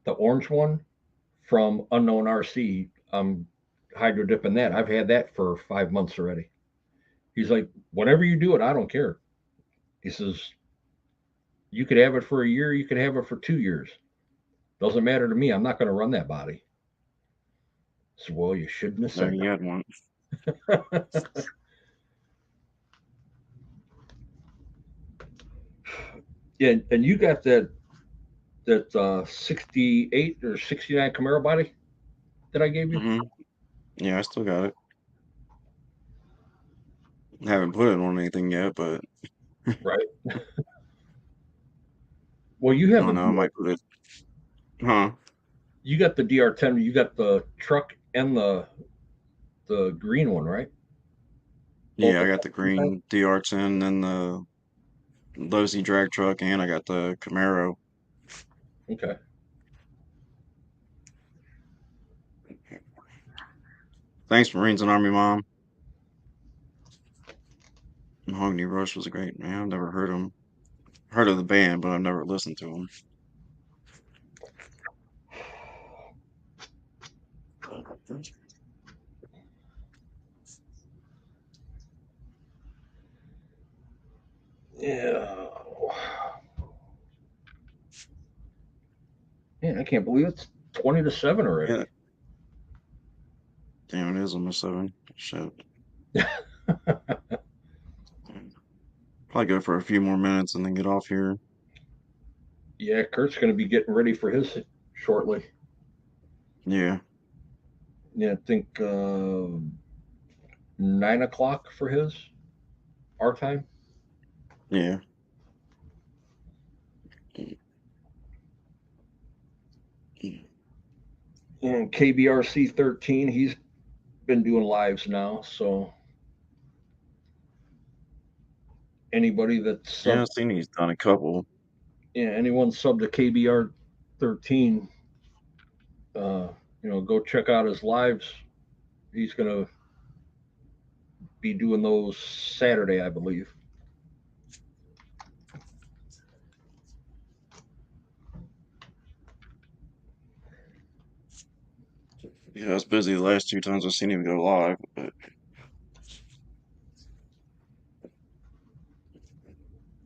the orange one from Unknown RC. I'm hydro dipping that. I've had that for 5 months already. He's like, whenever you do it, I don't care. He says, you could have it for a year, you could have it for 2 years. Doesn't matter to me. I'm not going to run that body. So, well, you shouldn't have There said you had one. that. Yeah, and you got that 68 or 69 Camaro body that I gave you, Hmm. Yeah, I still got it. Haven't put it on anything yet, but right? Well, you I have don't know. I might put it. Huh? you got the DR10. You got the truck and the green one, right? Both Yeah, I of got the them. green DR10 and the Losi drag truck, and I got the Camaro. Okay. Thanks, Marines and Army Mom. Mahogany Rush was a great man. I've never heard him. Heard of the band, but I've never listened to him. Yeah. Man, I can't believe it's 20 to 7 Yeah, already. damn, it is almost 7. Shit. Probably go for a few more minutes and then get off here. Yeah, Kurt's going to be getting ready for his shortly. Yeah, Yeah, I think 9 o'clock for his our time. yeah. And KBRC 13, he's been doing lives now. So anybody that's Yeah, sub, I've seen he's done a couple. yeah, anyone sub to KBR 13, uh, go check out his lives. He's gonna be doing those Saturday, I believe. Yeah, I was busy the last 2 times I've seen him go live, but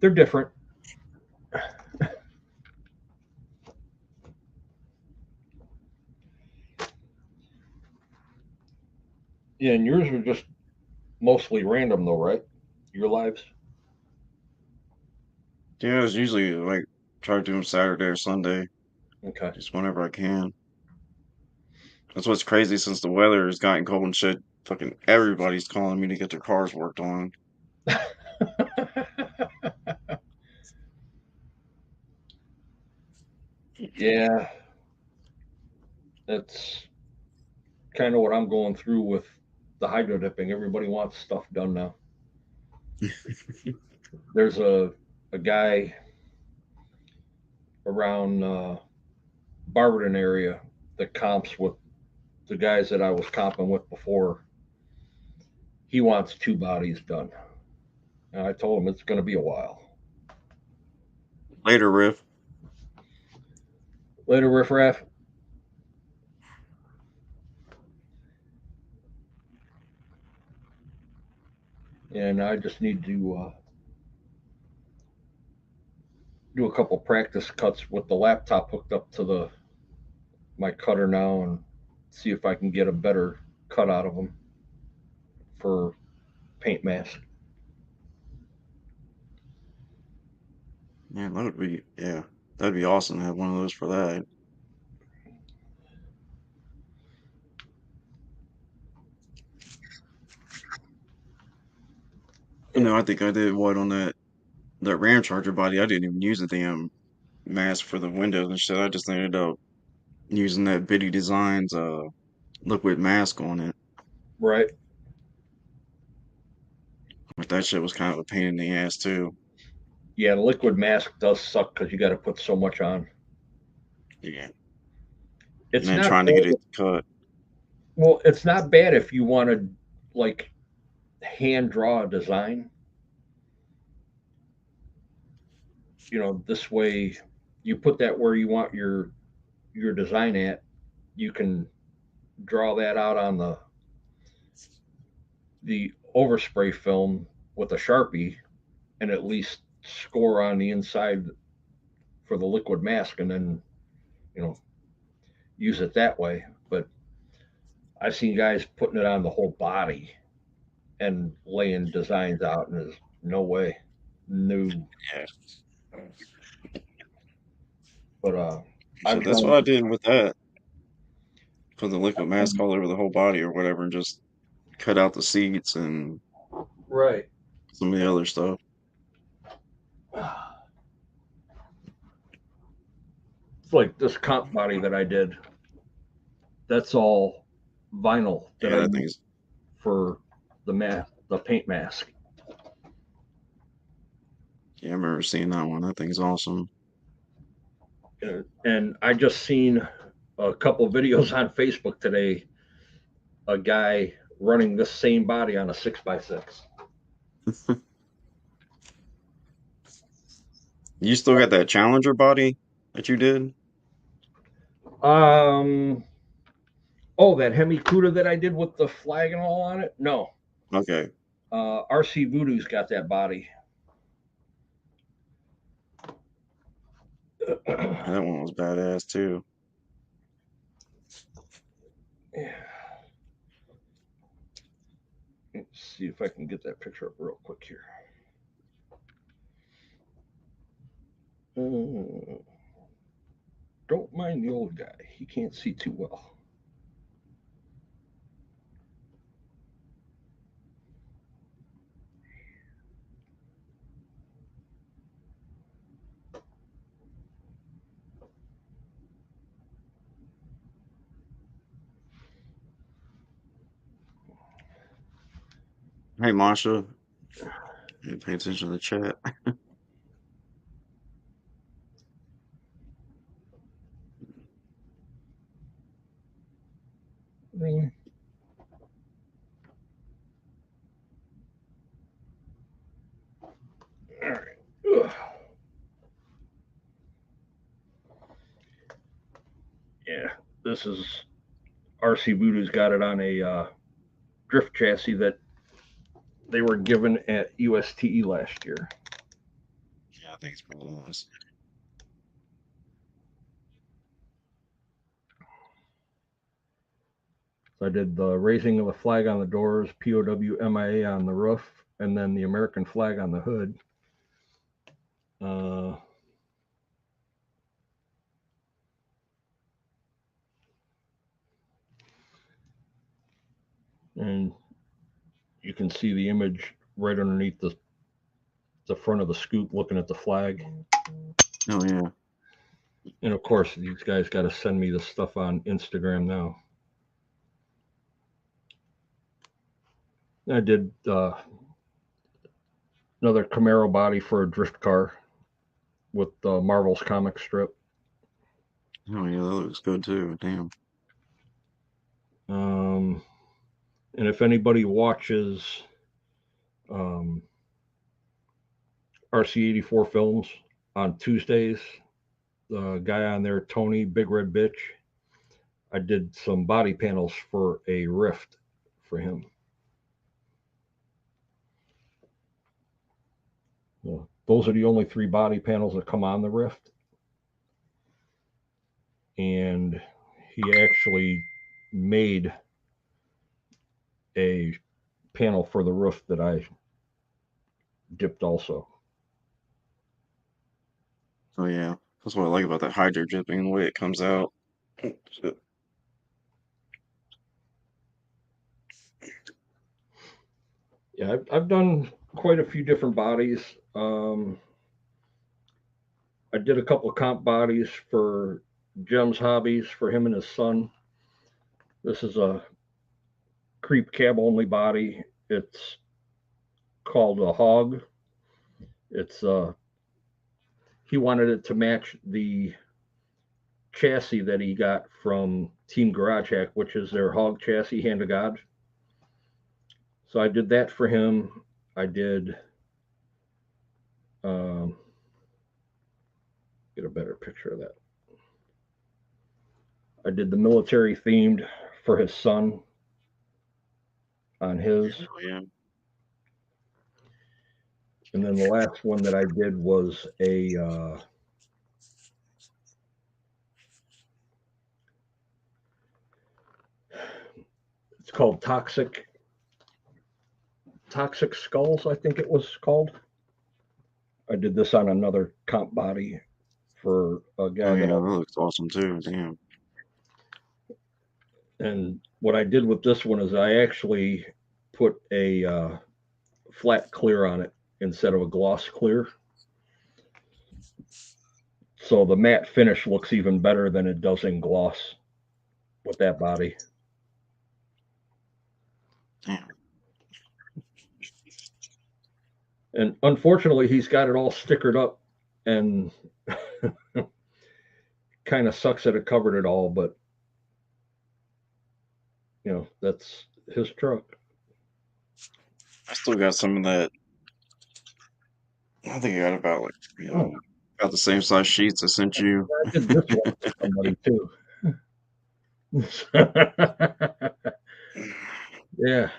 They're different. Yeah, and yours were just mostly random though, right? Your lives. yeah, it's usually like try to do them Saturday or Sunday, Okay. just whenever I can. That's what's crazy since the weather has gotten cold and shit. Fucking everybody's calling me to get their cars worked on. Yeah, that's kind of what I'm going through with the hydro dipping. Everybody wants stuff done now. There's a guy around Barberton area that comps with the guys that I was comping with before. He wants two bodies done, and I told him it's going to be a while. Later, Riff. Later, riffraff. And I just need to do a couple practice cuts with the laptop hooked up to the my cutter now and see if I can get a better cut out of them for paint mask. Yeah, that would be yeah, that'd be awesome to have one of those for that. I Yeah, know. I think I did what on that Ram Charger body. I didn't even use the damn mask for the windows and shit. I just ended up using that Bitty Designs liquid mask on it. right. But that shit was kind of a pain in the ass too. Yeah, the liquid mask does suck because you got to put so much on. Yeah. And It's then not trying to get bad. it cut. Well, it's not bad if you want to like hand draw a design. This way you put that where you want your design at. You can draw that out on the overspray film with a Sharpie and at least score on the inside for the liquid mask and then, you know, use it that way. But I've seen guys putting it on the whole body and laying designs out, and there's no way. No. Yeah. But So I've that's done what I did with that. Put the liquid mask all over the whole body or whatever and just cut out the seats and right. some of the other stuff. It's like this comp body that I did. That's all vinyl that Yeah, I that used thing's for the paint mask. yeah, I remember seeing that one. That thing's awesome. And I just seen a couple videos on Facebook today. A guy running this same body on a 6x6. You still got that Challenger body that you did? Um. Oh, that Hemi Cuda that I did with the flag and all on it. No. Okay. RC Voodoo's got that body. Yeah, that one was badass too. Yeah. Let's see if I can get that picture up real quick here. Uh, don't mind the old guy. He can't see too well. Hey, Masha, hey, pay attention to the chat. Really? All right. Ugh. Yeah, this is RC Voodoo's got it on a drift chassis that they were given at USTE last year. Yeah, I think it's pretty nice. So I did the raising of the flag on the doors, POW MIA on the roof, and then the American flag on the hood. Uh, and you can see the image right underneath the front of the scoop looking at the flag. Oh yeah. And of course, these guys got to send me this stuff on Instagram now. I did another Camaro body for a drift car with Marvel's comic strip. Oh yeah, that looks good too. Damn. Um, and if anybody watches um, RC84 films on Tuesdays, the guy on there, Tony Big Red Bitch, I did some body panels for a Rift for him. Those are the only 3 body panels that come on the Rift. And he actually made a panel for the roof that I dipped also. Oh yeah. That's what I like about that hydro dripping, the way it comes out. Shit. Yeah, I've done quite a few different bodies. I did a couple of comp bodies for Jem's Hobbies for him and his son. This is a creep cab only body. It's called a hog. It's he wanted it to match the chassis that he got from Team Garage Hack, which is their hog chassis, Hand of God. So I did that for him. I did get a better picture of that. I did the military themed for his son on his. Oh yeah. And then the last one that I did was it's called Toxic Skulls, I think it was called. I did this on another comp body for a Oh guy yeah, that that looks awesome too. Damn. and what I did with this one is I actually put a flat clear on it instead of a gloss clear. So the matte finish looks even better than it does in gloss with that body. Damn. And unfortunately, he's got it all stickered up and kind of sucks that it covered it all, but that's his truck. I still got some of that. I think I got about Oh, about the same size sheets I sent you. I did this one for somebody too. yeah,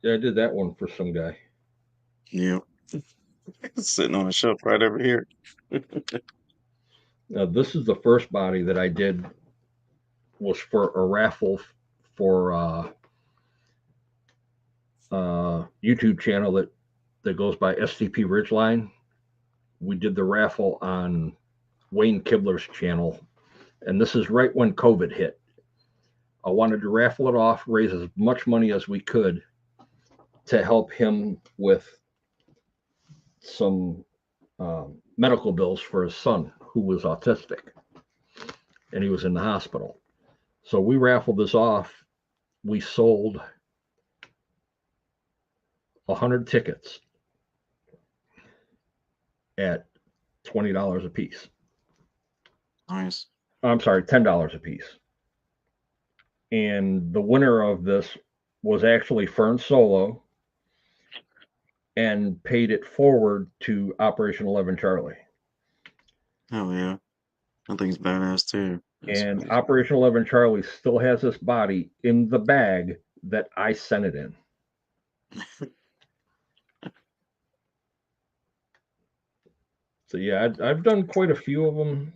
yeah, I did that one for some guy. Yep. Sitting on a shelf right over here. Now, this is the first body that I did was for a raffle for YouTube channel that goes by STP Ridgeline. We did the raffle on Wayne Kibler's channel, and this is right when COVID hit. I wanted to raffle it off, raise as much money as we could to help him with some medical bills for his son who was autistic and he was in the hospital. So we raffled this off. We sold 100 tickets at $20 a piece. Nice. I'm sorry, $10 a piece. And the winner of this was actually Fern Solo and paid it forward to Operation 11 Charlie. Hell yeah. That thing's badass too. That's And crazy. Operation 11 Charlie still has this body in the bag that I sent it in. So yeah, I've done quite a few of them,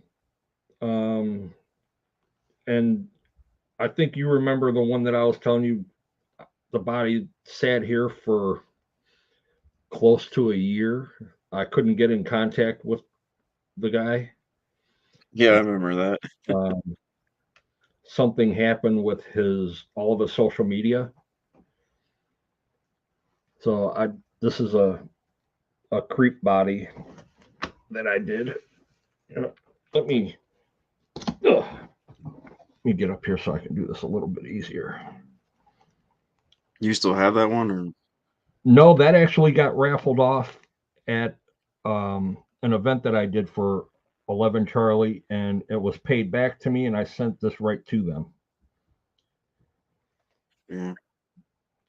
and I think you remember the one that I was telling you. The body sat here for close to a year. I couldn't get in contact with the guy. Yeah, I remember that. Um, Something happened with his all of his social media. So I this is a creep body that I did. Let me ugh, let me get up here so I can do this a little bit easier. You still have that one, or No, that actually got raffled off at an event that I did for 11 Charlie, and it was paid back to me, and I sent this right to them. yeah,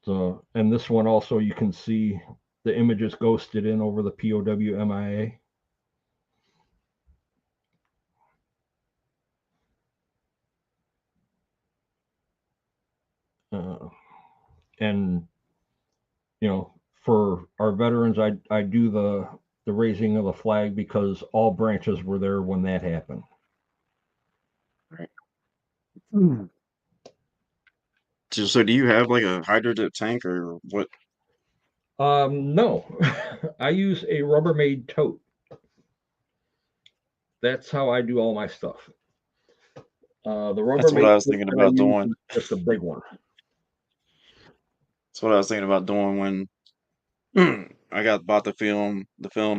So, and this one also, you can see the images ghosted in over the POW MIA. Uh, and for our veterans, I do the raising of the flag because all branches were there when that happened. right. Hmm. So do you have like a hydro dip tank or what? No, I use a Rubbermaid tote. That's how I do all my stuff. The That's what Rubbermaid I was tote thinking that I about use doing. is just a big one. That's what I was thinking about doing when I got bought the film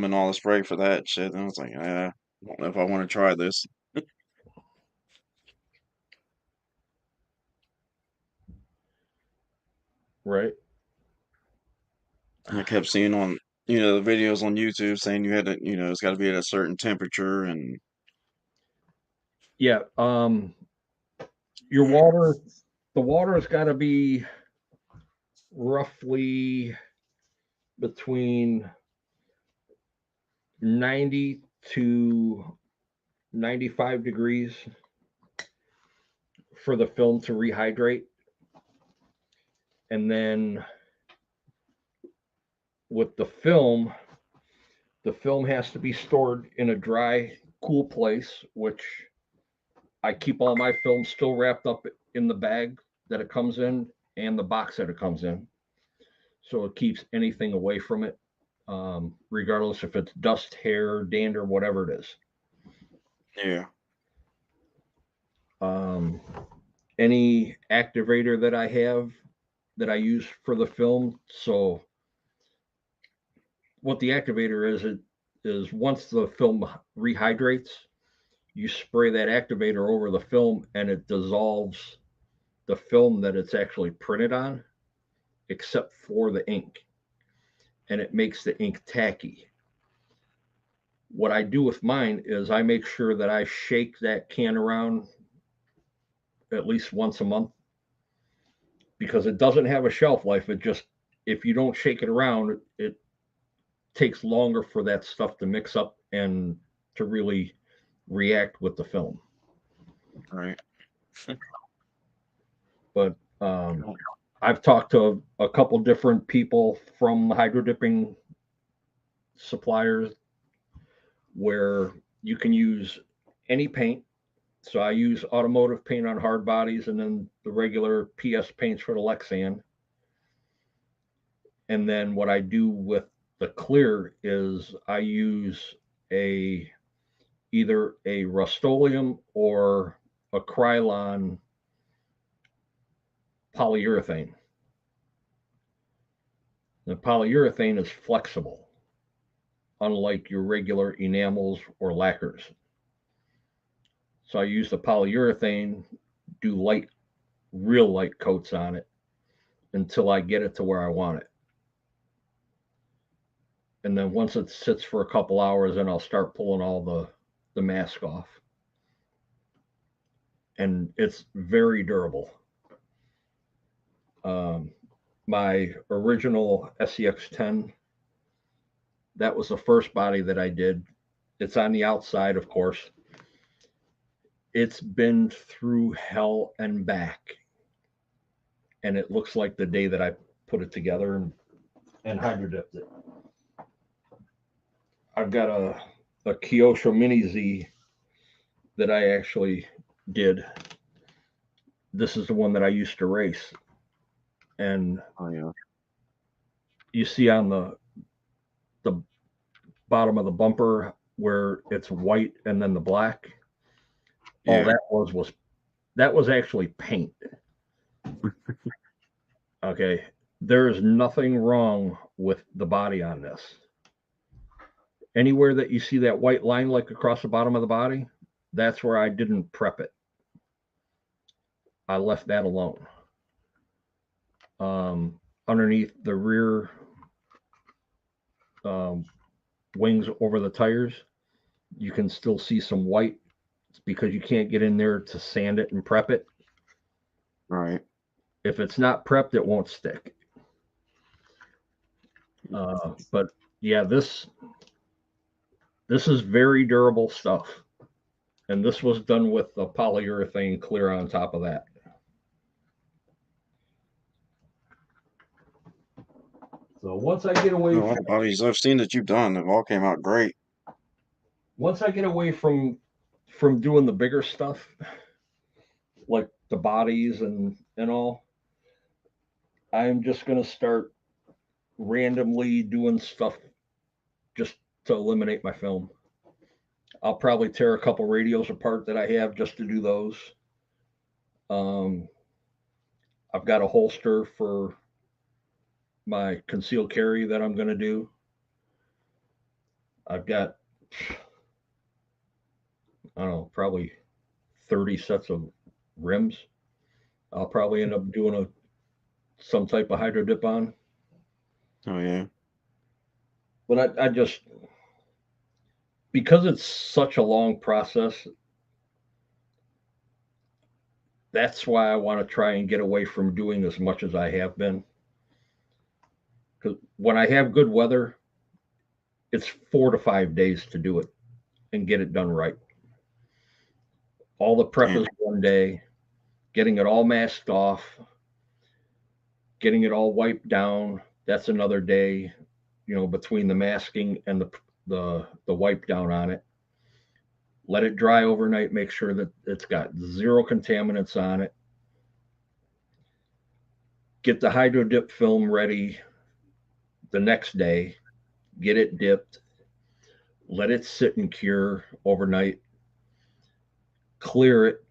and all the spray for that shit. And I was like, I don't know if I want to try this. Right. I kept seeing on the videos on YouTube saying you had to it's got to be at a certain temperature and Yeah. Your water, the water has got to be roughly between 90 to 95 degrees for the film to rehydrate. And then with the film has to be stored in a dry, cool place, which I keep all my film still wrapped up in the bag that it comes in and the box that it comes in. So it keeps anything away from it, regardless if it's dust, hair, dander, whatever it is. yeah. Um, any activator that I have that I use for the film. So what the activator is, it is once the film rehydrates, you spray that activator over the film and it dissolves the film that it's actually printed on, except for the ink, and it makes the ink tacky. What I do with mine is I make sure that I shake that can around at least once a month because it doesn't have a shelf life. It just, if you don't shake it around, it takes longer for that stuff to mix up and to really react with the film. Right. But I've talked to a couple different people from hydro dipping suppliers where you can use any paint. So I use automotive paint on hard bodies and then the regular PS paints for the Lexan. And then what I do with the clear is I use a either a Rust-Oleum or a Krylon polyurethane. The polyurethane is flexible, unlike your regular enamels or lacquers. So I use the polyurethane, do real light coats on it until I get it to where I want it. And then once it sits for a couple hours, then I'll start pulling all the mask off. And it's very durable. Um, my original SEX10, that was the first body that I did. It's on the outside, of course. It's been through hell and back, and it looks like the day that I put it together and hydro dipped it. I've got a Kyosho Mini Z that I actually did. This is the one that I used to race, and Oh yeah. you see on the bottom of the bumper where it's white and then the black. All Yeah. that was actually paint. Okay, there is nothing wrong with the body on this. Anywhere that you see that white line like across the bottom of the body, that's where I didn't prep it. I left that alone. Underneath the rear um, wings over the tires, you can still see some white. It's because you can't get in there to sand it and prep it. Right. If it's not prepped, it won't stick. But yeah, this is very durable stuff, and this was done with the polyurethane clear on top of that. So once I get away No, all from the bodies I've seen that you've done have all came out great. once I get away from doing the bigger stuff, like the bodies and all, I'm just gonna start randomly doing stuff just to eliminate my film. I'll probably tear a couple radios apart that I have just to do those. Um, I've got a holster for my concealed carry that I'm going to do. I've got, I don't know, probably 30 sets of rims. I'll probably end up doing some type of hydro dip on. Oh yeah. But I just, because it's such a long process, that's why I want to try and get away from doing as much as I have been. Because when I have good weather, it's 4 to 5 days to do it and get it done right. All the prep Damn. is one day, getting it all masked off, getting it all wiped down. That's another day, between the masking and the wipe down on it. Let it dry overnight. Make sure that it's got zero contaminants on it. Get the hydro dip film ready the next day. Get it dipped. Let it sit and cure overnight. Clear it.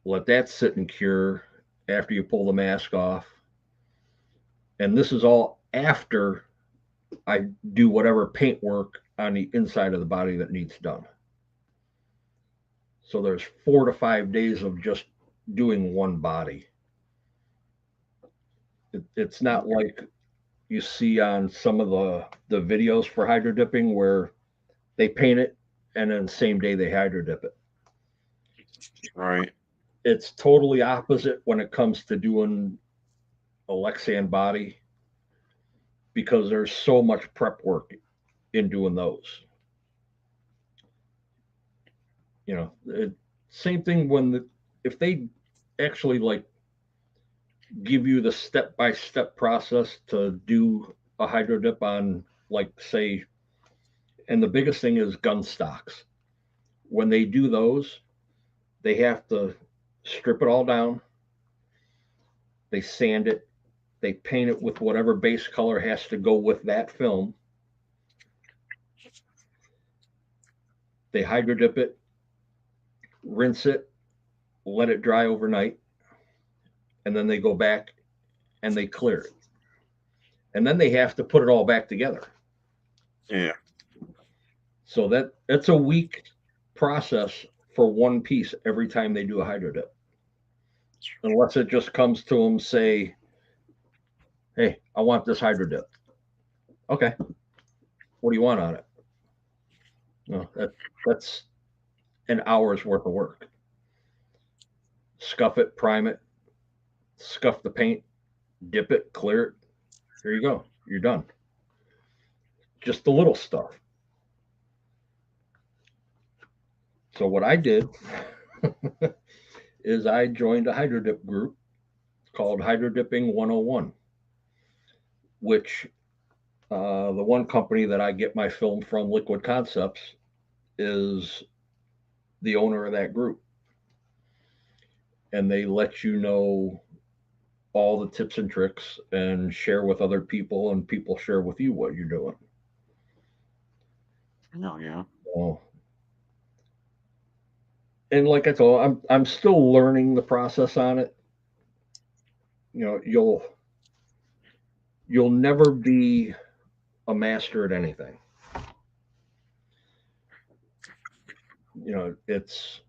Let that sit and cure after you pull the mask off. And this is all after I do whatever paint work on the inside of the body that needs done. So there's 4 to 5 days of just doing one body. It's not like you see on some of the videos for hydro dipping where they paint it and then the same day they hydro dip it. Right. It's totally opposite when it comes to doing a Lexan body because there's so much prep work in doing those. Same thing if they actually like give you the step-by-step process to do a hydro dip on, like, say, and the biggest thing is gun stocks. When they do those, they have to strip it all down, they sand it, they paint it with whatever base color has to go with that film, they hydro dip it, rinse it, let it dry overnight, and then they go back and they clear it. And then they have to put it all back together. Yeah. So that's a week process for one piece every time they do a hydro dip. Unless it just comes to them, say, hey, I want this hydro dip. Okay. What do you want on it? No, that's an hour's worth of work. Scuff it, prime it, scuff the paint, dip it, clear it. Here you go. You're done. Just the little stuff. So what I did is I joined a hydro dip group called Hydro Dipping 101, which the one company that I get my film from, Liquid Concepts, is the owner of that group. And they let you know all the tips and tricks and share with other people, and people share with you what you're doing. Oh yeah. So, and like I told, I'm still learning the process on it. You know, you'll never be a master at anything. You know, it's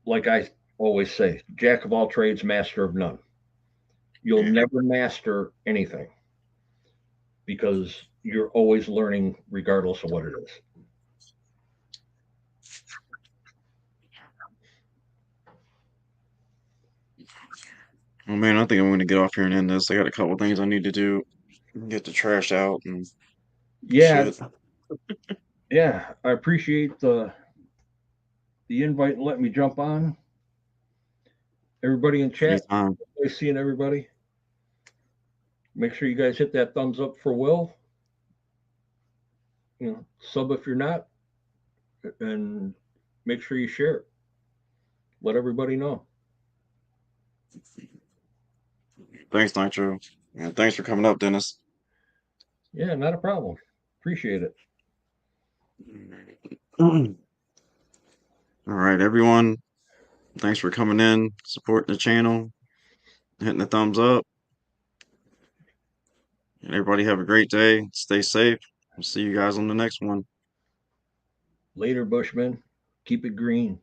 like I always say, jack of all trades, master of none. You'll Yeah. never master anything because you're always learning regardless of what it is. Oh man, I think I'm gonna get off here and end this. I got a couple things I need to do. Get the trash out and Yeah, shit. yeah. I appreciate the invite and let me jump on. Everybody in chat, Anytime. nice seeing everybody. Make sure you guys hit that thumbs up for Will. You know, sub if you're not, and make sure you share it. Let everybody know. Thanks, Nitro. And thanks for coming up, Dennis. Yeah, not a problem. Appreciate it. All right, everyone. Thanks for coming in, supporting the channel, hitting the thumbs up. And everybody have a great day. Stay safe. We'll see you guys on the next one. Later, Bushman. Keep it green.